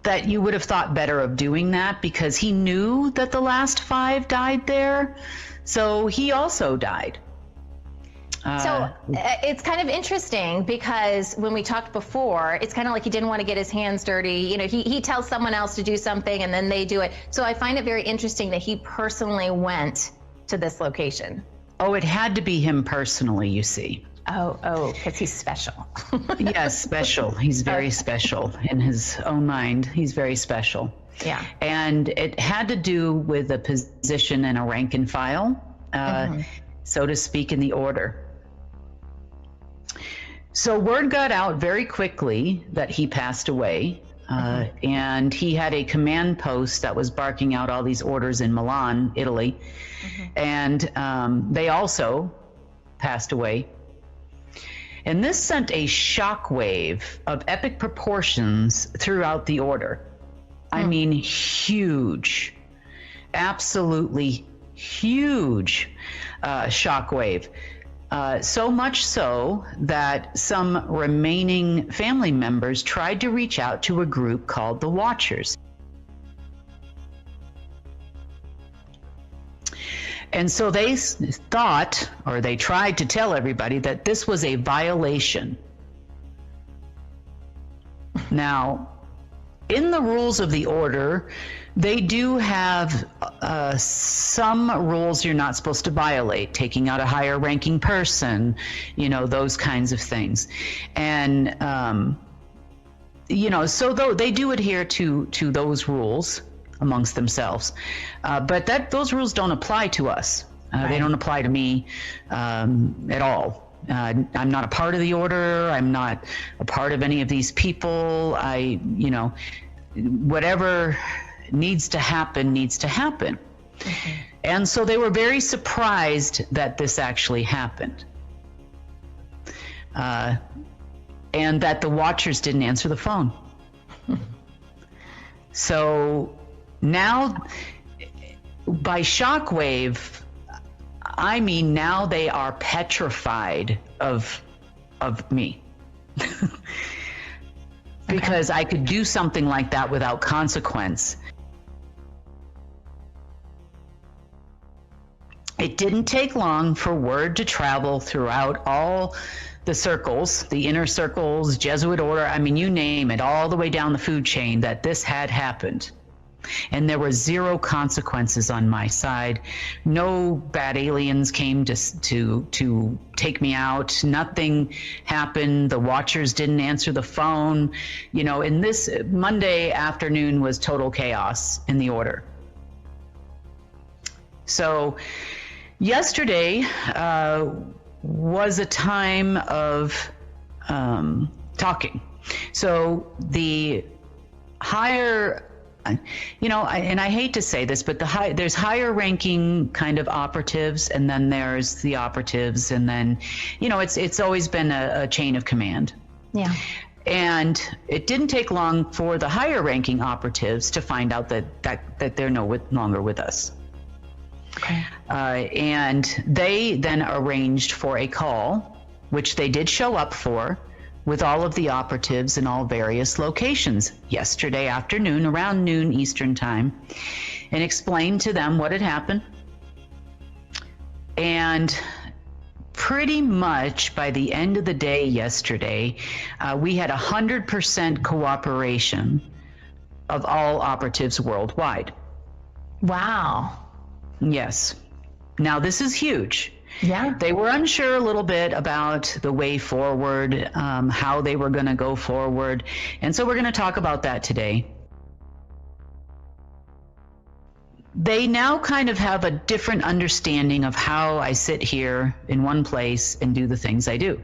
that you would have thought better of doing that because he knew that the last 5 died there. So he also died. So it's kind of interesting because when we talked before, it's kind of like he didn't want to get his hands dirty. You know, he tells someone else to do something and then they do it. So I find it very interesting that he personally went to this location. Oh, it had to be him personally, you see. Oh, because he's special. Yes, special. He's very special in his own mind. He's very special. Yeah. And it had to do with a position and a rank and file, so to speak, in the order. So word got out very quickly that he passed away, and he had a command post that was barking out all these orders in Milan, Italy, and they also passed away. And this sent a shockwave of epic proportions throughout the order. I mean, huge, absolutely huge shockwave. So much so that some remaining family members tried to reach out to a group called the Watchers. And so they thought, or they tried to tell everybody, that this was a violation. Now, in the rules of the order, they do have some rules you're not supposed to violate, taking out a higher ranking person, you know, those kinds of things. And, you know, so though they do adhere to those rules amongst themselves, but those rules don't apply to us. They don't apply to me at all. I'm not a part of the order. I'm not a part of any of these people. You know, whatever needs to happen. And so they were very surprised that this actually happened. And that the Watchers didn't answer the phone. So now, by shockwave, I mean now they are petrified of me. Because I could do something like that without consequence. It didn't take long for word to travel throughout all the circles, the inner circles, Jesuit order, I mean, you name it, all the way down the food chain, that this had happened. And there were zero consequences on my side. No bad aliens came to take me out. Nothing happened. The watchers didn't answer the phone. You know, and this Monday afternoon was total chaos in the order. So yesterday was a time of talking. So the higher, you know, and I hate to say this, but there's higher ranking kind of operatives, and then there's the operatives, and then, you know, it's always been a chain of command. Yeah. And it didn't take long for the higher ranking operatives to find out that they're no longer with us. Okay. And they then arranged for a call, which they did show up for, with all of the operatives in all various locations yesterday afternoon around noon Eastern time, and explained to them what had happened. And pretty much by the end of the day yesterday, we had 100% cooperation of all operatives worldwide. Wow. Yes. Now this is huge. Yeah. They were unsure a little bit about the way forward, how they were going to go forward. And so we're going to talk about that today. They now kind of have a different understanding of how I sit here in one place and do the things I do.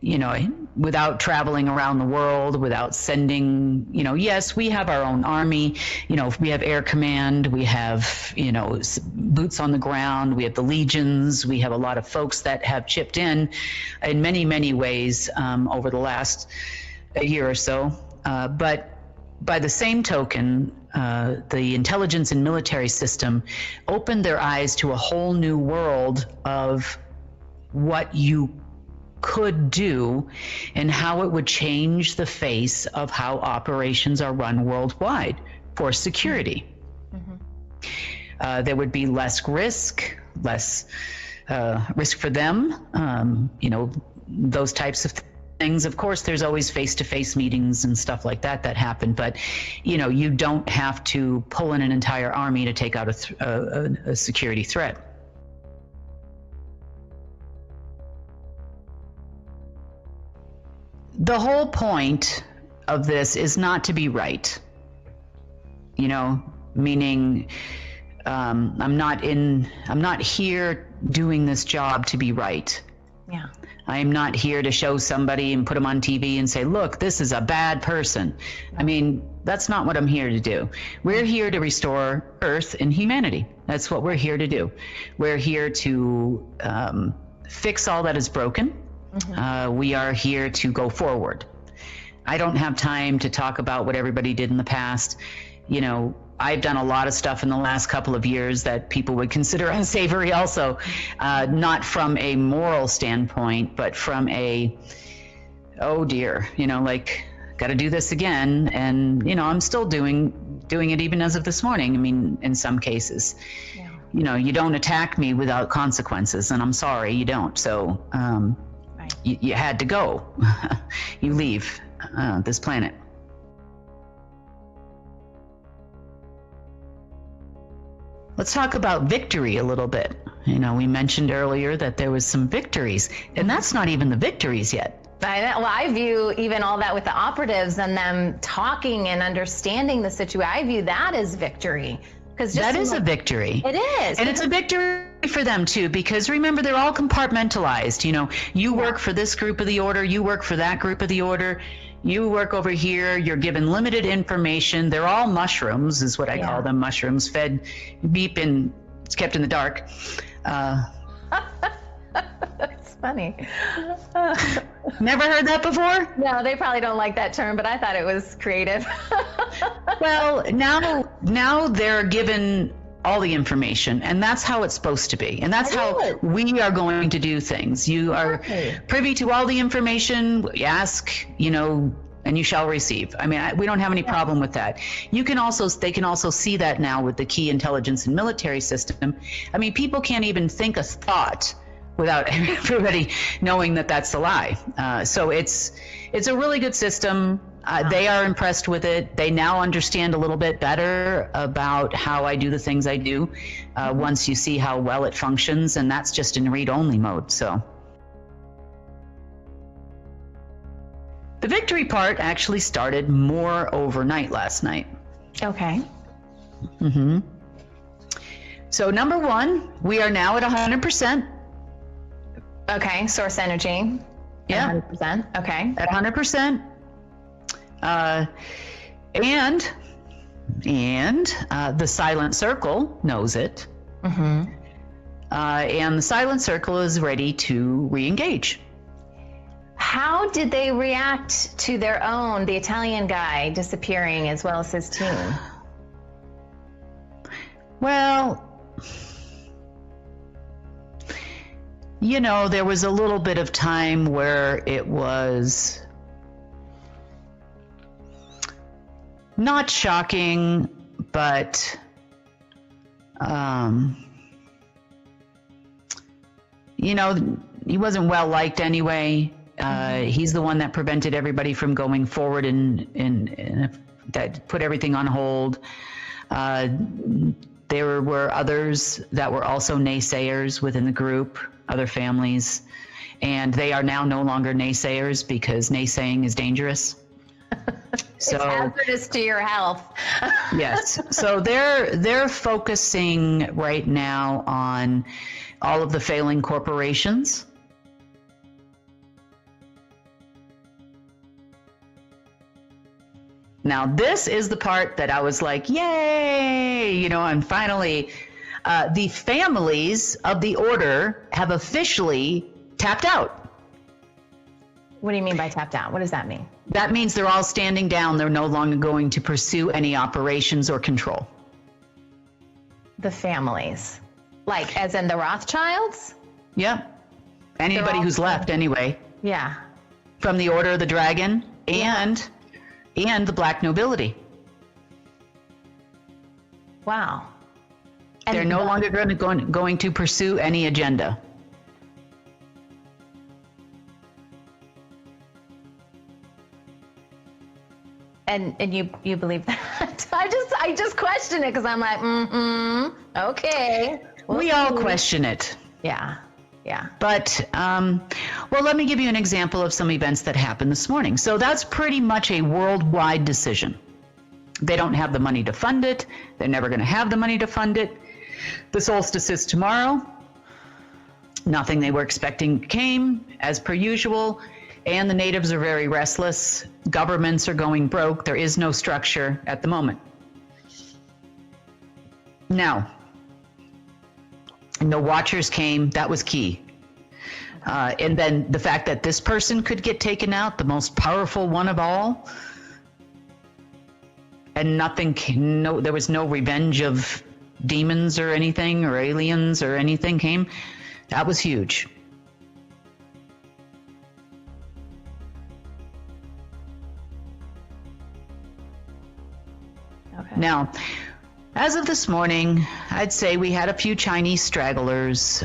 You know, without traveling around the world, without sending, you know, yes, we have our own army, you know, we have air command, we have, you know, boots on the ground, we have the legions, we have a lot of folks that have chipped in many, many ways over the last year or so. But by the same token, the intelligence and military system opened their eyes to a whole new world of what you could do and how it would change the face of how operations are run worldwide for security. Mm-hmm. There would be less risk for them, you know, those types of things. Of course, there's always face-to-face meetings and stuff like that happen, but, you know, you don't have to pull in an entire army to take out a security threat. The whole point of this is not to be right, you know, meaning I'm not here doing this job to be right. Yeah. I'm not here to show somebody and put them on TV and say, look, this is a bad person. I mean, that's not what I'm here to do. We're here to restore Earth and humanity. That's what we're here to do. We're here to fix all that is broken. Mm-hmm. We are here to go forward. I don't have time to talk about what everybody did in the past. You know, I've done a lot of stuff in the last couple of years that people would consider unsavory also, not from a moral standpoint, but from a, oh dear, you know, like, got to do this again. And, you know, I'm still doing it even as of this morning. I mean, in some cases, yeah. You know, you don't attack me without consequences, and I'm sorry, you don't. So, right. You had to go. You leave this planet. Let's talk about victory a little bit. You know, we mentioned earlier that there was some victories, and that's not even the victories yet. I view even all that with the operatives and them talking and understanding the situation. I view that as victory. That is a victory. It is. And it's a victory for them too, because remember, they're all compartmentalized. You know, you work for this group of the order, you work for that group of the order, you work over here, you're given limited information. They're all mushrooms, is what I call them, mushrooms, fed, beep, and it's kept in the dark. That's funny. Never heard that before? No, they probably don't like that term, but I thought it was creative. Well, now they're given all the information, and that's how it's supposed to be, and that's how we are going to do things. You are privy to all the information. You ask, you know, and you shall receive. I mean, we don't have any problem with that. They can also see that now with the key intelligence and military system. I mean, people can't even think a thought without everybody knowing that that's a lie. So it's a really good system. They are impressed with it. They now understand a little bit better about how I do the things I do once you see how well it functions, and that's just in read-only mode. So the victory part actually started more overnight last night. Okay. So number one, we are now at 100%. Okay, source energy. Yeah. 100%. Okay. At 100%. And the silent circle knows it. And the silent circle is ready to re-engage. How did they react to the Italian guy disappearing as well as his team? Well, there was a little bit of time where it was not shocking, but he wasn't well liked anyway. He's the one that prevented everybody from going forward and that put everything on hold. There were others that were also naysayers within the group, other families, and they are now no longer naysayers because naysaying is dangerous. So it's hazardous to your health. Yes. So they're focusing right now on all of the failing corporations. Now, this is the part that I was like, yay, and finally, the families of the order have officially tapped out. What do you mean by tapped out? What does that mean? That means they're all standing down. They're no longer going to pursue any operations or control. The families? Like, as in the Rothschilds? Yep. Anybody who's left anyway. Yeah. From the Order of the Dragon and the black nobility. Wow. And they're no longer going to pursue any agenda. And you believe that? I just question it because I'm like, okay. We all question it. Yeah. But, well, let me give you an example of some events that happened this morning. So that's pretty much a worldwide decision. They don't have the money to fund it. They're never going to have the money to fund it. The solstice is tomorrow. Nothing they were expecting came, as per usual. And the natives are very restless. Governments are going broke. There is no structure at the moment. Now, no watchers came. That was key. And then the fact that this person could get taken out, the most powerful one of all, and there was no revenge of demons or anything, or aliens or anything came. That was huge. Okay. Now, as of this morning, I'd say we had a few Chinese stragglers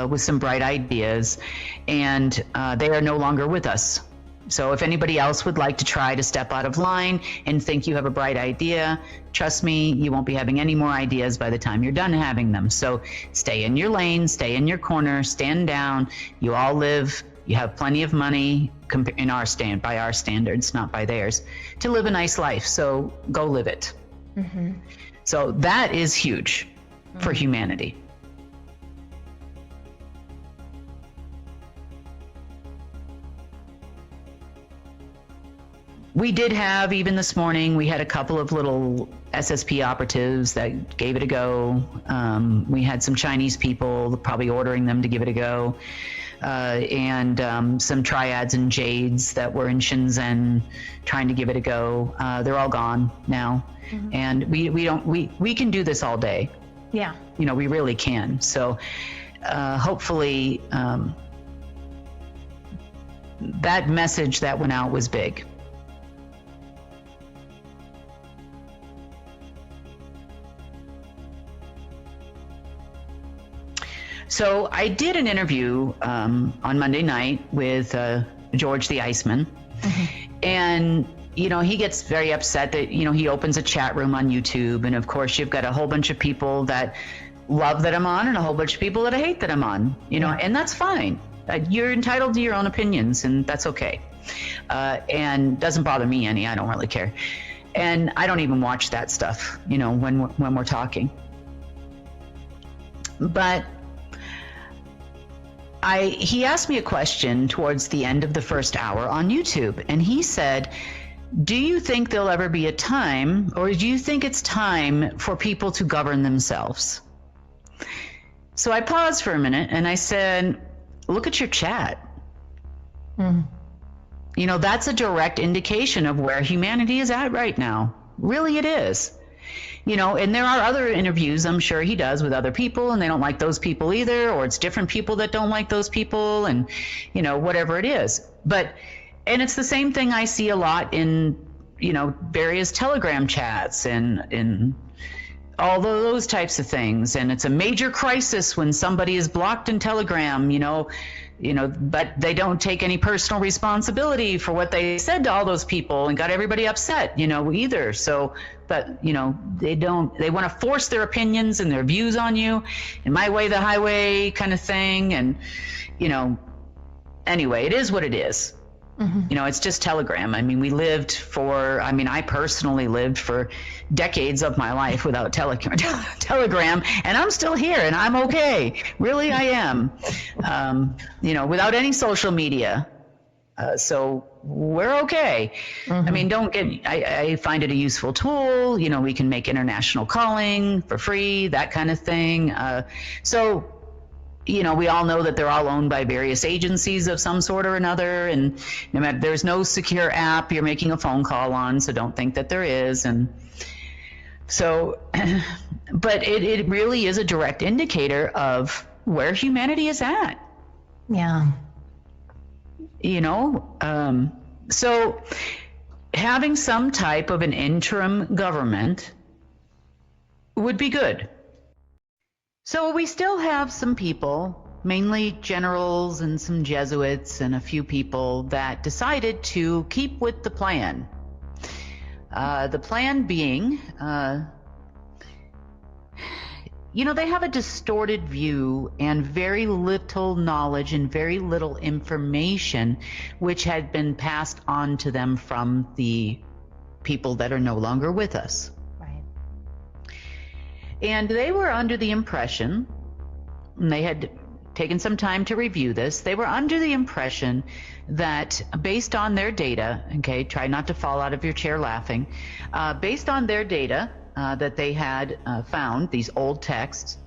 with some bright ideas, and they are no longer with us. So if anybody else would like to try to step out of line and think you have a bright idea, trust me, you won't be having any more ideas by the time you're done having them. So stay in your lane, stay in your corner, stand down. You all live, you have plenty of money by our standards, not by theirs, to live a nice life. So go live it. Mm-hmm. So that is huge for humanity. We did have, even this morning, we had a couple of little SSP operatives that gave it a go. We had some Chinese people probably ordering them to give it a go. And some triads and jades that were in Shenzhen trying to give it a go. They're all gone now. Mm-hmm. And we can do this all day. Yeah. We really can. So hopefully that message that went out was big. So I did an interview on Monday night with George the Iceman. And, you know, he gets very upset that, you know, he opens a chat room on YouTube. And of course, you've got a whole bunch of people that love that I'm on and a whole bunch of people that hate that I'm on, you know, and that's fine. You're entitled to your own opinions, and that's okay. And doesn't bother me any. I don't really care. And I don't even watch that stuff, you know, when we're talking. But he asked me a question towards the end of the first hour on YouTube, and he said, do you think there'll ever be a time, or do you think it's time for people to govern themselves? So I paused for a minute and I said, look at your chat. You know, that's a direct indication of where humanity is at right now. Really, it is. You know, and there are other interviews I'm sure he does with other people, and they don't like those people either, or it's different people that don't like those people, and, you know, whatever it is. But, and it's the same thing I see a lot in, you know, various Telegram chats and in all those types of things. And it's a major crisis when somebody is blocked in Telegram, you know, but they don't take any personal responsibility for what they said to all those people and got everybody upset, you know, either. So, but, you know, they want to force their opinions and their views on you in my way, the highway kind of thing. And, you know, anyway, it is what it is. You know, it's just Telegram. I mean, I personally lived for decades of my life without Telegram, and I'm still here and I'm okay. Really, I am. You know, without any social media. So we're okay. I mean, I find it a useful tool. You know, we can make international calling for free, that kind of thing. So, you know, we all know that they're all owned by various agencies of some sort or another, and no matter, there's no secure app you're making a phone call on, so don't think that there is. And so, but it really is a direct indicator of where humanity is at. Yeah. You know, so having some type of an interim government would be good. So we still have some people, mainly generals and some Jesuits and a few people that decided to keep with the plan. The plan being, you know, they have a distorted view and very little knowledge and very little information which had been passed on to them from the people that are no longer with us. And they were under the impression, and they had taken some time to review this, they were under the impression that based on their data, okay, try not to fall out of your chair laughing, based on their data that they had found, these old texts,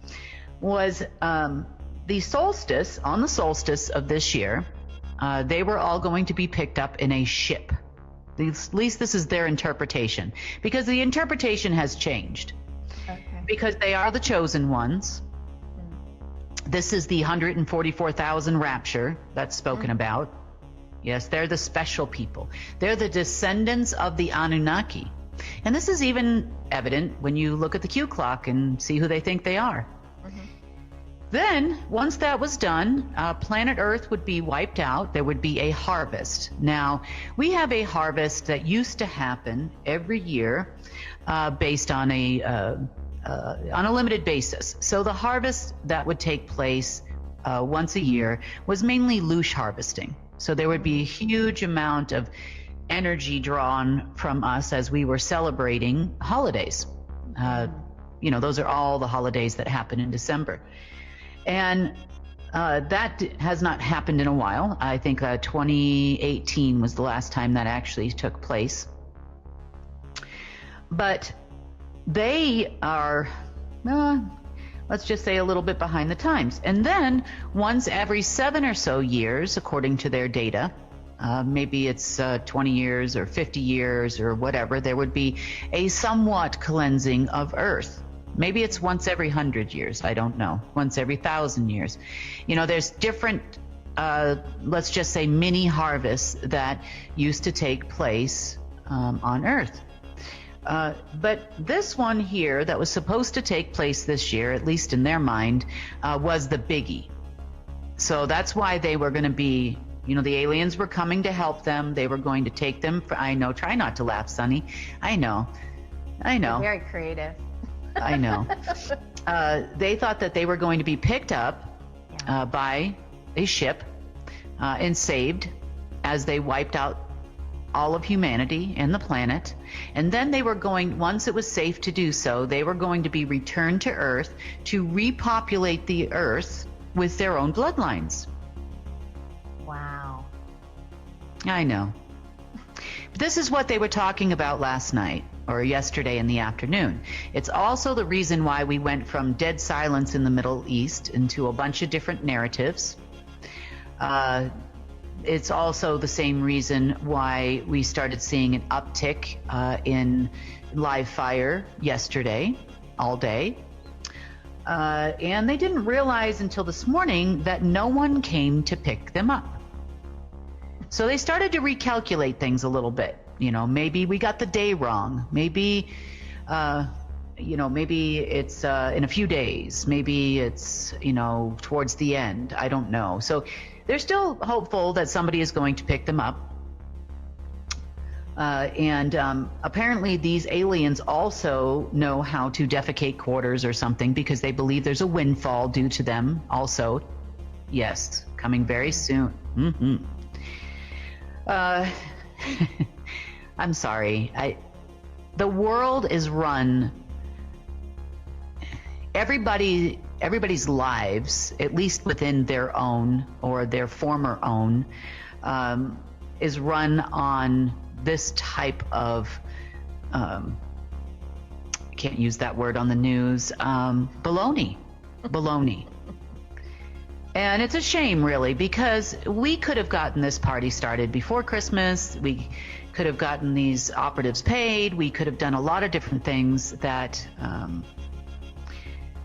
was the solstice, on the solstice of this year, they were all going to be picked up in a ship. At least this is their interpretation, because the interpretation has changed. Because they are the chosen ones. This is the 144,000 rapture that's spoken about. Yes, they're the special people. They're the descendants of the Anunnaki. And this is even evident when you look at the Q clock and see who they think they are. Then, once that was done, planet Earth would be wiped out. There would be a harvest. Now, we have a harvest that used to happen every year based on on a limited basis. So the harvest that would take place once a year was mainly loosh harvesting. So there would be a huge amount of energy drawn from us as we were celebrating holidays. You know, those are all the holidays that happen in December. And that has not happened in a while. I think 2018 was the last time that actually took place. But they are, let's just say, a little bit behind the times. And then once every 7 or so years, according to their data, maybe it's 20 years or 50 years or whatever, there would be a somewhat cleansing of Earth. Maybe it's once every 100 years, I don't know, once every 1,000 years. You know, there's different, let's just say, mini harvests that used to take place on Earth. But this one here that was supposed to take place this year, at least in their mind, was the biggie. So that's why they were going to be, the aliens were coming to help them. They were going to take them. I know. Try not to laugh, Sonny. I know. You're very creative. I know. They thought that they were going to be picked up by a ship and saved as they wiped out all of humanity and the planet. And then they were going, once it was safe to do so, they were going to be returned to Earth to repopulate the Earth with their own bloodlines. Wow. I know. But this is what they were talking about last night or yesterday in the afternoon. It's also the reason why we went from dead silence in the Middle East into a bunch of different narratives. It's also the same reason why we started seeing an uptick in live fire yesterday, all day. And they didn't realize until this morning that no one came to pick them up. So they started to recalculate things a little bit. Maybe we got the day wrong. Maybe, maybe it's in a few days. Maybe it's, towards the end. I don't know. So they're still hopeful that somebody is going to pick them up. And apparently these aliens also know how to defecate quarters or something because they believe there's a windfall due to them also. Yes, coming very soon. I'm sorry. The world is run. Everybody's lives, at least within their own or their former own, is run on this type of, can't use that word on the news, baloney. And it's a shame, really, because we could have gotten this party started before Christmas. We could have gotten these operatives paid. We could have done a lot of different things that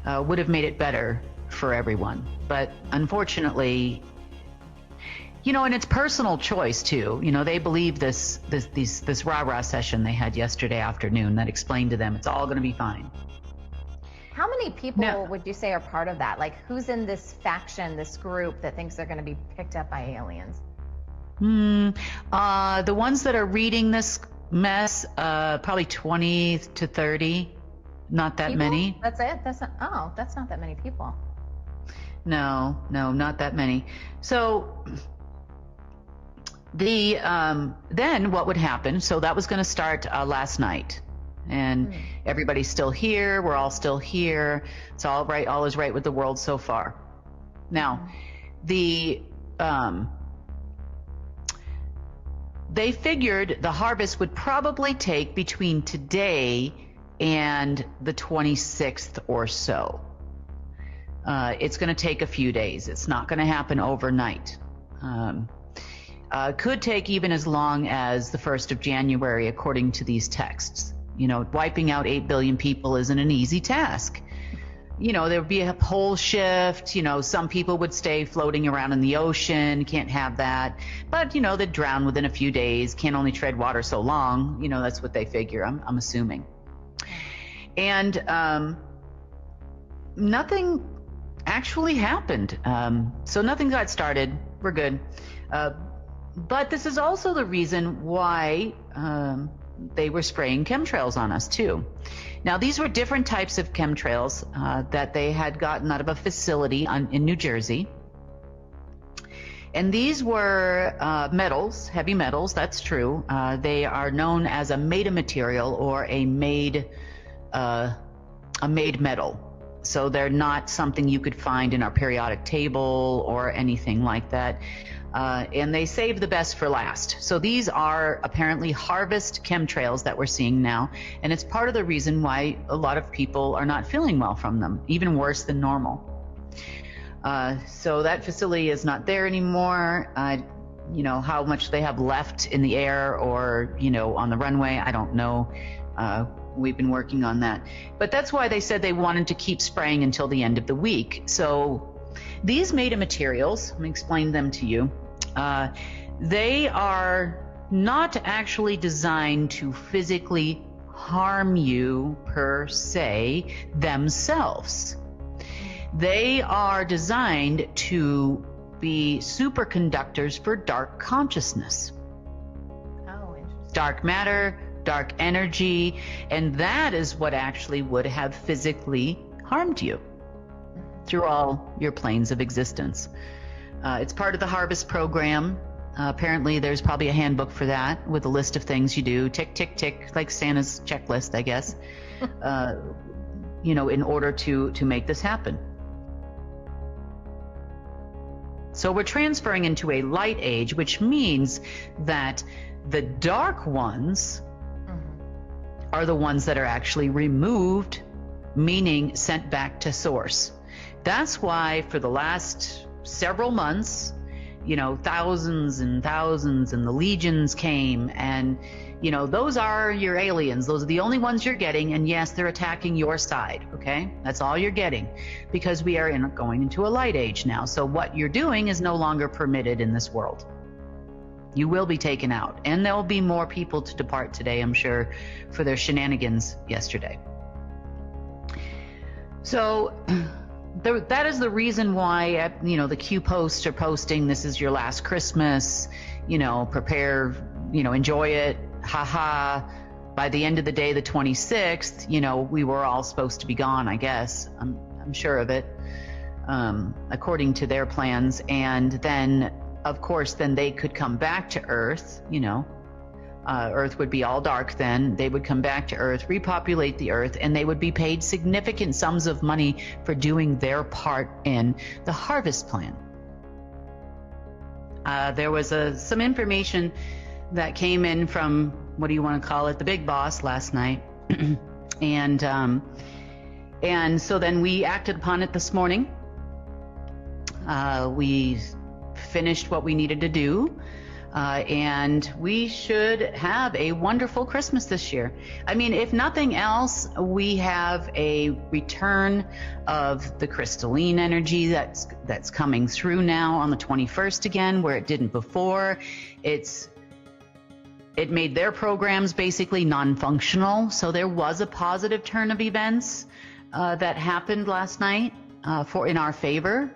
would have made it better for everyone. But unfortunately, and it's personal choice too. They believe this rah-rah session they had yesterday afternoon that explained to them it's all going to be fine. How many people would you say are part of that? Like, who's in this faction, this group that thinks they're going to be picked up by aliens? The ones that are reading this mess, probably 20 to 30. Not that many. That's it? That's not that many people. No, not that many. So then what would happen? So that was going to start last night. And everybody's still here. We're all still here. It's all right. All is right with the world so far. Now, they figured the harvest would probably take between today and the 26th or so. It's going to take a few days. It's not going to happen overnight. Could take even as long as the 1st of January, according to these texts. Wiping out 8 billion people isn't an easy task. There would be a pole shift. Some people would stay floating around in the ocean. Can't have that. But, they'd drown within a few days. Can't only tread water so long. That's what they figure, I'm assuming. And nothing actually happened. So nothing got started. We're good. But this is also the reason why they were spraying chemtrails on us too. Now, these were different types of chemtrails that they had gotten out of a facility in New Jersey. And these were metals, heavy metals, that's true. They are known as a metamaterial or a made metal. So they're not something you could find in our periodic table or anything like that. And they save the best for last. So these are apparently harvest chemtrails that we're seeing now. And it's part of the reason why a lot of people are not feeling well from them, even worse than normal. So that facility is not there anymore. How much they have left in the air or, on the runway, I don't know. We've been working on that. But that's why they said they wanted to keep spraying until the end of the week. So these metamaterials, let me explain them to you. They are not actually designed to physically harm you per se themselves. They are designed to be superconductors for dark consciousness. Oh, interesting. Dark matter, dark energy, and that is what actually would have physically harmed you through all your planes of existence. It's part of the harvest program. Apparently there's probably a handbook for that with a list of things you do, tick, tick, tick, like Santa's checklist, I guess, in order to make this happen. So we're transferring into a light age, which means that the dark ones are the ones that are actually removed, meaning sent back to source. That's why for the last several months, thousands and thousands and the legions came, and those are your aliens. Those are the only ones you're getting, and yes, they're attacking your side. Okay, that's all you're getting, because we are going into a light age now. So what you're doing is no longer permitted in this world. You will be taken out, and there will be more people to depart today, I'm sure, for their shenanigans yesterday. So that is the reason why, the Q posts are posting, this is your last Christmas, prepare, enjoy it, haha. By the end of the day, the 26th, we were all supposed to be gone, I guess. I'm sure of it, according to their plans. And then, of course, then they could come back to Earth, Earth would be all dark then. They would come back to Earth, repopulate the Earth, and they would be paid significant sums of money for doing their part in the harvest plan. There was some information that came in from, what do you want to call it, the big boss last night. And so then we acted upon it this morning. We finished what we needed to do. And we should have a wonderful Christmas this year. I mean, if nothing else, we have a return of the crystalline energy that's coming through now on the 21st again, where it didn't before. It made their programs basically non-functional. So there was a positive turn of events that happened last night in our favor.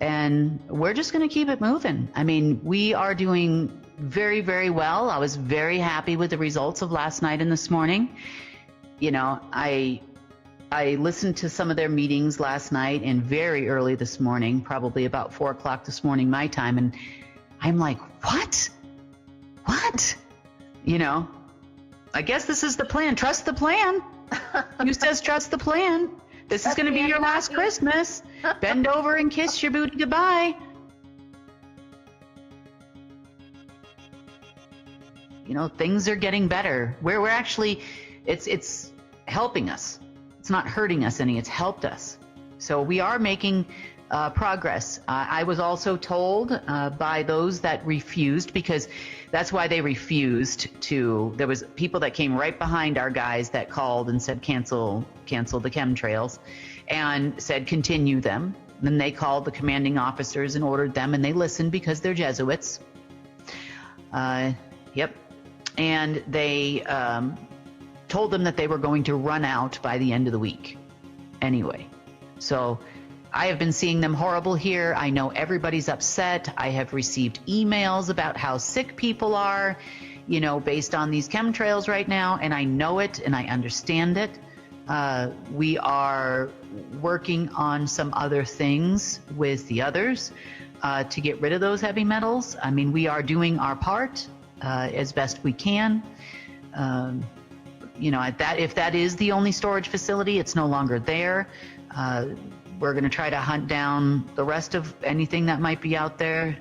And we're just going to keep it moving. I mean, we are doing very, very well. I was very happy with the results of last night and this morning. I listened to some of their meetings last night and very early this morning, probably about 4 o'clock this morning, my time. And I'm like, what? I guess this is the plan. Trust the plan. Who says trust the plan? This is going to be your last Christmas. Bend over and kiss your booty goodbye. Things are getting better. We're actually, it's helping us. It's not hurting us any. It's helped us. So we are making progress. I was also told by those that refused, because that's why they refused to. There was people that came right behind our guys that called and said cancel the chemtrails, and said continue them. Then they called the commanding officers and ordered them, and they listened because they're Jesuits. Yep. And they told them that they were going to run out by the end of the week. Anyway, so I have been seeing them horrible here. I know everybody's upset. I have received emails about how sick people are, based on these chemtrails right now. And I know it and I understand it. We are working on some other things with the others to get rid of those heavy metals. I mean, we are doing our part as best we can. If that is the only storage facility, it's no longer there. We're going to try to hunt down the rest of anything that might be out there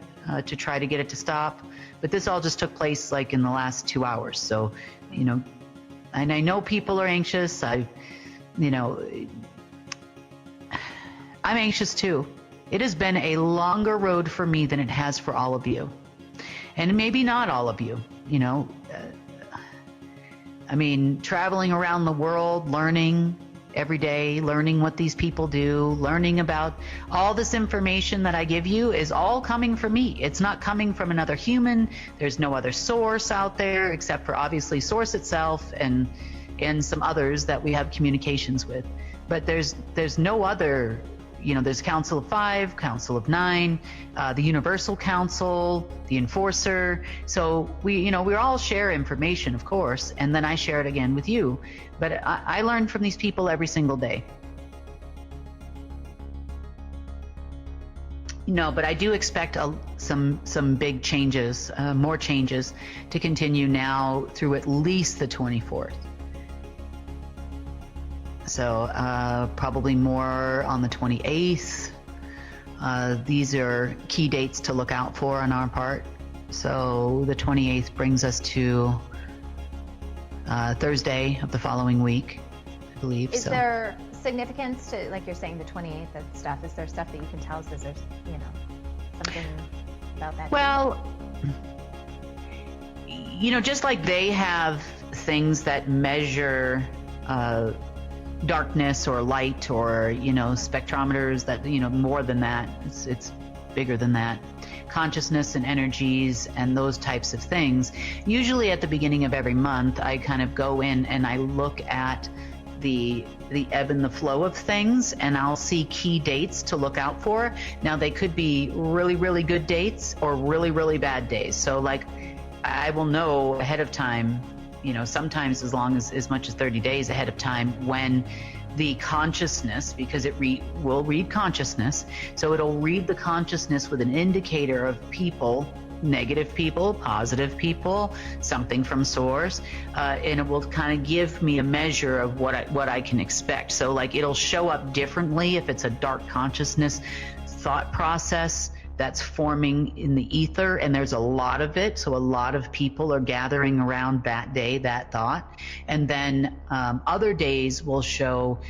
to try to get it to stop. But this all just took place like in the last 2 hours. So, and I know people are anxious. I'm anxious too. It has been a longer road for me than it has for all of you. And maybe not all of you, traveling around the world, learning every day, learning what these people do, learning about all this information that I give you is all coming from me. It's not coming from another human. There's no other source out there except for obviously Source itself. And, and some others that we have communications with. But there's no other, there's Council of 5, Council of 9, the Universal Council, the Enforcer. So we all share information, of course, and then I share it again with you. But I learn from these people every single day. But I do expect some big changes, more changes to continue now through at least the 24th. So probably more on the 28th. These are key dates to look out for on our part. So the 28th brings us to Thursday of the following week, I believe. Is there significance to, like you're saying, the 28th and stuff? Is there stuff that you can tell us? Is there, something about that? Well, just like they have things that measure darkness or light or, spectrometers that, more than that, it's bigger than that. Consciousness and energies and those types of things. Usually at the beginning of every month, I kind of go in and I look at the ebb and the flow of things, and I'll see key dates to look out for. Now, they could be really, really good dates or really, really bad days. So like, I will know ahead of time, sometimes as much as 30 days ahead of time, when the consciousness, because it will read consciousness. So it'll read the consciousness with an indicator of people, negative people, positive people, something from source, and it will kind of give me a measure of what I can expect. So like, it'll show up differently if it's a dark consciousness thought process that's forming in the ether, and there's a lot of it, so a lot of people are gathering around that day, that thought. And then other days will show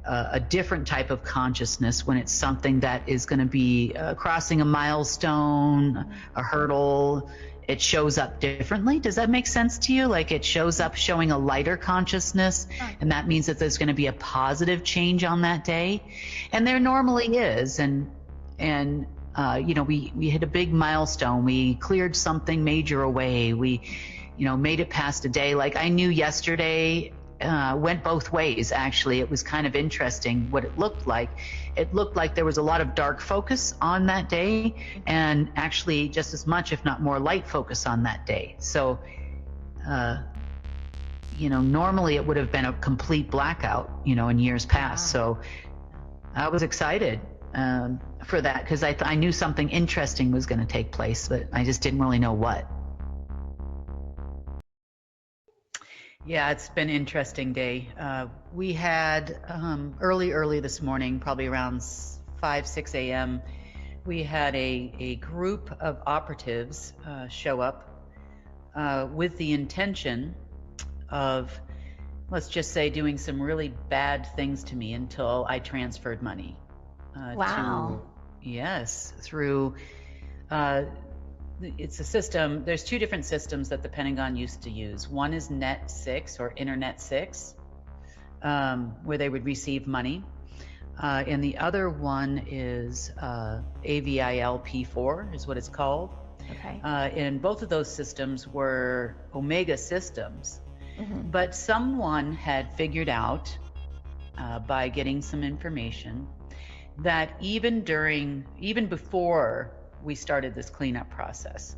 a different type of consciousness when it's something that is going to be crossing a milestone, a hurdle. It shows up differently. Does that make sense to you? Like, it shows up showing a lighter consciousness, and that means that there's going to be a positive change on that day. And there normally is. And we hit a big milestone. We cleared something major away. We, made it past a day. Like, I knew yesterday went both ways, actually. It was kind of interesting what it looked like. It looked like there was a lot of dark focus on that day, and actually just as much, if not more, light focus on that day. So, normally it would have been a complete blackout, in years past. So I was excited for that, because I knew something interesting was going to take place, but I just didn't really know what. Yeah, it's been an interesting day. We had early this morning, probably around 5-6 a.m., we had a group of operatives show up with the intention of, let's just say, doing some really bad things to me until I transferred money. Wow. Through it's a system. There's two different systems that the Pentagon used to use. One is Net 6 or Internet 6, where they would receive money. And the other one is AVIL P4 is what it's called. Okay. And both of those systems were Omega systems. Mm-hmm. But someone had figured out by getting some information that even before we started this cleanup process,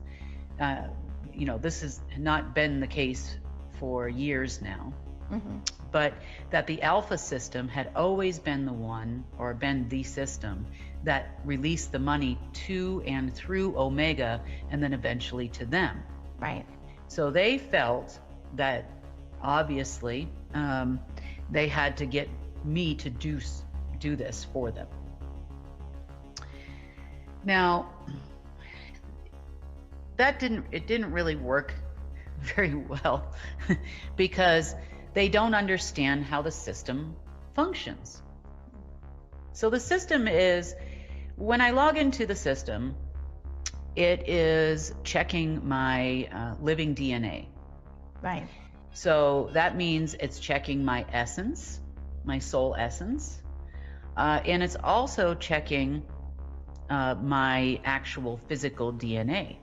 this has not been the case for years now, mm-hmm. but that the Alpha system had always been the one, or been the system, that released the money to and through Omega and then eventually to them. Right. So they felt that obviously they had to get me to do this for them. Now, it didn't really work very well because they don't understand how the system functions. So the system is, when I log into the system, it is checking my living DNA. Right. So that means it's checking my essence, my soul essence, and it's also checking my actual physical DNA.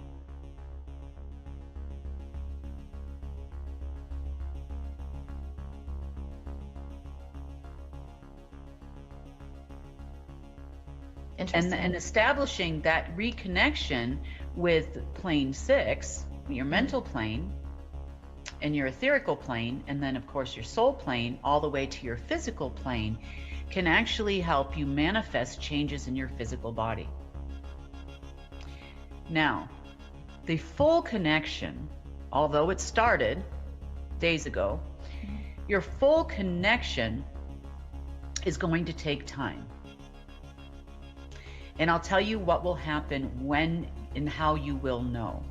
Interesting. And establishing that reconnection with plane 6, your mental plane, and your etherical plane, and then of course your soul plane, all the way to your physical plane, can actually help you manifest changes in your physical body. Now, the full connection, although it started days ago, your full connection is going to take time. And I'll tell you what will happen when and how you will know.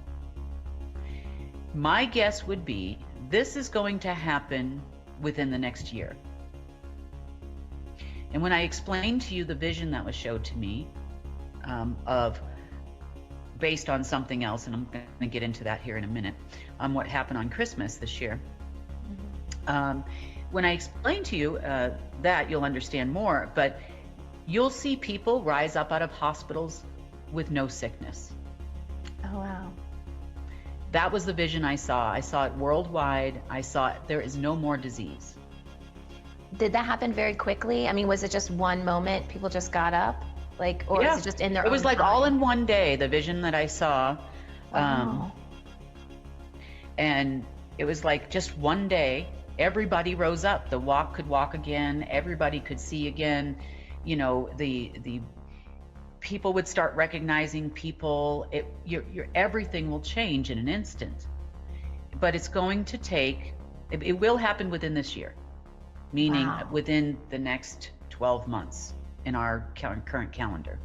My guess would be this is going to happen within the next year. And when I explained to you the vision that was showed to me, of based on something else, and I'm going to get into that here in a minute, what happened on Christmas this year. When I explain to you that, you'll understand more, but you'll see people rise up out of hospitals with no sickness. Oh, wow. That was the vision I saw. I saw it worldwide. I saw it, there is no more disease. Did that happen very quickly? I mean, was it just one moment? People just got up? Like, or Yeah. was it just in their It was own like time? all in one day, the vision that I saw. Wow. And it was like just one day, everybody rose up. The walk could walk again. Everybody could see again. You know, the people would start recognizing people. Your everything will change in an instant. But it's going to take, it will happen within this year, meaning Wow. within the next 12 months in our current calendar.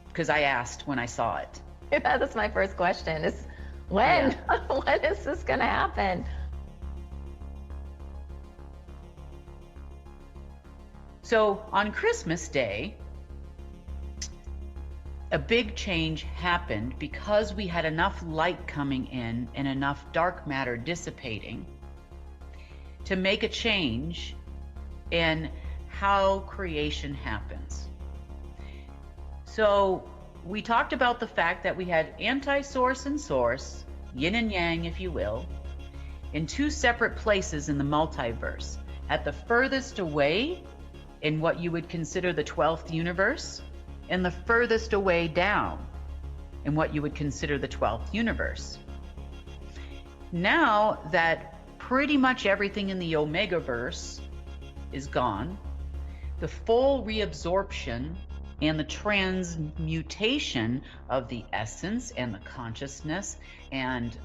Because I asked when I saw it. That's my first question is when? When is this going to happen? So on Christmas Day, a big change happened because we had enough light coming in and enough dark matter dissipating to make a change in how creation happens. So we talked about the fact that we had anti-source and source, yin and yang, if you will, in two separate places in the multiverse. At the furthest away in what you would consider the 12th universe, and the furthest away down in what you would consider the 12th universe. Now that pretty much everything in the Omegaverse is gone, the full reabsorption and the transmutation of the essence and the consciousness and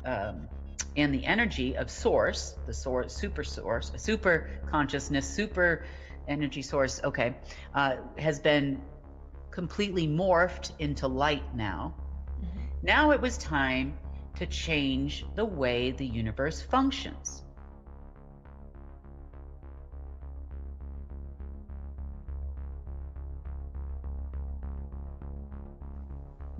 the energy of source, the source, super consciousness, super energy source, has been completely morphed into light now. Mm-hmm. Now it was time to change the way the universe functions.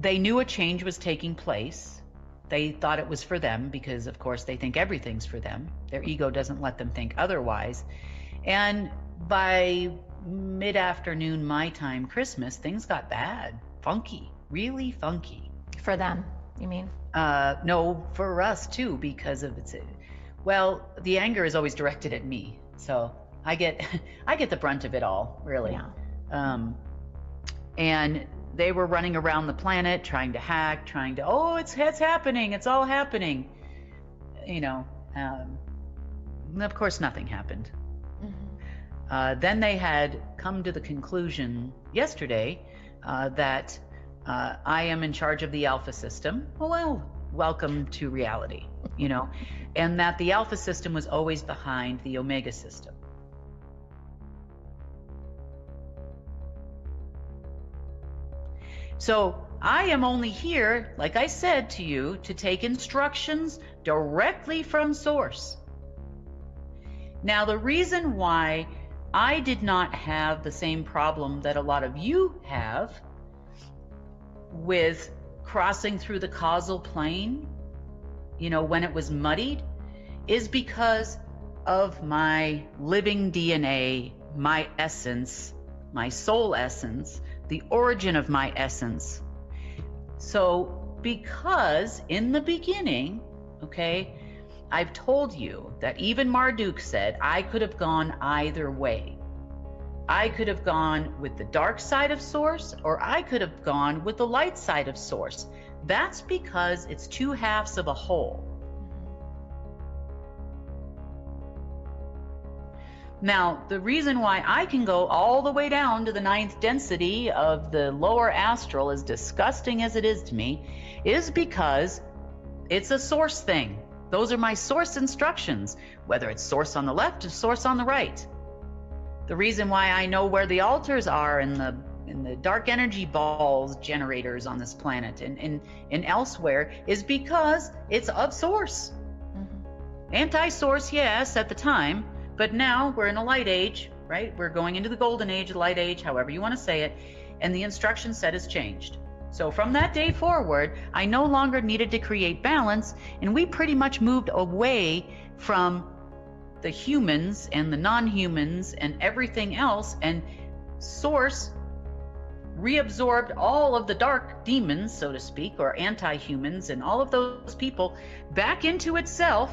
They knew a change was taking place. They thought it was for them because, of course, they think everything's for them. Their ego doesn't let them think otherwise. And by mid-afternoon my time, Christmas, things got bad, funky, really funky. For them, you mean? No, for us too, because of well, the anger is always directed at me, so I get the brunt of it all, really. Yeah. And they were running around the planet trying to hack, it's happening, it's all happening, you know. Of course, nothing happened. Then they had come to the conclusion yesterday that I am in charge of the alpha system. Well, welcome to reality, you know, and that the alpha system was always behind the omega system. So I am only here, like I said to you, to take instructions directly from source. Now, the reason why I did not have the same problem that a lot of you have with crossing through the causal plane, you know, when it was muddied, is because of my living DNA, my essence, my soul essence, the origin of my essence. So because in the beginning, I've told you that even Marduk said I could have gone either way. I could have gone with the dark side of Source, or I could have gone with the light side of Source. That's because it's two halves of a whole. Now, the reason why I can go all the way down to the 9th density of the lower astral, as disgusting as it is to me, is because it's a source thing. Those are my source instructions, whether it's source on the left or source on the right. The reason why I know where the altars are in the dark energy balls generators on this planet and elsewhere is because it's of source. Anti-source, yes, at the time, but now we're in a light age, right? We're going into the golden age, the light age, however you want to say it, and the instruction set has changed. So from that day forward, I no longer needed to create balance, and we pretty much moved away from the humans and the non-humans and everything else, and Source reabsorbed all of the dark demons, so to speak, or anti-humans, and all of those people back into itself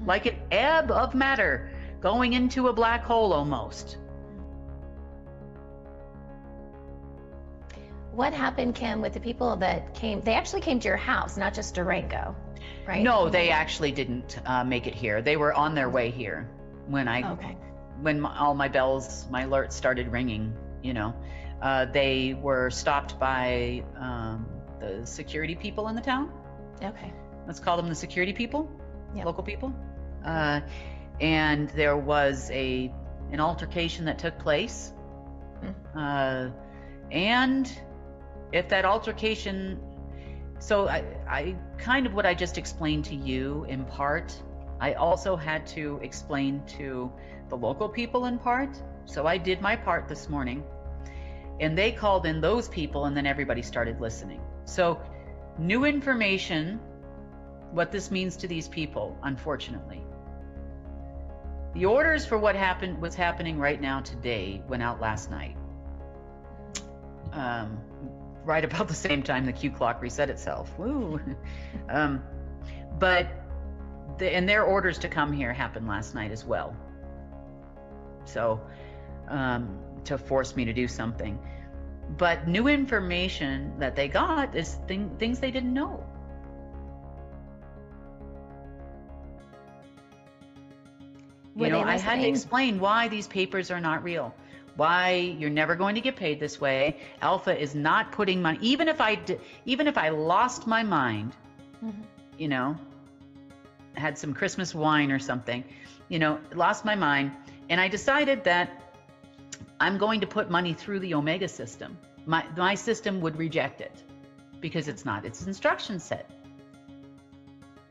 like an ebb of matter going into a black hole almost. What happened, Kim, with the people that came? They actually came to your house, not just Durango, right? No, they actually didn't make it here. They were on their way here when all my bells, my alerts started ringing. You know, they were stopped by the security people in the town. Okay. Let's call them the security people, local people. And there was an altercation that took place. And if that altercation, so I kind of what I just explained to you in part, I also had to explain to the local people in part. So I did my part this morning, and they called in those people, and then everybody started listening. So new information, what this means to these people, unfortunately. The orders for what's happening right now today went out last night. Right about the same time the Q clock reset itself. Woo. But their orders to come here happened last night as well. So to force me to do something. But new information that they got is things they didn't know. You know, I had to explain why these papers are not real. Why you're never going to get paid this way. Alpha is not putting money. Even if I lost my mind, you know, had some Christmas wine or something, you know, lost my mind, and I decided that I'm going to put money through the Omega system. My system would reject it because it's not its instruction set.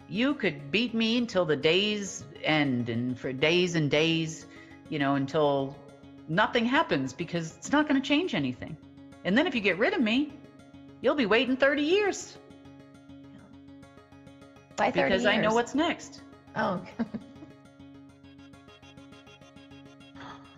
You could beat me until the days end, and for days and days, you know, until nothing happens, because it's not going to change anything. And then if you get rid of me, you'll be waiting 30 years. By 30 because years. I know what's next. Oh.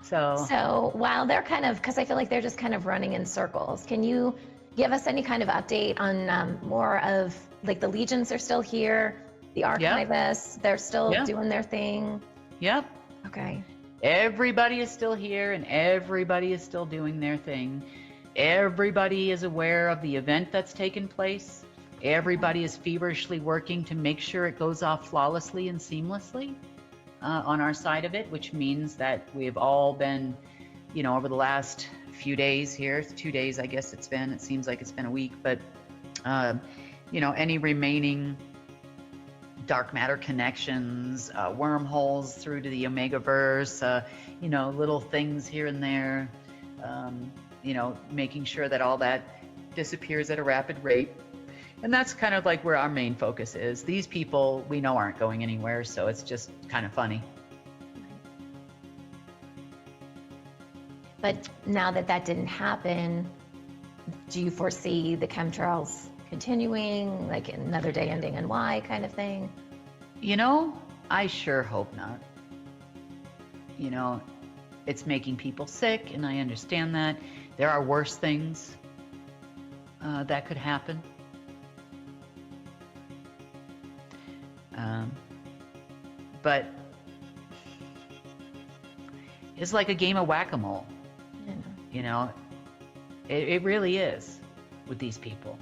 So while they're kind of, because I feel like they're just kind of running in circles, can you give us any kind of update on more of, like, the legions are still here, the archivists, they're still doing their thing? Yep. Okay. Everybody is still here, and everybody is still doing their thing. Everybody is aware of the event that's taken place. Everybody is feverishly working to make sure it goes off flawlessly and seamlessly on our side of it, which means that we've all been, you know, over the last few days here, 2 days, I guess it seems like it's been a week, but, you know, any remaining dark matter connections, wormholes through to the Omegaverse, you know, little things here and there, you know, making sure that all that disappears at a rapid rate. And that's kind of like where our main focus is. These people we know aren't going anywhere, so it's just kind of funny. But now that that didn't happen, do you foresee the chemtrails continuing, like another day ending in Y kind of thing? You know, I sure hope not. You know, it's making people sick, and I understand that. There are worse things that could happen. But it's like a game of whack-a-mole. Yeah. You know, it really is with these people.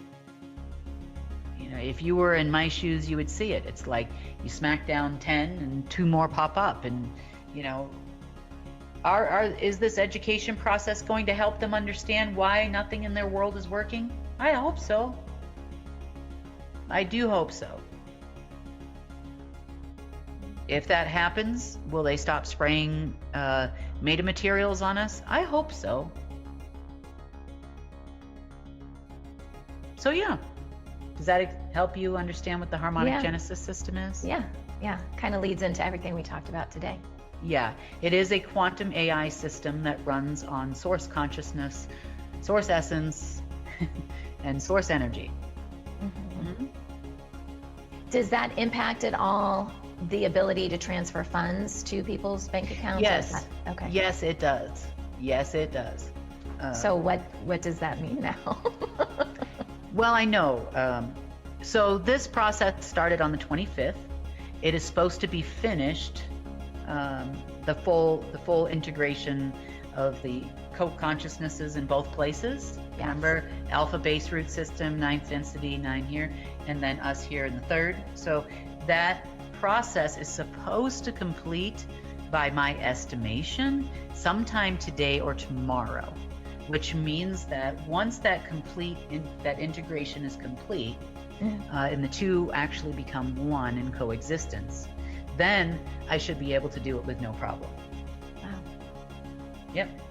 You know, if you were in my shoes, you would see it. It's like you smack down 10 and 2 more pop up. And, you know, is this education process going to help them understand why nothing in their world is working? I hope so. I do hope so. If that happens, will they stop spraying metamaterials on us? I hope so. So yeah, does that help you understand what the harmonic genesis system is? Yeah, kind of leads into everything we talked about today. Yeah, it is a quantum AI system that runs on source consciousness, source essence, and source energy. Mm-hmm. Does that impact at all the ability to transfer funds to people's bank accounts? Yes. Okay. Yes, it does. Yes, it does. So what does that mean now? Well, I know. So this process started on the 25th. It is supposed to be finished, the full integration of the co-consciousnesses in both places. Yes. Remember, alpha base root system, 9th density, 9 here, and then us here in the 3rd. So that process is supposed to complete, by my estimation, sometime today or tomorrow, which means that once that integration is complete, and the two actually become one in coexistence, then I should be able to do it with no problem. Wow. Yep.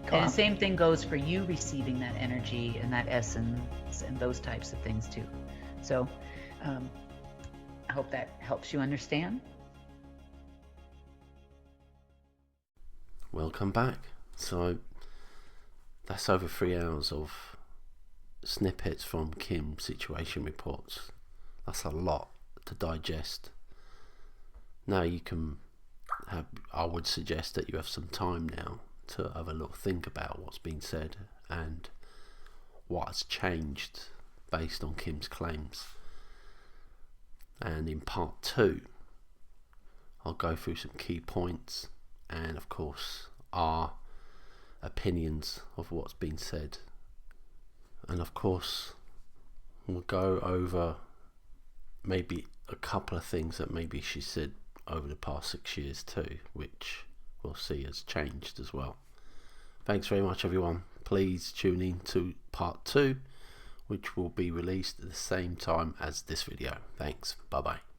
Cool. And the same thing goes for you receiving that energy and that essence and those types of things too. So I hope that helps you understand. Welcome back. So that's over 3 hours of snippets from Kim's situation reports. That's a lot to digest. Now you can I would suggest that you have some time now to have a little think about what's been said and what has changed based on Kim's claims. And in part 2, I'll go through some key points and of course our opinions of what's been said. And of course we'll go over maybe a couple of things that maybe she said over the past 6 years too, which we'll see has changed as well. Thanks very much everyone. Please tune in to part 2, which will be released at the same time as this video. Thanks. Bye bye.